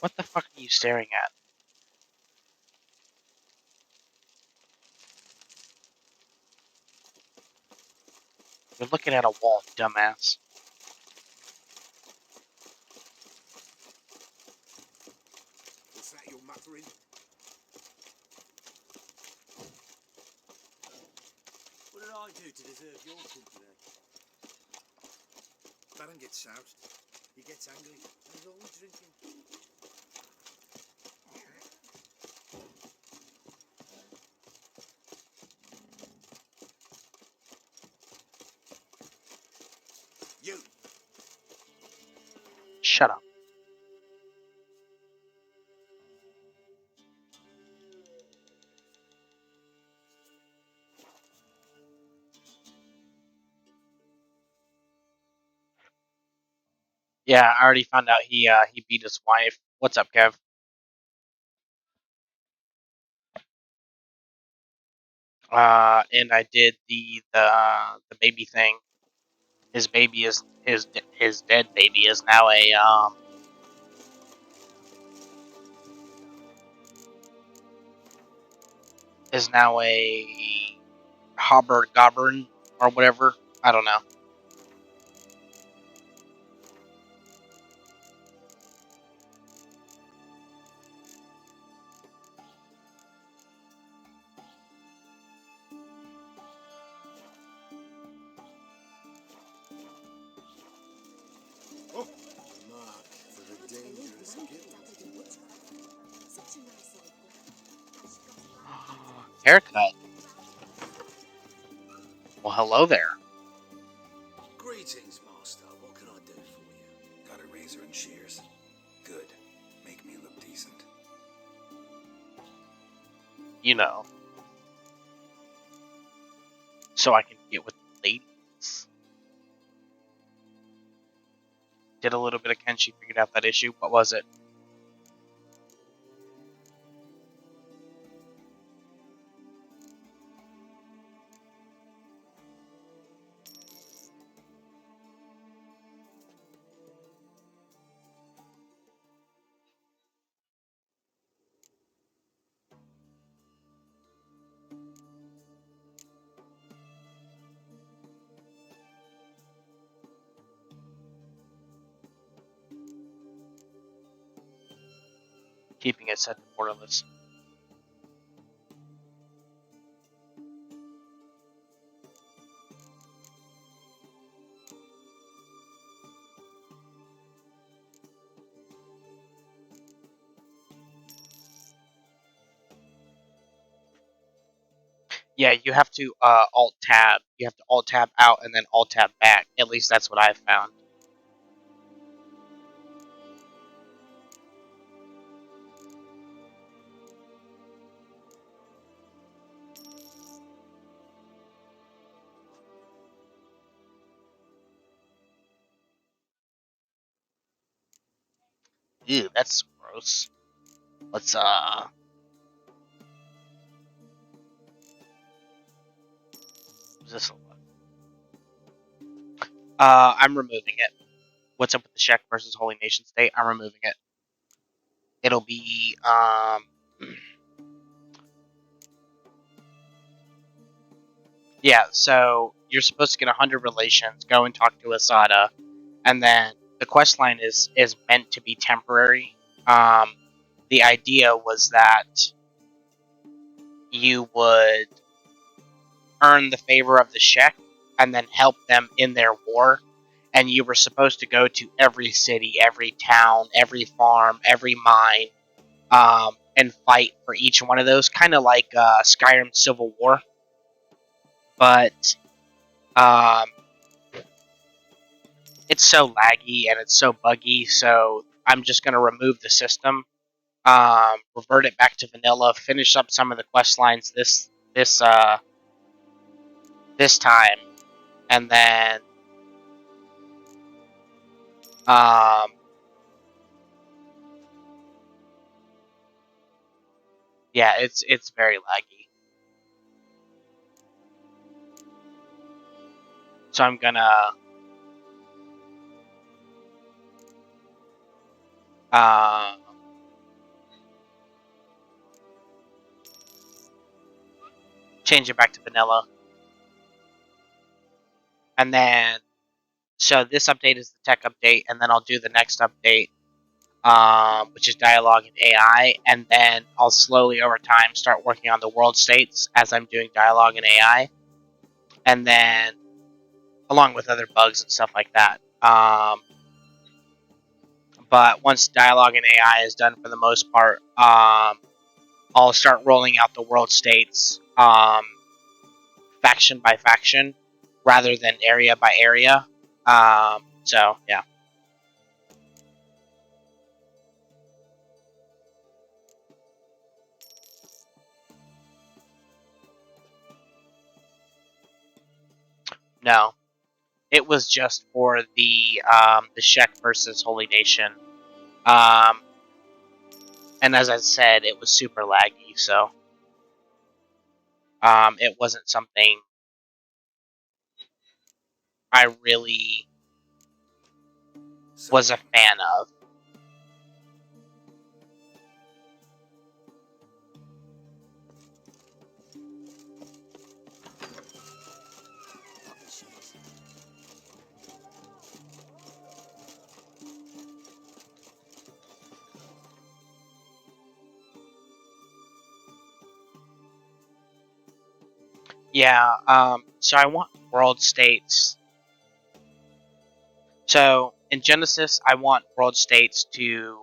What the fuck are you staring at? You're looking at a wall, dumbass. What's that you're muttering? What did I do to deserve your company? Baron gets soused. He gets angry and he's always drinking. You! Shut up. Yeah, I already found out he beat his wife. What's up, Kev? And I did the baby thing. His baby is his dead baby is now a hobgoblin or whatever. I don't know. Oh, mark for the dangerous guild. Haircut. Well, hello there. Greetings, master. What can I do for you? Got a razor and shears. Good. Make me look decent. You know. So I can get with the ladies. Did a little bit of Kenshi, figured out that issue. What was it? Keeping it set to borderless. Yeah, you have to alt tab. You have to alt tab out and then alt tab back. At least that's what I've found. Ew, that's gross. Let's what does this look like? I'm removing it. What's up with the Shek versus Holy Nation State? I'm removing it. It'll be yeah, so you're supposed to get 100 relations, go and talk to Asada, and then the quest line is meant to be temporary. The idea was that you would earn the favor of the Shek and then help them in their war, and you were supposed to go to every city, every town, every farm, every mine, and fight for each one of those, kind of like Skyrim Civil War. But it's so laggy and it's so buggy, so I'm just going to remove the system, revert it back to vanilla, finish up some of the quest lines this time, and then yeah, it's very laggy. So I'm gonna change it back to vanilla, and then so this update is the tech update, and then I'll do the next update, which is dialogue and AI, and then I'll slowly over time start working on the world states as I'm doing dialogue and AI, and then along with other bugs and stuff like that. But once dialogue and AI is done for the most part, I'll start rolling out the world states faction by faction rather than area by area. So yeah. No, it was just for the Shek versus Holy Nation, and as I said, it was super laggy, so it wasn't something I really was a fan of. Yeah, so I want world states. So in Genesis, I want world states to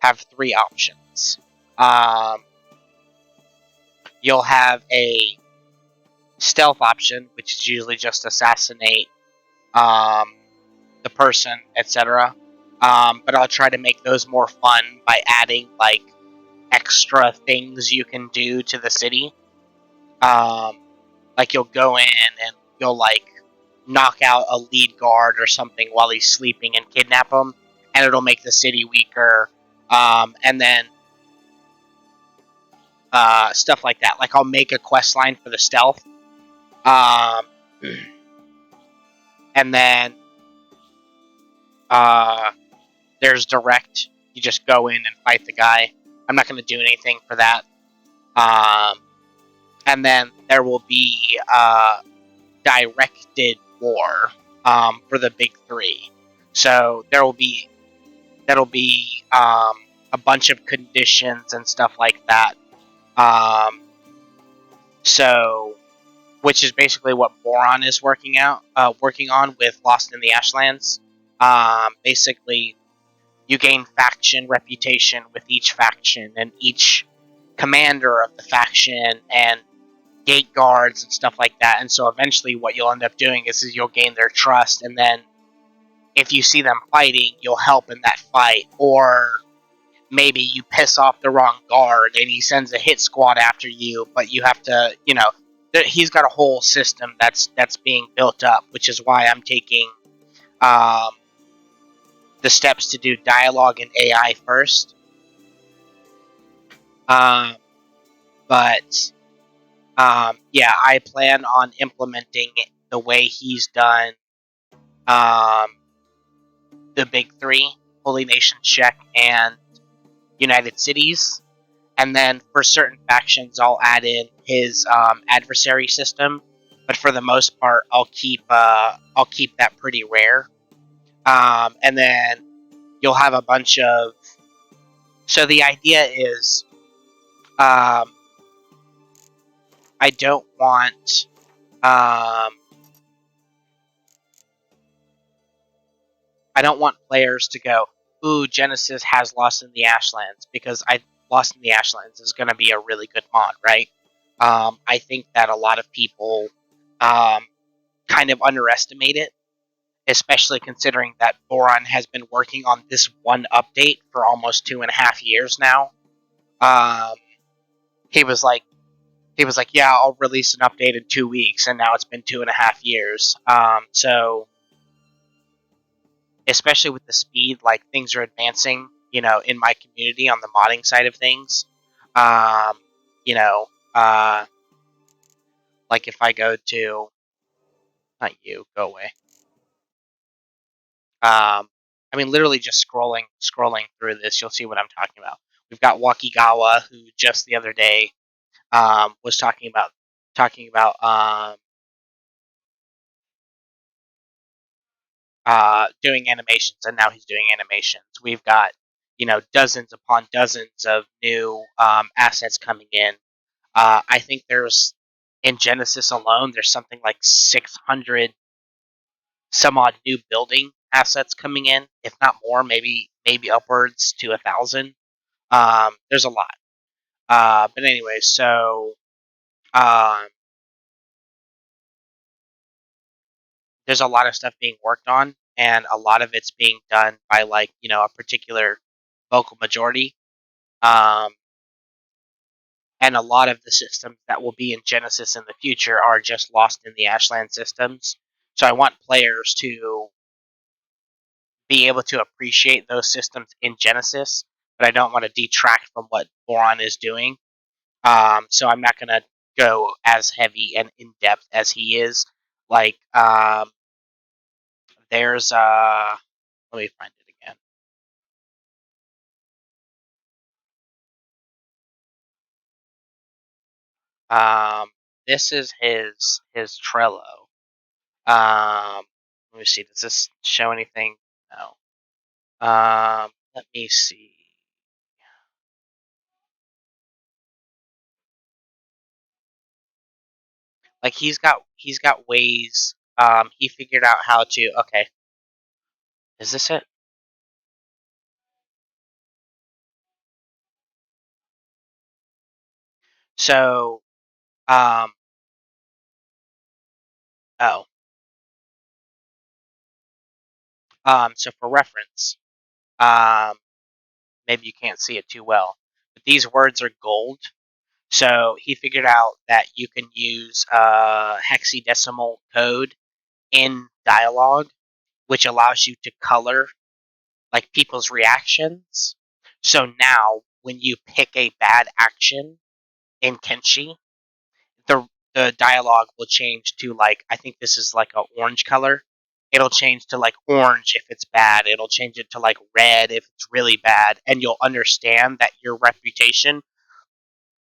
have 3 options. You'll have a stealth option, which is usually just assassinate the person, etc. But I'll try to make those more fun by adding like extra things you can do to the city. Like you'll go in and you'll like knock out a lead guard or something while he's sleeping and kidnap him, and it'll make the city weaker. And then stuff like that. Like I'll make a quest line for the stealth, and then there's direct. You just go in and fight the guy. I'm not going to do anything for that. And then there will be directed war for the big 3. So that'll be a bunch of conditions and stuff like that. So, which is basically what Boron is working on with Lost in the Ashlands. Basically, you gain faction reputation with each faction and each commander of the faction and gate guards and stuff like that. And so eventually what you'll end up doing is you'll gain their trust, and then if you see them fighting, you'll help in that fight. Or maybe you piss off the wrong guard and he sends a hit squad after you, but you have to, he's got a whole system that's being built up, which is why I'm taking the steps to do dialogue and AI first. But yeah, I plan on implementing the way he's done the big 3, Holy Nation, Czech, and United Cities. And then for certain factions, I'll add in his adversary system. But for the most part, I'll keep that pretty rare. And then you'll have a bunch of. So the idea is, I don't want. I don't want players to go, ooh, Genesis has Lost in the Ashlands, because Lost in the Ashlands is going to be a really good mod, right? I think that a lot of people kind of underestimate it, especially considering that Boron has been working on this one update for almost 2.5 years now. He was like, yeah, I'll release an update in 2 weeks, and now it's been 2.5 years. So, especially with the speed, like, things are advancing, in my community on the modding side of things. You know, like if I go to, not you, go away. I mean, literally just scrolling through this, you'll see what I'm talking about. We've got Wakigawa, who just the other day was talking about doing animations, and now he's doing animations. We've got dozens upon dozens of new assets coming in. I think there's in Genesis alone, there's something like 600 some odd new building assets coming in, if not more, maybe upwards to 1,000. There's a lot. But anyway, so there's a lot of stuff being worked on, and a lot of it's being done by a particular vocal majority. And a lot of the systems that will be in Genesis in the future are just Lost in the Ashland systems. So I want players to be able to appreciate those systems in Genesis, but I don't want to detract from what Boron is doing. So I'm not going to go as heavy and in depth as he is. Like, there's let me find it again. This is his Trello. Let me see. Does this show anything? No. Let me see. Like he's got ways. He figured out how to. Okay. Is this it? So, oh. So for reference, maybe you can't see it too well, but these words are gold. So he figured out that you can use hexadecimal code in dialogue, which allows you to color like people's reactions. So now, when you pick a bad action in Kenshi, the dialogue will change to I think this is like a orange color. It'll change to orange if it's bad. It'll change it to red if it's really bad, and you'll understand that your reputation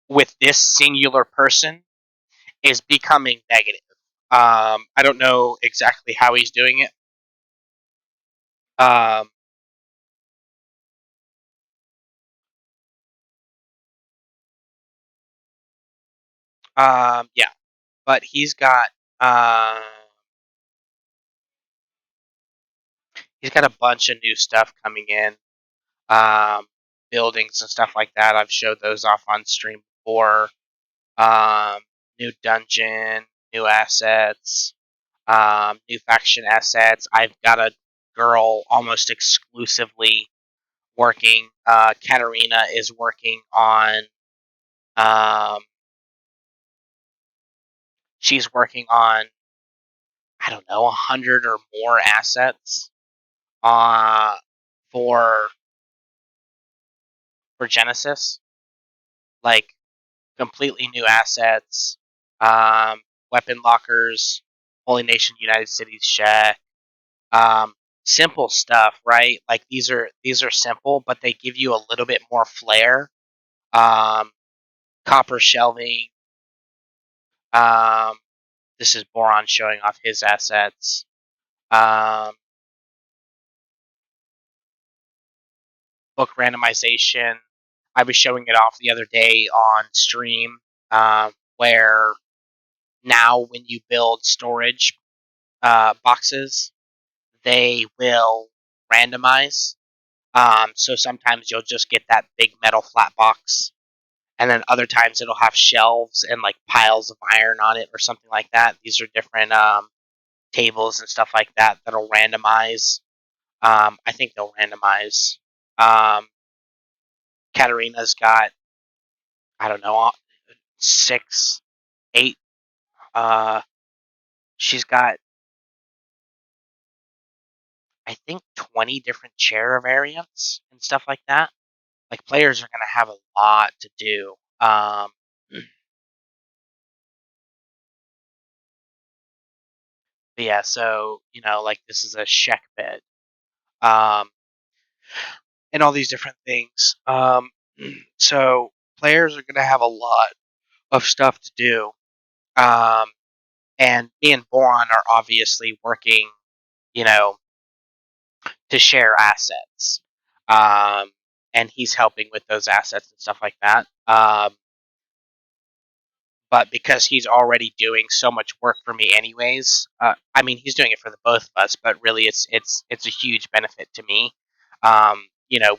with this singular person is becoming negative. I don't know exactly how he's doing it. Yeah, but he's got a bunch of new stuff coming in, buildings and stuff like that. I've showed those off on stream before. New dungeon, new assets, new faction assets. I've got a girl almost exclusively working. Katarina is working on. She's working on, I don't know, 100 or more assets for Genesis, like completely new assets, weapon lockers, Holy Nation, United Cities check, simple stuff, right? Like these are simple, but they give you a little bit more flair. Copper shelving. This is Boron showing off his assets. Book randomization. I was showing it off the other day on stream, where now when you build storage boxes, they will randomize. So sometimes you'll just get that big metal flat box, and then other times it'll have shelves and like piles of iron on it or something like that. These are different tables and stuff like that that'll randomize. I think they'll randomize. Katarina's got, I don't know, 6, 8. She's got, I think, 20 different chair variants and stuff like that. Like, players are going to have a lot to do. But yeah, so, like, this is a Shek bed. And all these different things. So, players are going to have a lot of stuff to do. And me and Boron are obviously working, to share assets. And he's helping with those assets and stuff like that. But because he's already doing so much work for me anyways, I mean, he's doing it for the both of us, but really it's a huge benefit to me.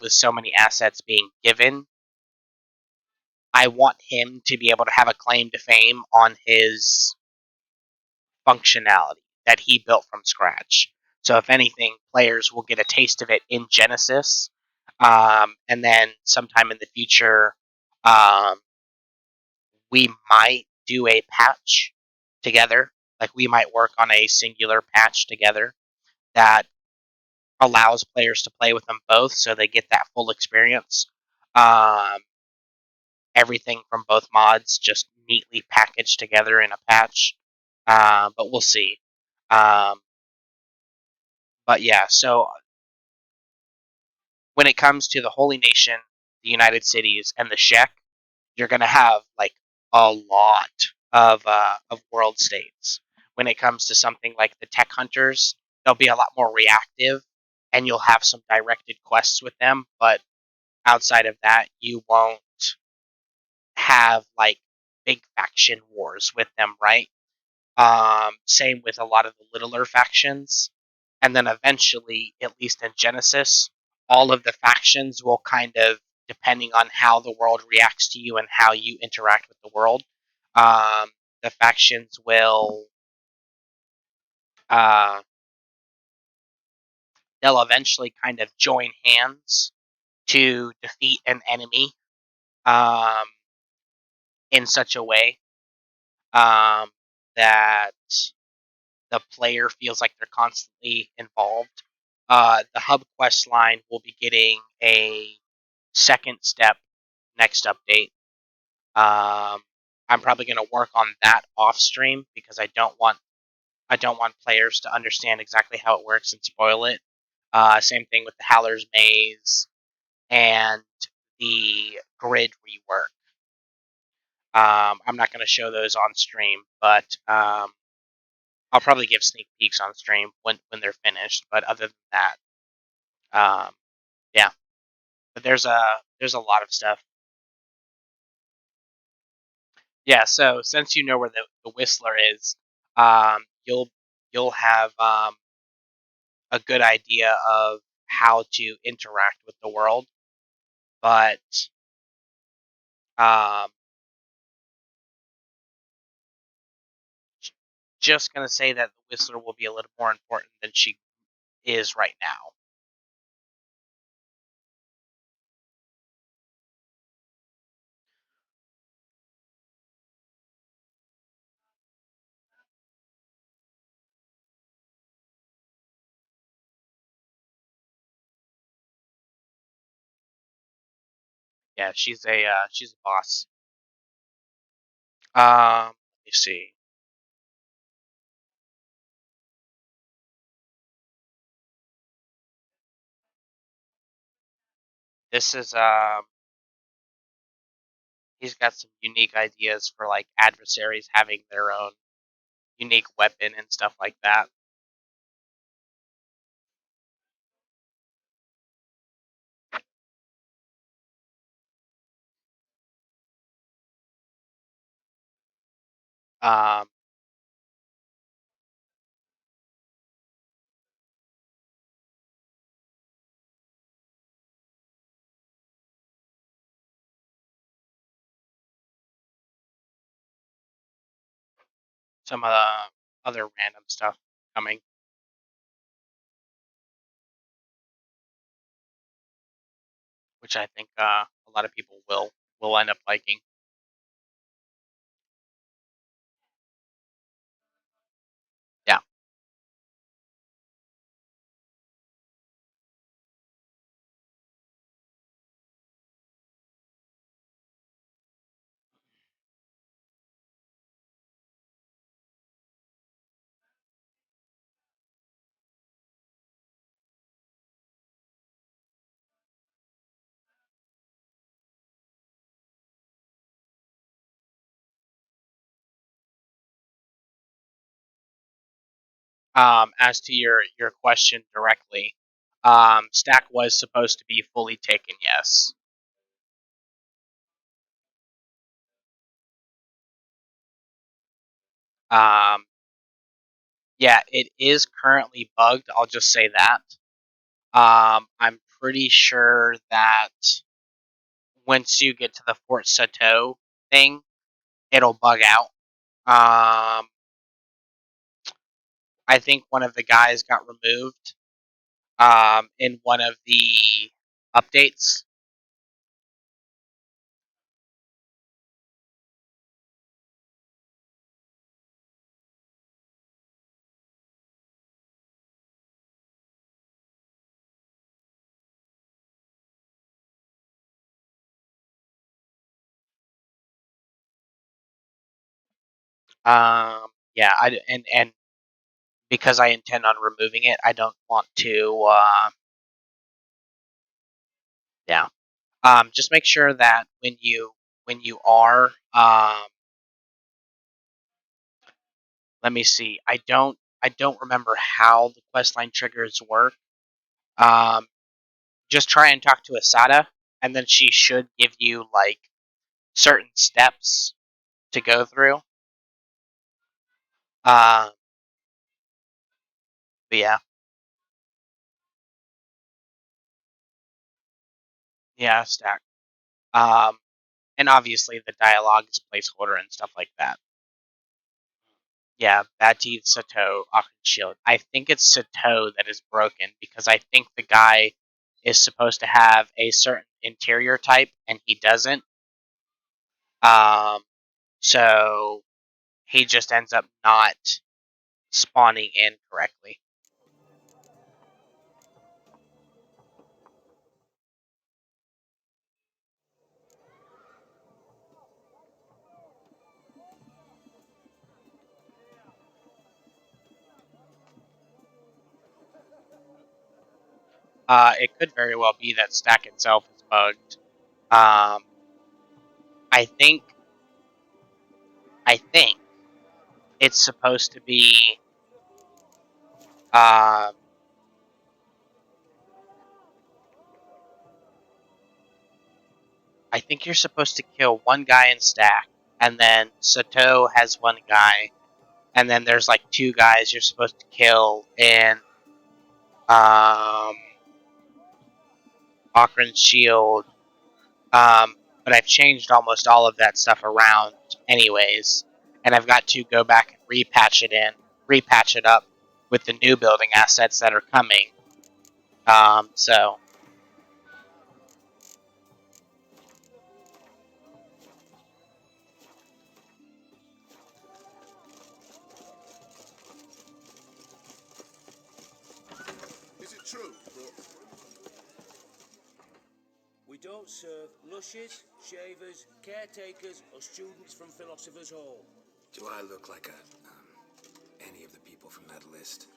With so many assets being given, I want him to be able to have a claim to fame on his functionality that he built from scratch. So if anything, players will get a taste of it in Genesis, and then sometime in the future, we might do a patch together. Like, we might work on a singular patch together that allows players to play with them both, so they get that full experience. Everything from both mods just neatly packaged together in a patch. But we'll see. But yeah, so when it comes to the Holy Nation, the United Cities, and the Shek, you're going to have like a lot of world states. When it comes to something like the Tech Hunters, they'll be a lot more reactive, and you'll have some directed quests with them. But outside of that, you won't have like big faction wars with them, right? Same with a lot of the littler factions. And then eventually, at least in Genesis, all of the factions will kind of, depending on how the world reacts to you and how you interact with the world, the factions will, they'll eventually kind of join hands to defeat an enemy um, in such a way that the player feels like they're constantly involved. The hub quest line will be getting a second step next update. I'm probably going to work on that off stream because I don't want players to understand exactly how it works and spoil it. Same thing with the Howler's Maze and the grid rework. I'm not going to show those on stream, but I'll probably give sneak peeks on stream when they're finished. But other than that, yeah. But there's a lot of stuff. Yeah. So since you know where the Whistler is, you'll have a good idea of how to interact with the world. But um, just gonna say that the Whistler will be a little more important than she is right now. Yeah, she's a boss. Let me see. This is he's got some unique ideas for like adversaries having their own unique weapon and stuff like that. Um, some other random stuff coming. Which I think a lot of people will end up liking. Yeah. As to your question directly, Stack was supposed to be fully taken, yes. Yeah, it is currently bugged. I'll just say that. I'm pretty sure that once you get to the Fort Sato thing, it'll bug out. I think one of the guys got removed in one of the updates. Yeah, and because I intend on removing it, I don't want to. Yeah. Just make sure that when you are, let me see. I don't remember how the questline triggers work. Just try and talk to Asada, and then she should give you like certain steps to go through. But yeah. Yeah, Stack. And obviously the dialogue is placeholder and stuff like that. Yeah, Bad Teeth, Sato, Akron Shield. I think it's Sato that is broken because I think the guy is supposed to have a certain interior type and he doesn't. So he just ends up not spawning in correctly. It could very well be that Stack itself is bugged. I think it's supposed to be I think you're supposed to kill one guy in Stack, and then Sato has one guy, and then there's like two guys you're supposed to kill in Akron's Shield. But I've changed almost all of that stuff around anyways, and I've got to go back and repatch it up with the new building assets that are coming. So Is it true, Brooke? We don't serve lushes, shavers, caretakers, or students from Philosopher's Hall. Do I look like any of the people from that list?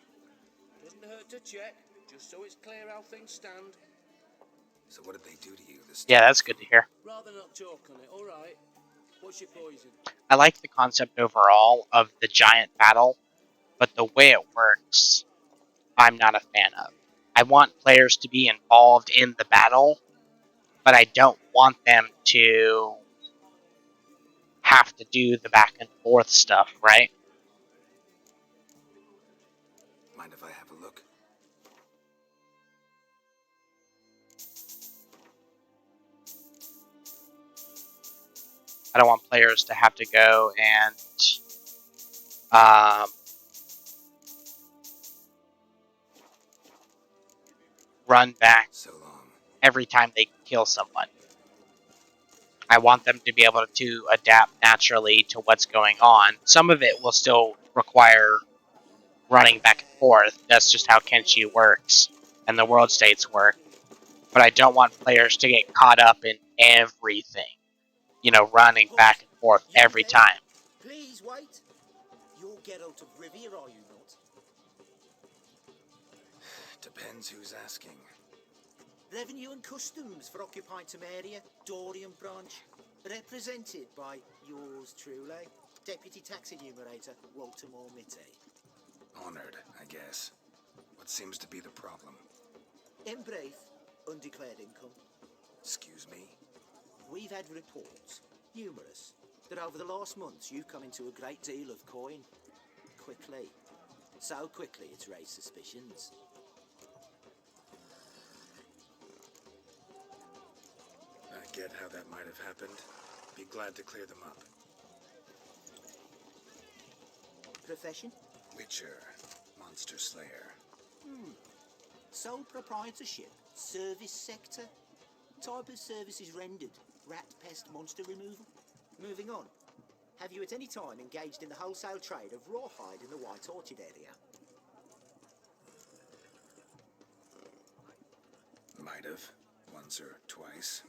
Doesn't hurt to check, just so it's clear how things stand. So what did they do to you this time? yeah, that's good to hear. Rather not talk on it, alright? What's your poison? I like the concept overall of the giant battle, but the way it works, I'm not a fan of. I want players to be involved in the battle, but I don't want them to have to do the back and forth stuff, right? Mind if I have a look? I don't want players to have to go and run back So long. every time they kill someone. I want them to be able to adapt naturally to what's going on. Some of it will still require running back and forth. That's just how Kenshi works and the world states work. But I don't want players to get caught up in everything. You know, running back and forth every time. Please wait. You're Geralt of Rivia, are you not? Depends who's asking. Revenue and Customs for occupying Temeria, Dorian branch, represented by yours truly, Deputy Tax Enumerator Walter Mitty. Honored, I guess. What seems to be the problem? In brief, undeclared income. Excuse me? We've had reports, numerous, that over the last months you've come into a great deal of coin. Quickly. So quickly it's raised suspicions. I get how that might have happened. Be glad to clear them up. Profession? Witcher. Monster Slayer. Sole proprietorship? Service sector? Type of services rendered? Rat, pest, monster removal? Moving on. Have you at any time engaged in the wholesale trade of rawhide in the White Orchard area? Might have. Once or twice.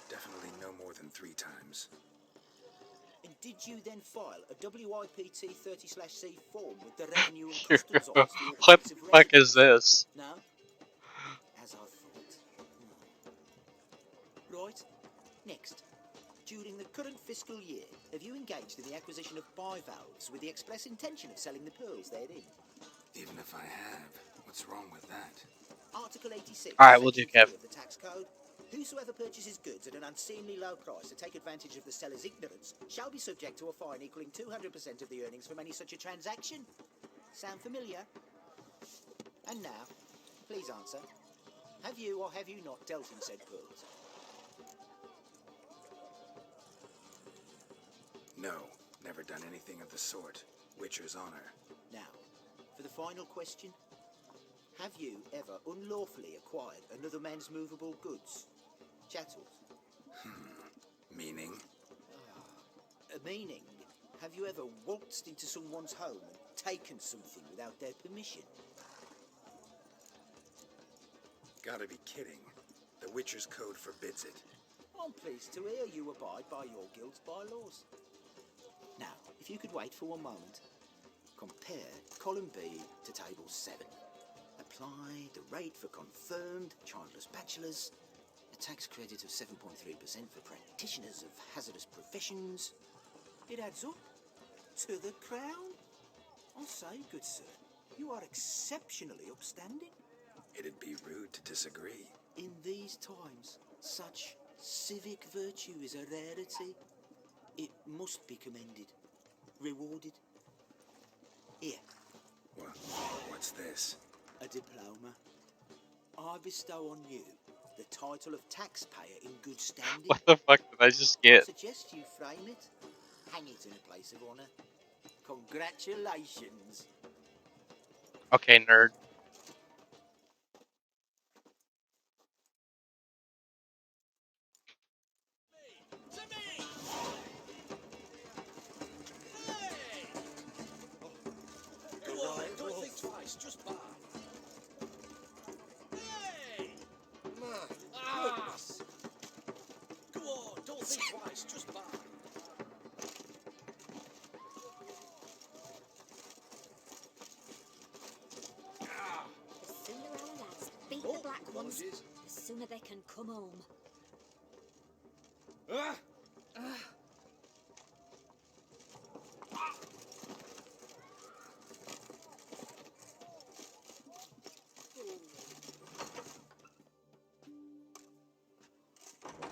Definitely no more than 3 times. And did you then file a WIPT 30/C form with the Revenue and Customs Office for your What place the of fuck residence? is this? No? As I thought. Right. Next. During the current fiscal year, have you engaged in the acquisition of bivalves with the express intention of selling the pearls therein? Even if I have, what's wrong with that? Article 86 Alright, we'll do Section Kev. 3 of the tax code. Whosoever purchases goods at an unseemly low price to take advantage of the seller's ignorance shall be subject to a fine equaling 200% of the earnings from any such a transaction. Sound familiar? And now, please answer. Have you or have you not dealt in said pearls? No, never done anything of the sort. Witcher's honor. Now, for the final question. Have you ever unlawfully acquired another man's movable goods? Chattels? Meaning? Meaning, have you ever waltzed into someone's home and taken something without their permission? Gotta be kidding. The Witcher's code forbids it. I'm pleased to hear you abide by your guild's bylaws. Now, if you could wait for one moment, compare column B to table 7. Apply the rate for confirmed childless bachelors, a tax credit of 7.3% for practitioners of hazardous professions. It adds up to the crown. I'll say, good sir, you are exceptionally upstanding. It'd be rude to disagree. In these times, such civic virtue is a rarity. It must be commended, rewarded. Here. What's this? A diploma. I bestow on you the title of taxpayer in good standing. What the fuck did I just get? I suggest you frame it, hang it in a place of honor. Congratulations. Okay, nerd. Don't think twice, just buy. Hey! My goodness! Go on, don't think twice, just buy. The sooner our lads beat the black ones, the sooner they can come home.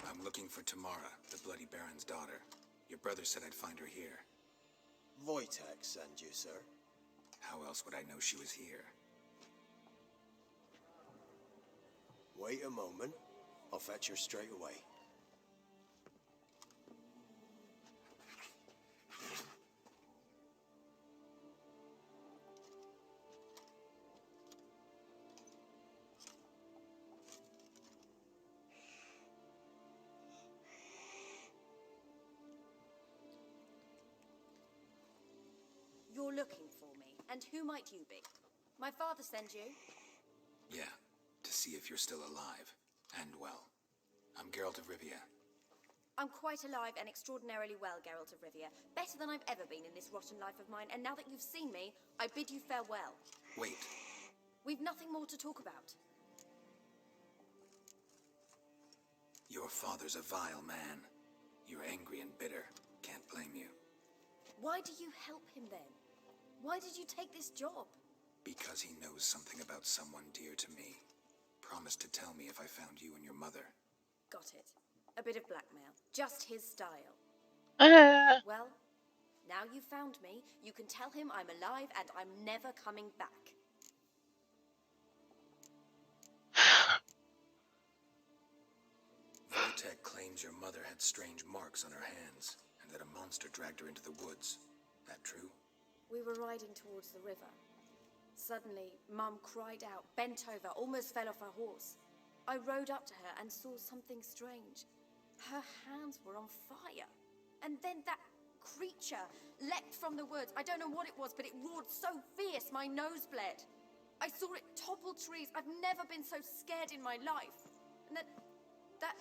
I'm looking for Tamara, the Bloody Baron's daughter. Your brother said I'd find her here. Wojtek sent you, sir. How else would I know she was here? Wait a moment. I'll fetch her straight away. you're looking for me, and who might you be? My father sent you? Yeah, to see if you're still alive. And well. I'm Geralt of Rivia. I'm quite alive and extraordinarily well, Geralt of Rivia. Better than I've ever been in this rotten life of mine, and now that you've seen me, I bid you farewell. Wait. We've nothing more to talk about. Your father's a vile man. You're angry and bitter. Can't blame you. Why do you help him then? Why did you take this job? Because he knows something about someone dear to me. Promised to tell me if I found you and your mother. Got it. A bit of blackmail. Just his style. Well, now you've found me, you can tell him I'm alive and I'm never coming back. Votek claims your mother had strange marks on her hands, and that a monster dragged her into the woods. That true? We were riding towards the river. Suddenly, Mum cried out, bent over, almost fell off her horse. I rode up to her and saw something strange. Her hands were on fire. And then that creature leapt from the woods. I don't know what it was, but it roared so fierce my nose bled. I saw it topple trees. I've never been so scared in my life. And that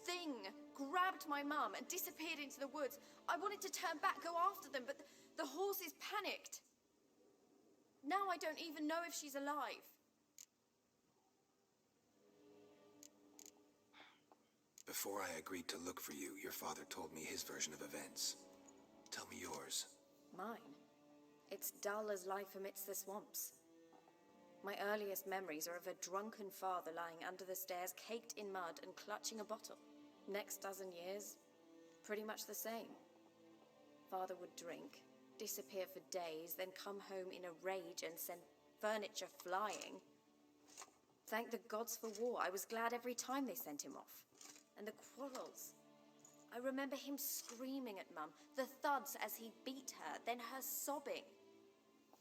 thing grabbed my mum and disappeared into the woods. I wanted to turn back, go after them, but the horses panicked. Now I don't even know if she's alive. Before I agreed to look for you, your father told me his version of events. Tell me yours. Mine? It's dull as life amidst the swamps. My earliest memories are of a drunken father lying under the stairs, caked in mud and clutching a bottle. Next dozen years, pretty much the same. Father would drink, disappear for days, then come home in a rage and send furniture flying. Thank the gods for war. I was glad every time they sent him off. And the quarrels. I remember him screaming at Mum, the thuds as he beat her, then her sobbing.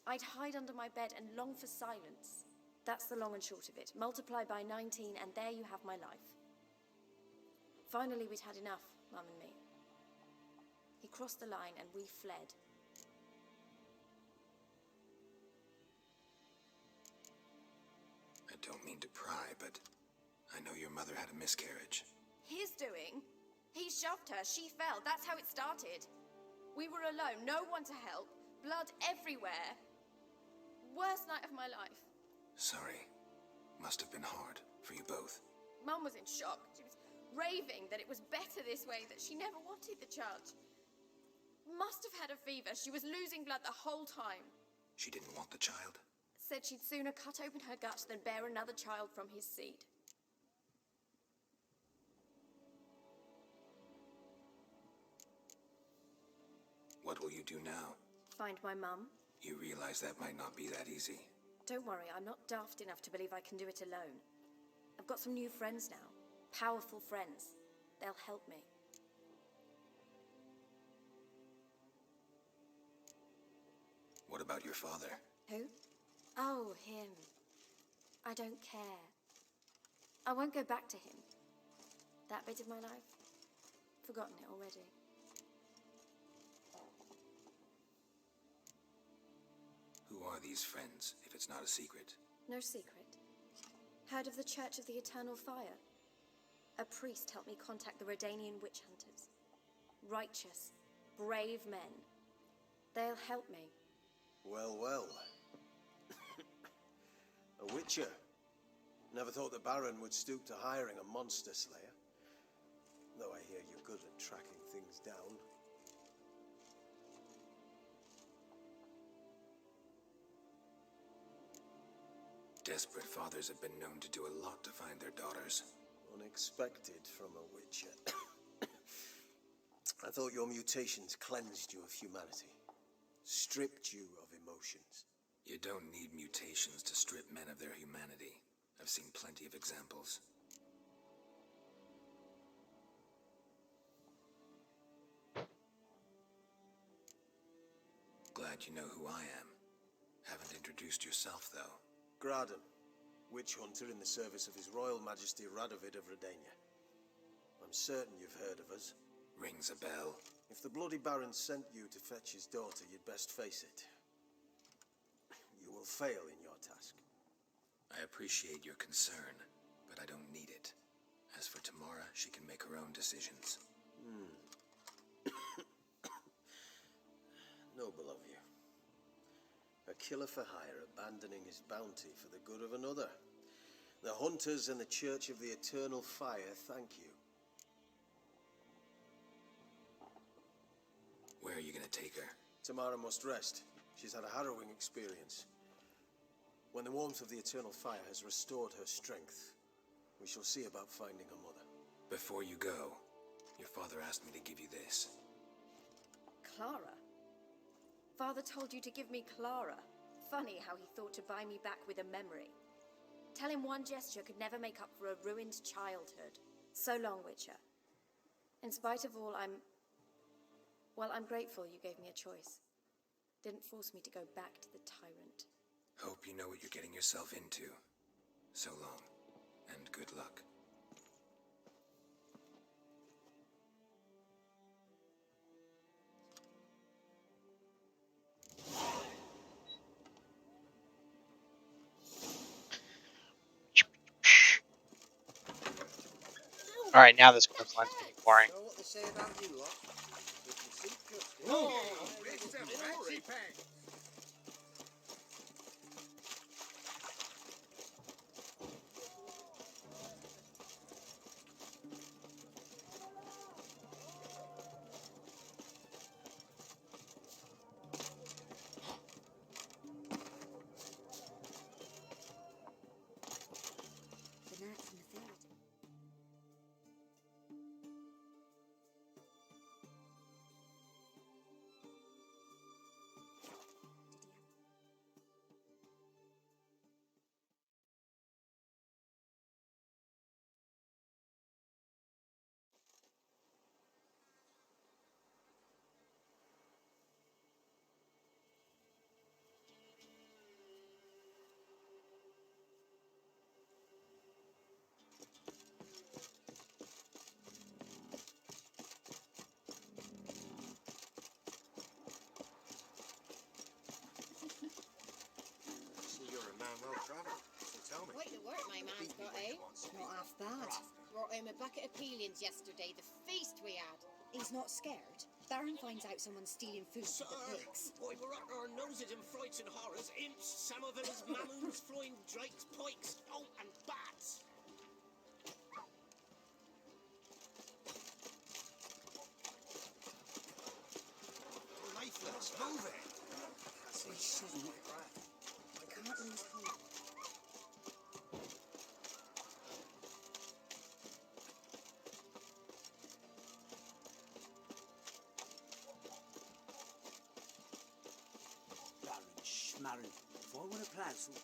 I'd hide under my bed and long for silence. That's the long and short of it. Multiply by 19 and there you have my life. Finally we'd had enough, Mum and me. He crossed the line and we fled. I don't mean to pry, but I know your mother had a miscarriage. His doing? He shoved her, she fell, that's how it started. We were alone, no one to help, blood everywhere. Worst night of my life. Sorry. Must have been hard for you both. Mum was in shock. She was raving that it was better this way, that she never wanted the child. Must have had a fever. She was losing blood the whole time. She didn't want the child? Said she'd sooner cut open her gut than bear another child from his seed. What will you do now? Find my mum. You realize that might not be that easy. Don't worry, I'm not daft enough to believe I can do it alone. I've got some new friends now. Powerful friends. They'll help me. What about your father? Who? Oh, him. I don't care. I won't go back to him. That bit of my life? Forgotten it already. Who are these friends, if it's not a secret? No secret. Heard of the Church of the Eternal Fire? A priest helped me contact the Redanian witch hunters. Righteous, brave men. They'll help me. Well, well. A witcher. Never thought the Baron would stoop to hiring a monster slayer. Though I hear you're good at tracking things down. Desperate fathers have been known to do a lot to find their daughters. Unexpected from a witcher. I thought your mutations cleansed you of humanity. Stripped you of emotions. You don't need mutations to strip men of their humanity. I've seen plenty of examples. Glad you know who I am. Haven't introduced yourself, though. Graden, witch hunter in the service of His Royal Majesty Radovid of Redania. I'm certain you've heard of us. Rings a bell. If the Bloody Baron sent you to fetch his daughter, you'd best face it. you will fail in your task. I appreciate your concern, but I don't need it. As for Tamara, she can make her own decisions. Noble of you. A killer for hire abandoning his bounty for the good of another. The hunters and the Church of the Eternal Fire thank you. Where are you gonna take her? Tamara must rest. She's had a harrowing experience. When the warmth of the Eternal Fire has restored her strength, we shall see about finding her mother. Before you go, your father asked me to give you this. Clara? Father told you to give me Clara. Funny how he thought to buy me back with a memory. Tell him one gesture could never make up for a ruined childhood. So long, Witcher. In spite of all, I'm grateful you gave me a choice. Didn't force me to go back to the tyrant. Hope you know what you're getting yourself into. So long, and good luck. Alright, now this quest line's getting boring. Know what they say about you lot? If you seek justice, It's a fancy pack. The night from the third. see you're a man well travelled. So tell me. Quite the work my man's got, eh? Not half bad. Brought home a bucket of peelings yesterday, the feast we had. He's not scared. Baron finds out someone's stealing food for the pigs. Boy, we're up our noses in frights and horrors. Imps, Samovillas, Mamoons, flying drakes, pikes, oh, and bats. Lifeless, move it! We shouldn't. I can't lose hope. Baron Schmarren. If I want to plough some hay.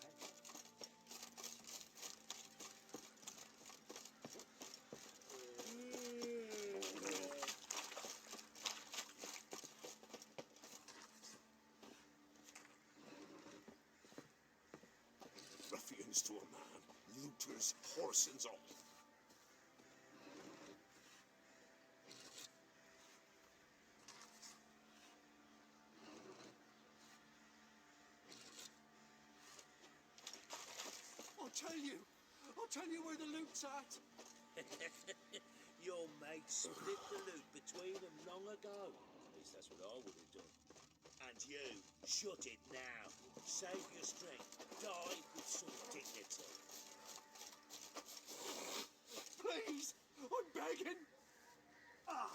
Ruffians to a man, looters, horsens all. I'll tell you where the loot's at. Your mate split the loot between them long ago. At least that's what I would have done. And you, shut it now. Save your strength. Die with some dignity. Please, I'm begging. Ah.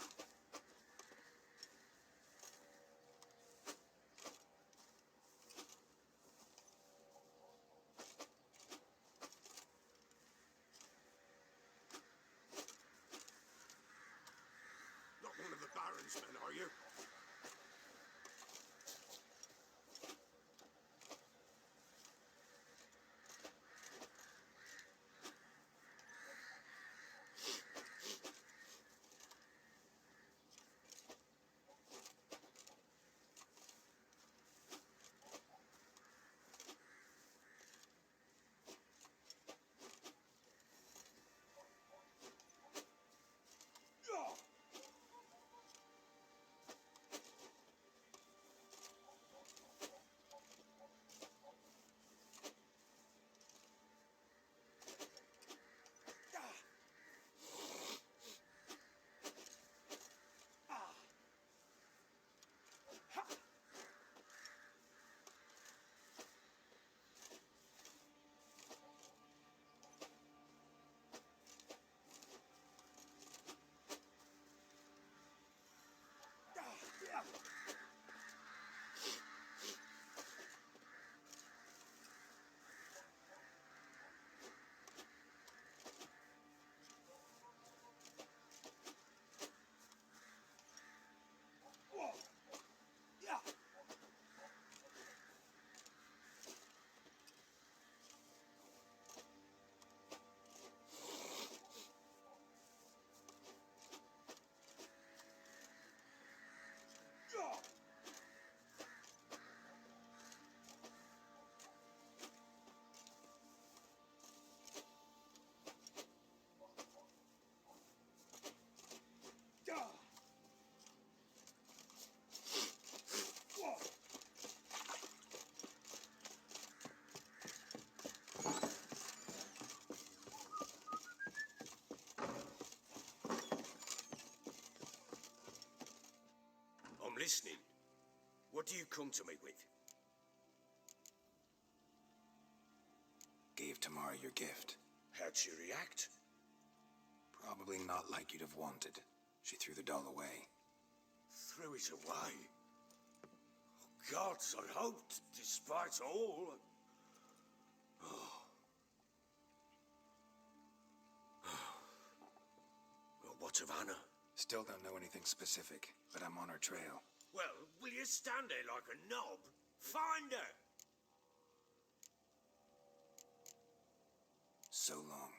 Not one of the Baron's men, are you? listening. What do you come to me with? Gave Tamara your gift. How'd she react? Probably not like you'd have wanted. She threw the doll away. Threw it away? Oh, gods, I hoped, despite all. Oh. Well, what of Anna? Still don't know anything specific, but I'm on her trail. Well, will you stand there like a knob? Find her! So long.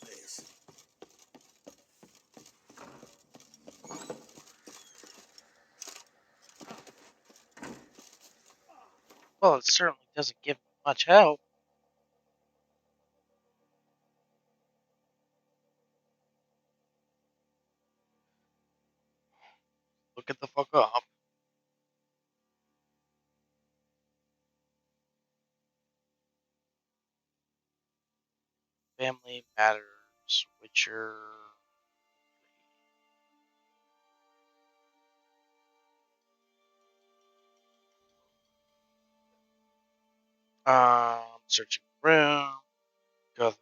This. Well, it certainly doesn't give me much help. Look at the fuck up. Family Matters, Witcher. Searching room. Go. Lift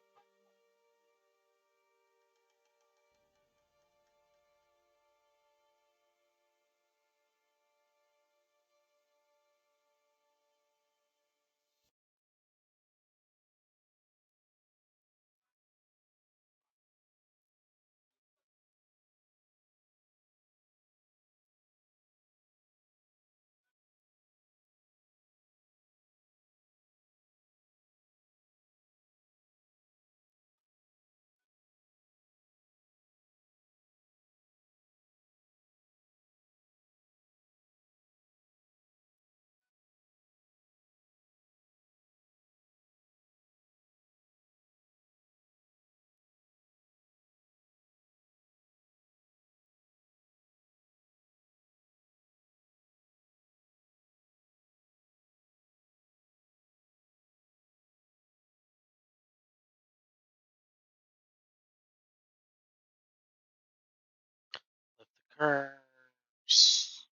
the curse.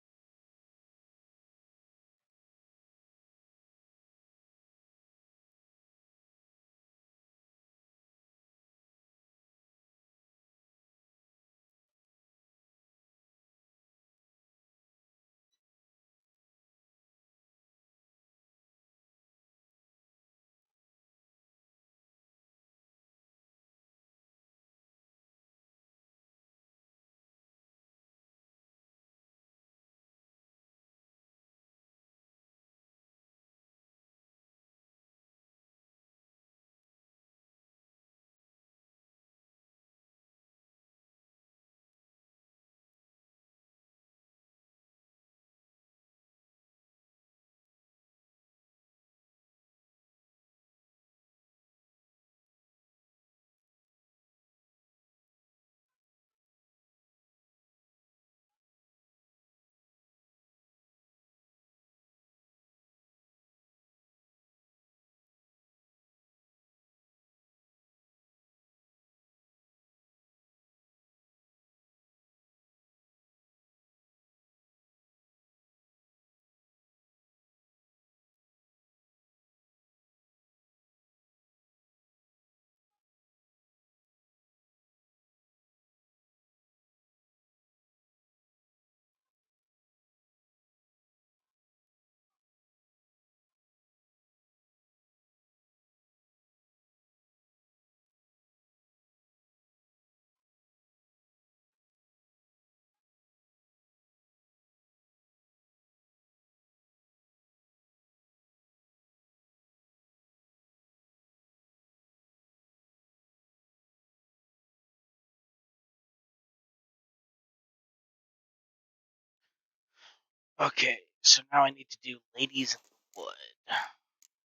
Okay, so now I need to do Ladies in the Wood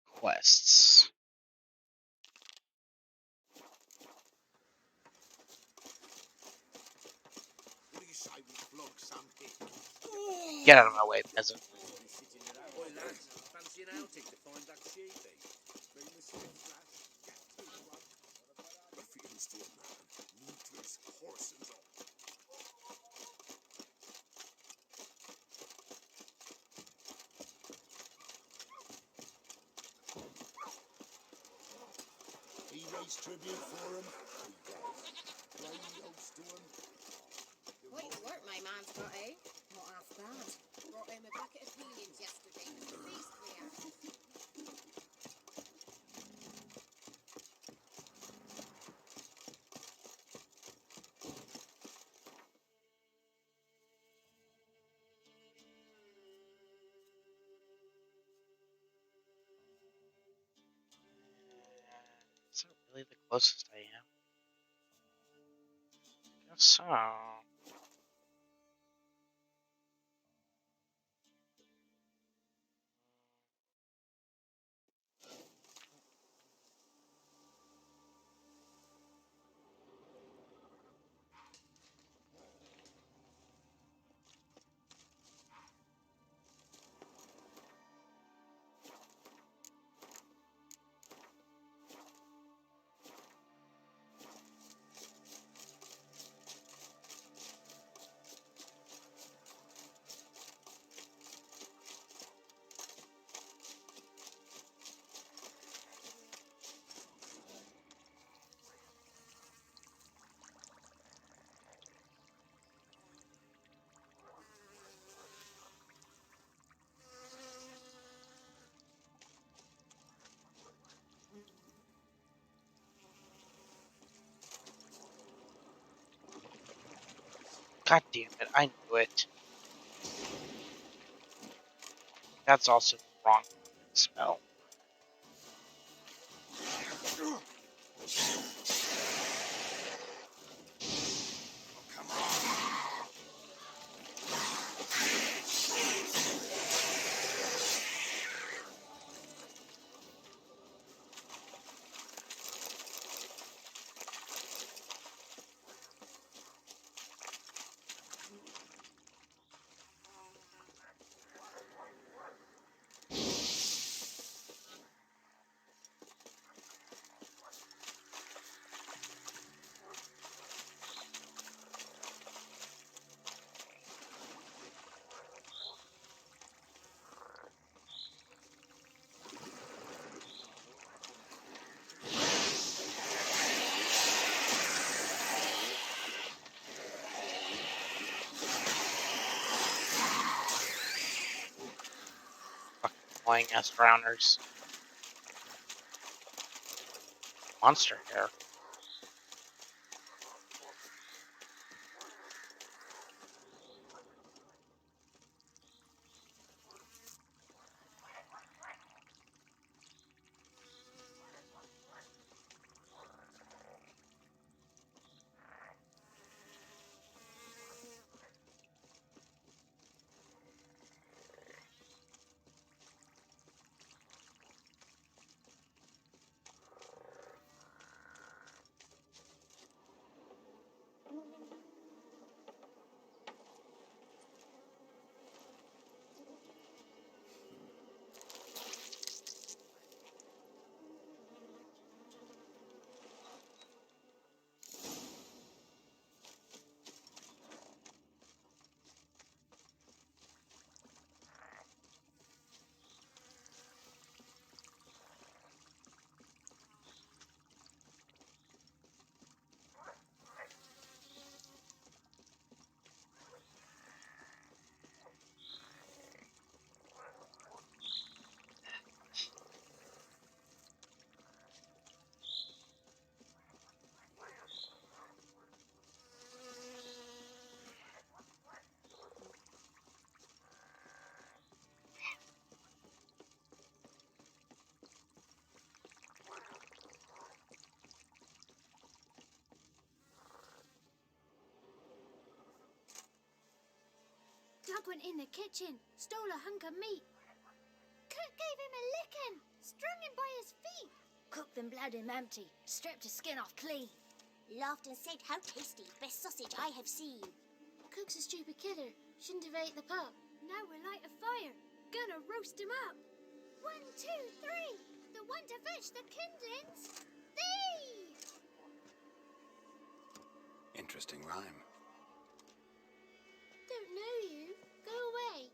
quests. What do you say we flog some hick? Get out of my way, peasant. Oi, lads, fancy an outing to find that sheepy? Ruffians to a man. nice tribute for him? Play host to him? Quite the work my man's got, eh? Not half bad. Brought him a bucket of peelings yesterday for the feast we had. Is that really the closest I am? Guess so. God damn it, I knew it. That's also the wrong spell. Annoying ass drowners. Monster hair. Doug went in the kitchen, stole a hunk of meat. Cook gave him a licking, strung him by his feet. Cooked and bled him empty, stripped his skin off clean. Laughed and said, "How tasty, best sausage I have seen." Cook's a stupid killer, shouldn't have ate the pup. Now we'll light a fire, gonna roast him up. 1, 2, 3, the one to fetch the kindlings, thee! Interesting rhyme. Don't know you. Go away.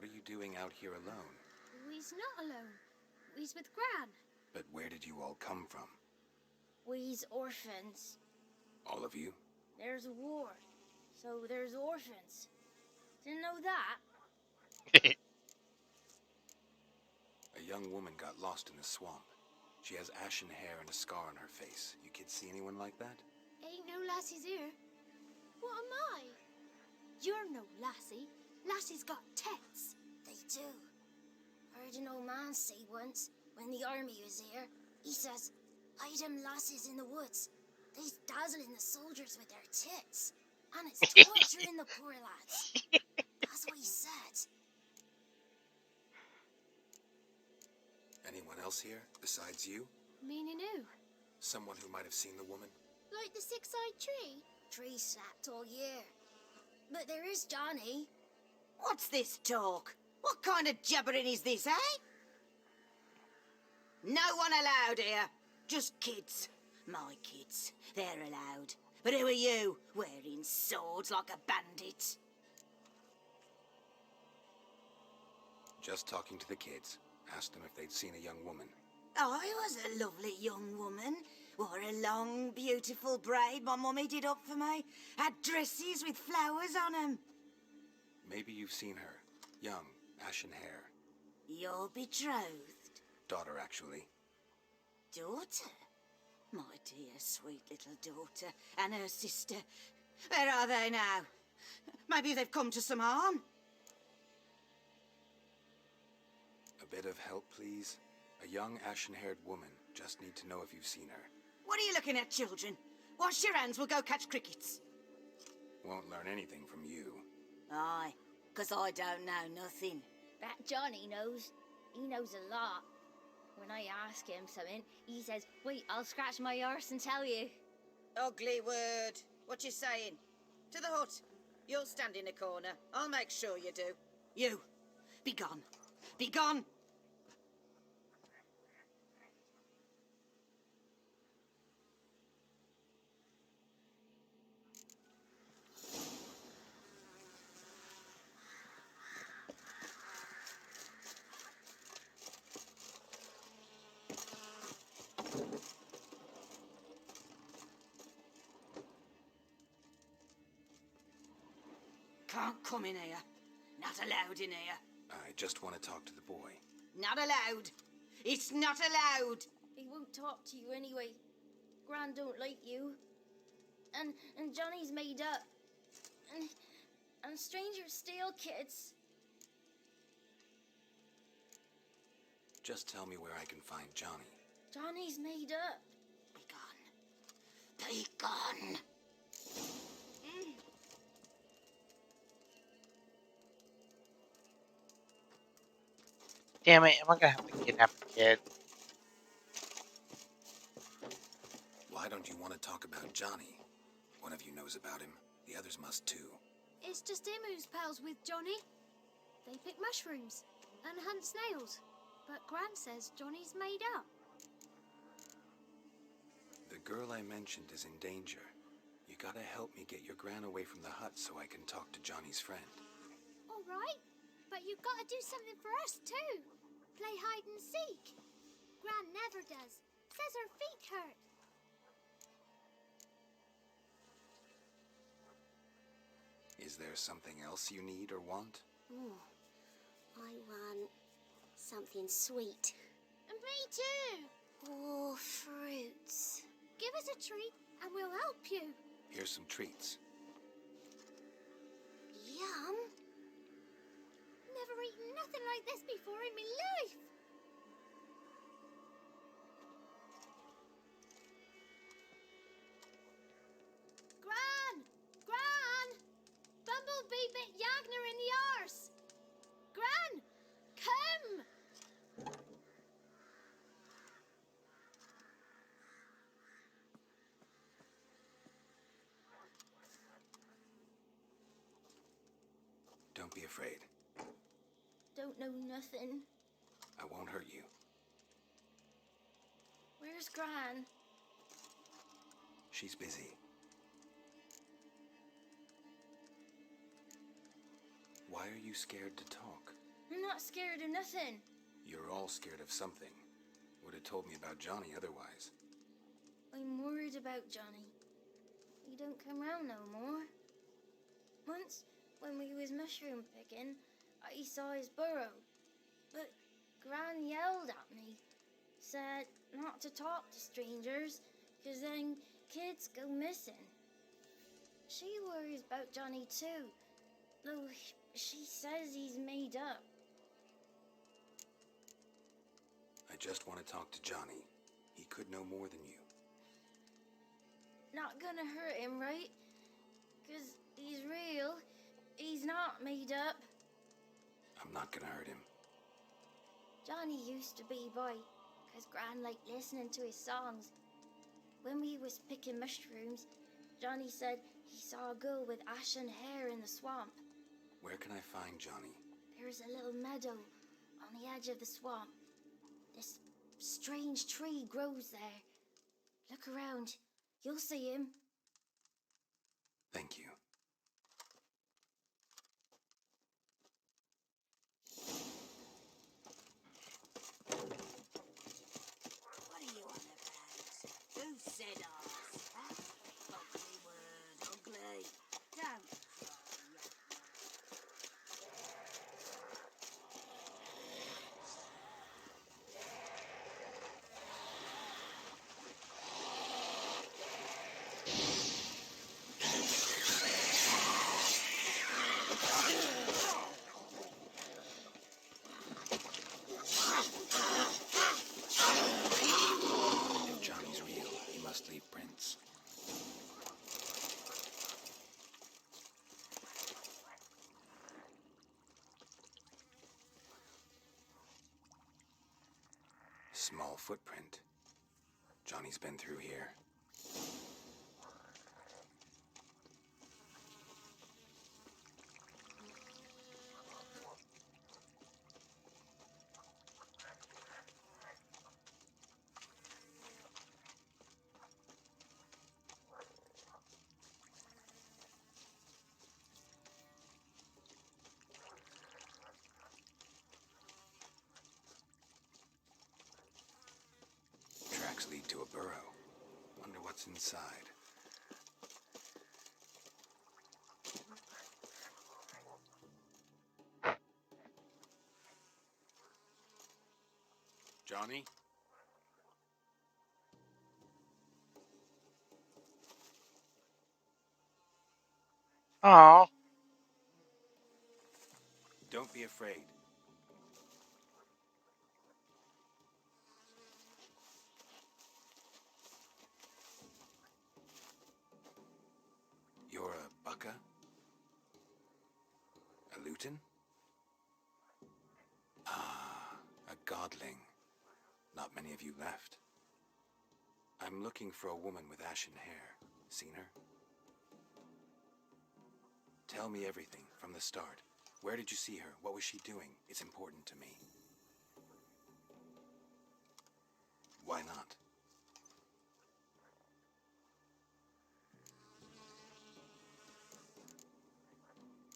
What are you doing out here alone? We's not alone. We's with Gran. But where did you all come from? We's orphans. All of you? There's a war, so there's orphans. Didn't know that? A young woman got lost in the swamp. She has ashen hair and a scar on her face. You kids see anyone like that? Ain't no lassies here. What am I? You're no lassie. Lassie's got tits. They do. Heard an old man say once, when the army was here, he says, hide them lasses in the woods. They's dazzling the soldiers with their tits. And it's torturing the poor lads. That's what he said. Anyone else here, besides you? Meaning who? Someone who might have seen the woman? Like the six-eyed tree? Tree slapped all year. But there is Johnny. What's this talk? What kind of jabbering is this, eh? No one allowed here. Just kids. My kids. They're allowed. But who are you, wearing swords like a bandit? Just talking to the kids. Asked them if they'd seen a young woman. I was a lovely young woman. Wore a long, beautiful braid my mummy did up for me. Had dresses with flowers on 'em. Maybe you've seen her. Young, ashen hair. Your betrothed? Daughter, actually. Daughter? My dear, sweet little daughter. And her sister. Where are they now? Maybe they've come to some harm. A bit of help, please? A young, ashen-haired woman. Just need to know if you've seen her. What are you looking at, children? Wash your hands, we'll go catch crickets. Won't learn anything from you. Aye, 'cause I don't know nothing. That Johnny knows. He knows a lot. When I ask him something, he says, wait, I'll scratch my arse and tell you. Ugly word. What you saying? To the hut. You'll stand in a corner. I'll make sure you do. You. Be gone. Be gone. Can't come in here. Not allowed in here. I just want to talk to the boy. Not allowed. It's not allowed. He won't talk to you anyway. Gran don't like you. And Johnny's made up. And strangers steal kids. Just tell me where I can find Johnny. Johnny's made up. Be gone. Damn it, am I gonna have to kidnap a kid? Why don't you want to talk about Johnny? One of you knows about him. The others must too. It's just him who's pals with Johnny. They pick mushrooms and hunt snails. But Gran says Johnny's made up. The girl I mentioned is in danger. You gotta help me get your gran away from the hut so I can talk to Johnny's friend. All right, but you've got to do something for us too. Play hide and seek. Gran never does. Says her feet hurt. Is there something else you need or want? Ooh, I want something sweet. And me too. Or fruits. Give us a treat and we'll help you. Here's some treats. Yum. Never eaten nothing like this before in my life. Gran! Gran! Bumblebee bit Yagner in the arse. Gran! Come! Don't be afraid. Don't know nothing. I won't hurt you. Where's Gran? She's busy. Why are you scared to talk? I'm not scared of nothing. You're all scared of something. Would have told me about Johnny otherwise. I'm worried about Johnny. He don't come round no more. Once, when we was mushroom picking, I saw his burrow. But Gran yelled at me, said not to talk to strangers, 'cause then kids go missing. She worries about Johnny too, though she says he's made up. I just want to talk to Johnny. He could know more than you. Not gonna hurt him, right? 'Cause he's real. He's not made up. I'm not gonna hurt him. Johnny used to be boy, 'cause Gran liked listening to his songs. When we was picking mushrooms, Johnny said he saw a girl with ashen hair in the swamp. Where can I find Johnny? There's a little meadow on the edge of the swamp. This strange tree grows there. Look around. You'll see him. Thank you. What are you on about? Who said ours? Huh? Ugly word, ugly. Don't cry, If Johnny's real, he must leave prints. Small footprint. Johnny's been through here. Tracks lead to a burrow. Wonder what's inside. Johnny? Aw. Don't be afraid. You're a bucka? A lutin? Ah, a godling. Not many of you left. I'm looking for a woman with ashen hair. Seen her? Tell me everything from the start. Where did you see her? What was she doing? It's important to me. Why not?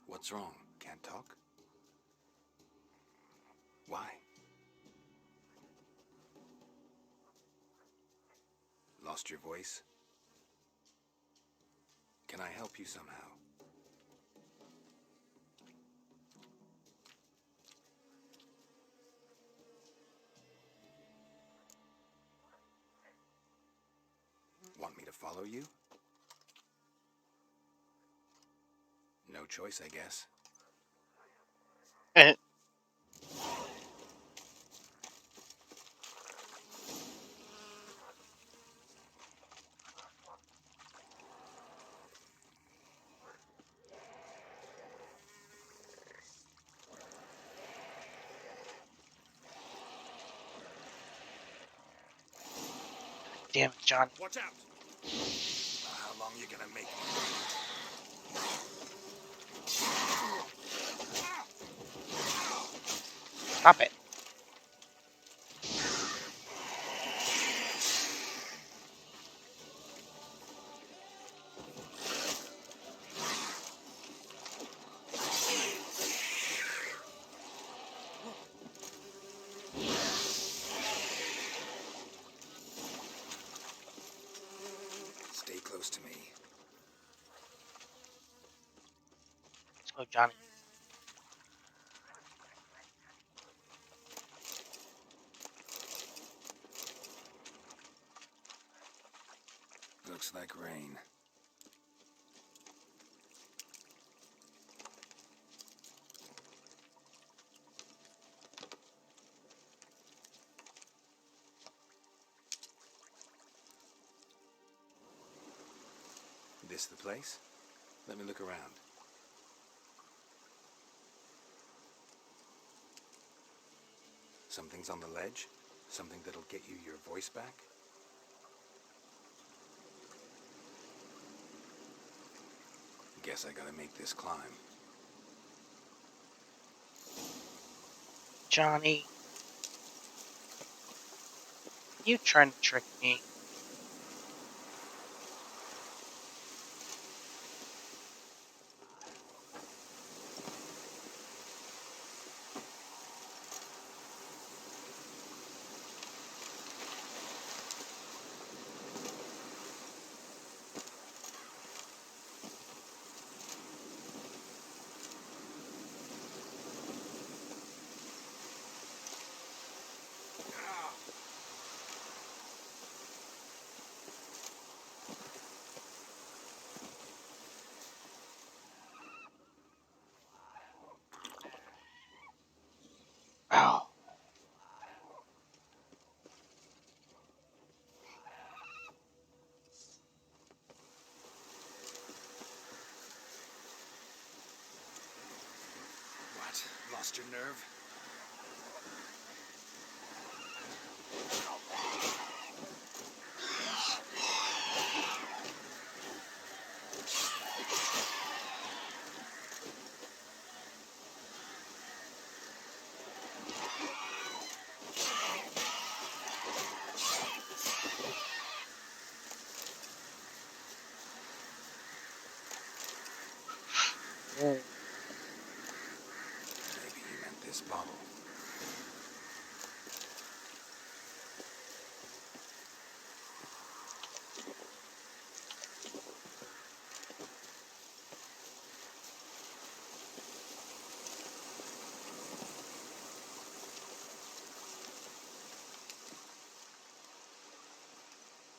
What's wrong? Can't talk? Why? Lost your voice? Can I help you somehow? Want me to follow you? No choice, I guess. Damn it, John. Watch out! How long you gonna make me Stop it. Johnny. Looks like rain. This the place? Let me look around. Something's on the ledge? Something that'll get you your voice back? Guess I gotta make this climb. Johnny. You trying to trick me? Ow. What? Lost your nerve? Whoa. Maybe you meant this bottle.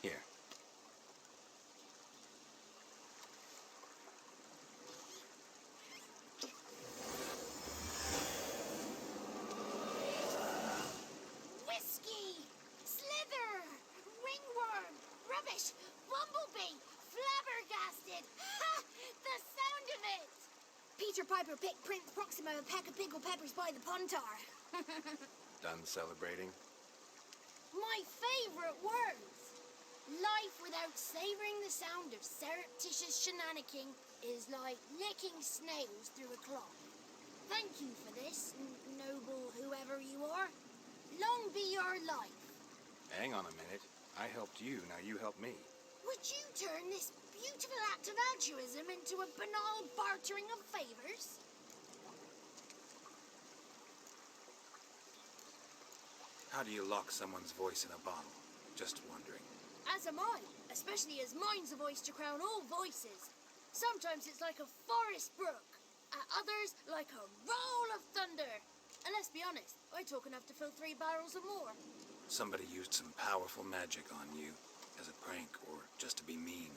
Here. Whiskey! Slither! Ringworm! Rubbish! Bumblebee! Flabbergasted! Ha! The sound of it! Peter Piper picked Prince Proximo a peck of pickle peppers by the puntar. Done celebrating? My favourite words! Life without savouring the sound of surreptitious shenanigans is like licking snails through a cloth. Thank you for this, noble whoever you are. Long be your life. Hang on a minute. I helped you, now you help me. Would you turn this beautiful act of altruism into a banal bartering of favours? How do you lock someone's voice in a bottle? Just wondering. As am I, especially as mine's a voice to crown all voices. Sometimes it's like a forest brook, at others like a roll of thunder. And let's be honest, I talk enough to fill 3 barrels or more. Somebody used some powerful magic on you, as a prank or just to be mean.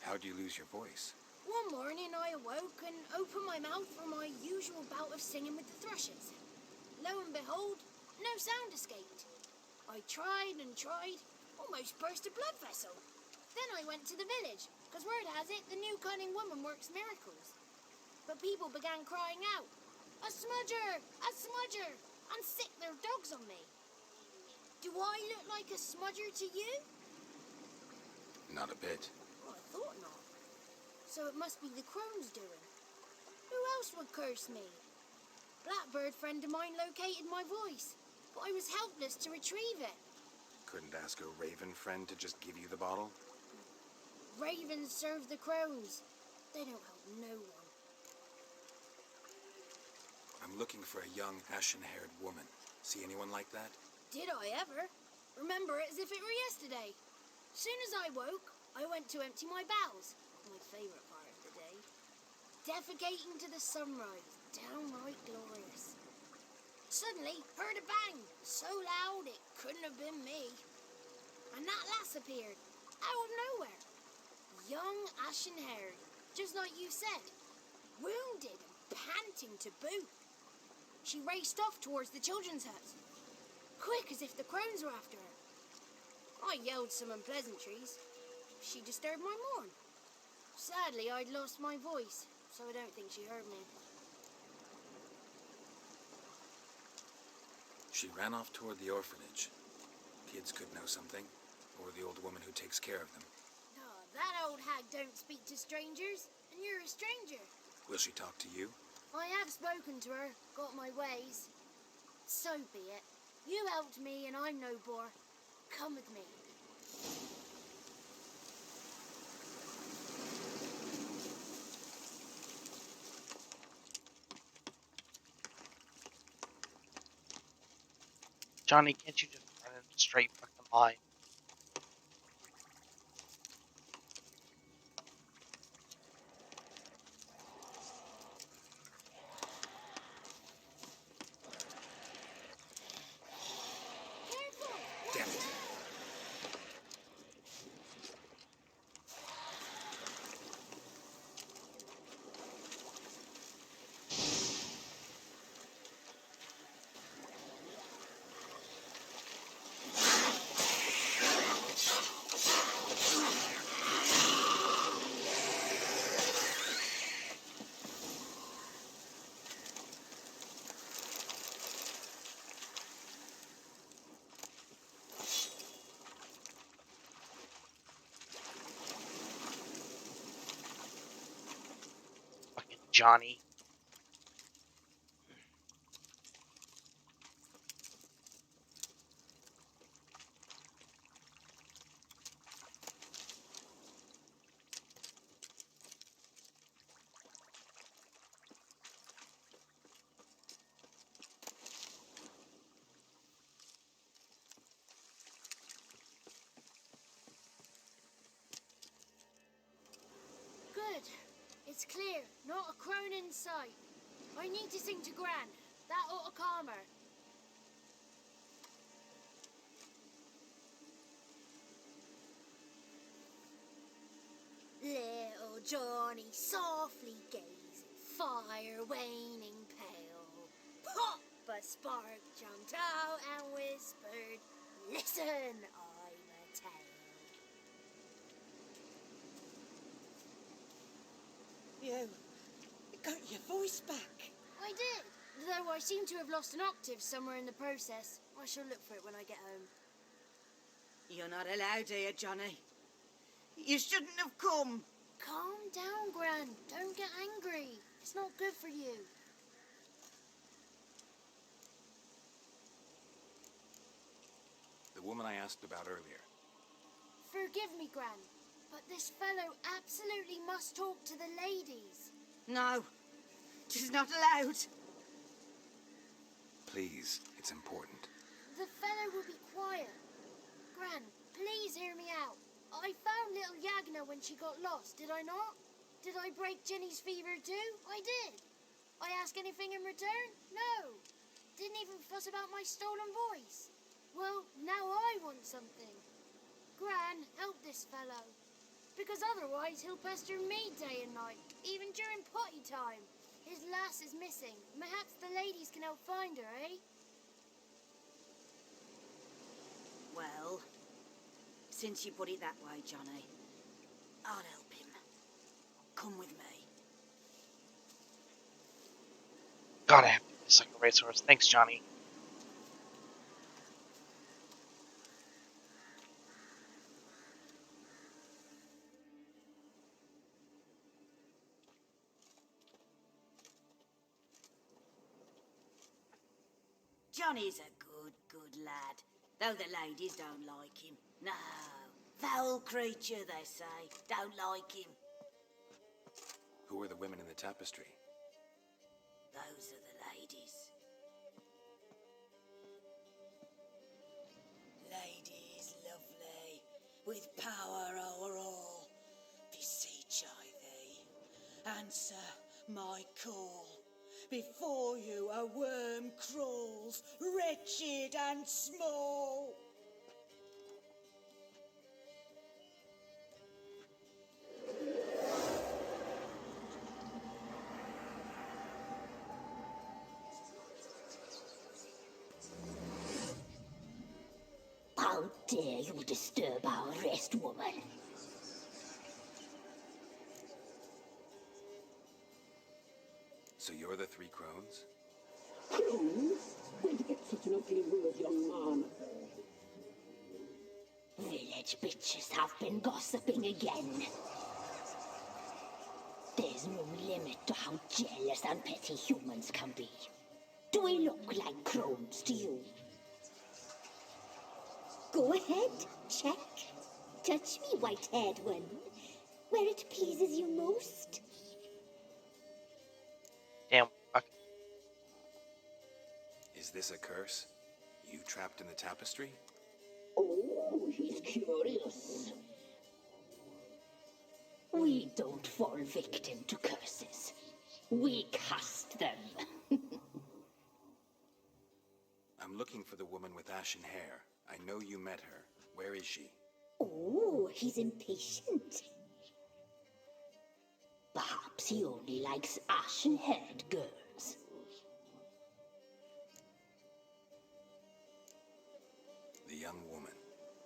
How'd you lose your voice? One morning I awoke and opened my mouth for my usual bout of singing with the thrushes. Lo and behold, no sound escaped. I tried and tried, almost burst a blood vessel. Then I went to the village, because word has it the new cunning woman works miracles. But people began crying out, "A smudger! A smudger!" and sick their dogs on me. Do I look like a smudger to you? Not a bit. Well, I thought not. So it must be the crone's doing. Who else would curse me? Blackbird friend of mine located my voice, but I was helpless to retrieve it. Couldn't ask a raven friend to just give you the bottle? Ravens serve the crows. They don't help no one. I'm looking for a young, ashen-haired woman. See anyone like that? Did I ever? Remember it as if it were yesterday. Soon as I woke, I went to empty my bowels. My favourite part. defecating to the sunrise. Downright glorious. Suddenly, heard a bang, so loud it couldn't have been me. And that lass appeared, out of nowhere. Young, ashen-haired, just like you said. Wounded and panting to boot. She raced off towards the children's hut, quick as if the crones were after her. I yelled some unpleasantries. She disturbed my morn. Sadly, I'd lost my voice, so I don't think she heard me. She ran off toward the orphanage. Kids could know something, or the old woman who takes care of them. Oh, that old hag don't speak to strangers, and you're a stranger. Will she talk to you? I have spoken to her, got my ways. So be it. You helped me, and I'm no bore. Come with me. Johnny, can't you just run in a straight fucking line? Damn it. Fucking Johnny. Good. It's clear. Not a crone in sight. I need to sing to Gran. That ought to calm her. Little Johnny softly gazing, fire waning pale. Pop! A spark jumped out and whispered, "Listen, I'm a tale." You got your voice back. I did, though I seem to have lost an octave somewhere in the process. I shall look for it when I get home. You're not allowed here, Johnny. You shouldn't have come. Calm down, Gran. Don't get angry. It's not good for you. The woman I asked about earlier. Forgive me, Gran, but this fellow absolutely must talk to the ladies. No, she's not allowed. Please, it's important. The fellow will be quiet. Gran, please hear me out. I found little Yagna when she got lost, did I not? Did I break Jenny's fever too? I did. I ask anything in return? No. Didn't even fuss about my stolen voice. Well, now I want something. Gran, help this fellow. Because otherwise he'll pester me day and night, even during potty time. His lass is missing. Perhaps the ladies can help find her, eh? Well, since you put it that way, Johnny, I'll help him. Come with me. God, I have to miss like a racehorse. Thanks, Johnny. Johnny's a good lad, though the ladies don't like him. No, foul creature, they say. Don't like him. Who are the women in the tapestry? Those are the ladies. Ladies lovely, with power o'er all. Beseech I thee, answer my call. Before you a worm crawls, wretched and small. How dare you disturb our rest, woman? So you're the three crones? Crones? Where'd you get such an ugly word, young man? Village bitches have been gossiping again. There's no limit to how jealous and petty humans can be. Do we look like crones to you? Go ahead, check. Touch me, white-haired one, where it pleases you most. Damn. Fuck. Is this a curse? You trapped in the tapestry? Oh, he's curious. We don't fall victim to curses. We cast them. I'm looking for the woman with ashen hair. I know you met her. Where is she? Oh, he's impatient. Perhaps he only likes ashen-haired girls. The young woman.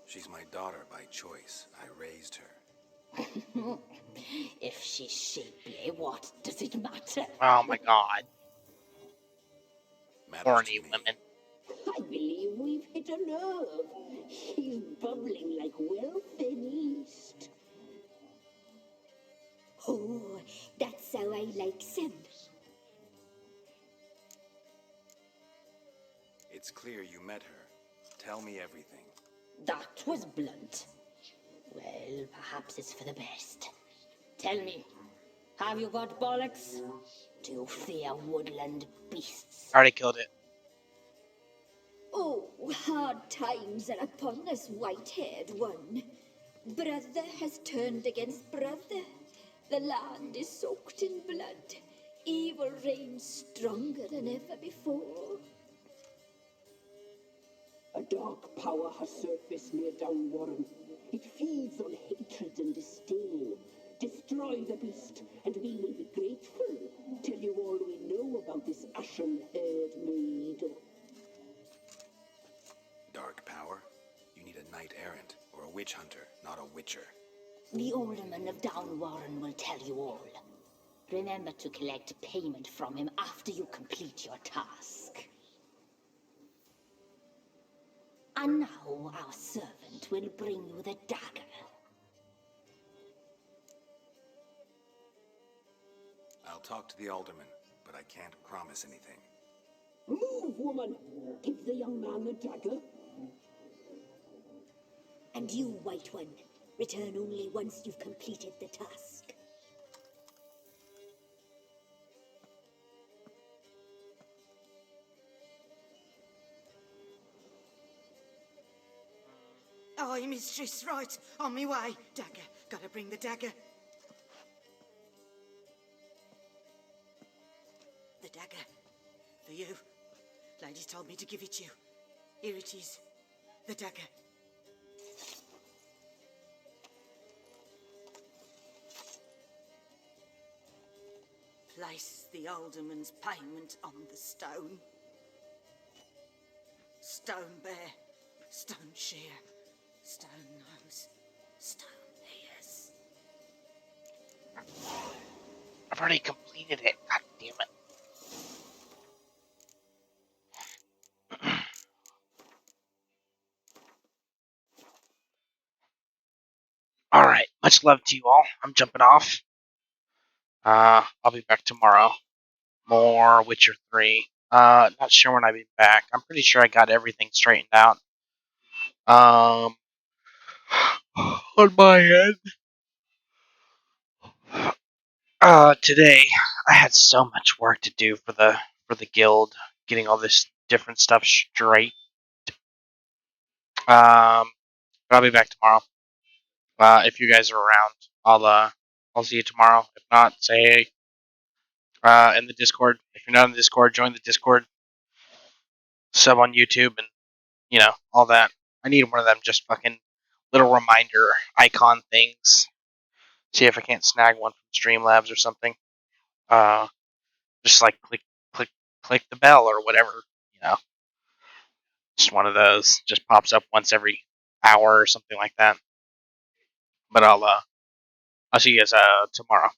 She's my daughter by choice. I raised her. If she's shapely, what does it matter? Oh my god. Horny women. I believe we've hit a nerve. He's bubbling like well-fed yeast. Oh, that's how I like him. It's clear you met her. Tell me everything. That was blunt. Well, perhaps it's for the best. Tell me, have you got bollocks? Do you fear woodland beasts? Already killed it. Oh, hard times are upon us, white-haired one. Brother has turned against brother. The land is soaked in blood. Evil reigns stronger than ever before. A dark power has surfaced near Downwarren. It feeds on hatred and disdain. Destroy the beast, and we will be grateful. Tell you all we know about this ashen-haired maid. Dark power? You need a knight-errant or a witch hunter, not a witcher. The alderman of Downwarren will tell you all. Remember to collect payment from him after you complete your task. And now our servant will bring you the dagger. I'll talk to the alderman, but I can't promise anything. Move, woman! Give the young man the dagger. And you, White One, return only once you've completed the task. Aye, mistress, right. On me way. Dagger. Gotta bring the dagger. The dagger. For you. Lady told me to give it you. Here it is. The dagger. Place the alderman's payment on the stone. Stone bear. Stone shear. Stone nose. Stone ears. I've already completed it. God damn it. Alright, much love to you all. I'm jumping off. I'll be back tomorrow. More Witcher 3. Not sure when I'll be back. I'm pretty sure I got everything straightened out. On my end. Today I had so much work to do for the guild, getting all this different stuff straight. But I'll be back tomorrow. If you guys are around, I'll see you tomorrow. If not, say hey. In the Discord. If you're not in the Discord, join the Discord. Sub on YouTube and, all that. I need one of them just fucking little reminder icon things. See if I can't snag one from Streamlabs or something. Just like click the bell or whatever, Just one of those. Just pops up once every hour or something like that. But I'll see you guys tomorrow.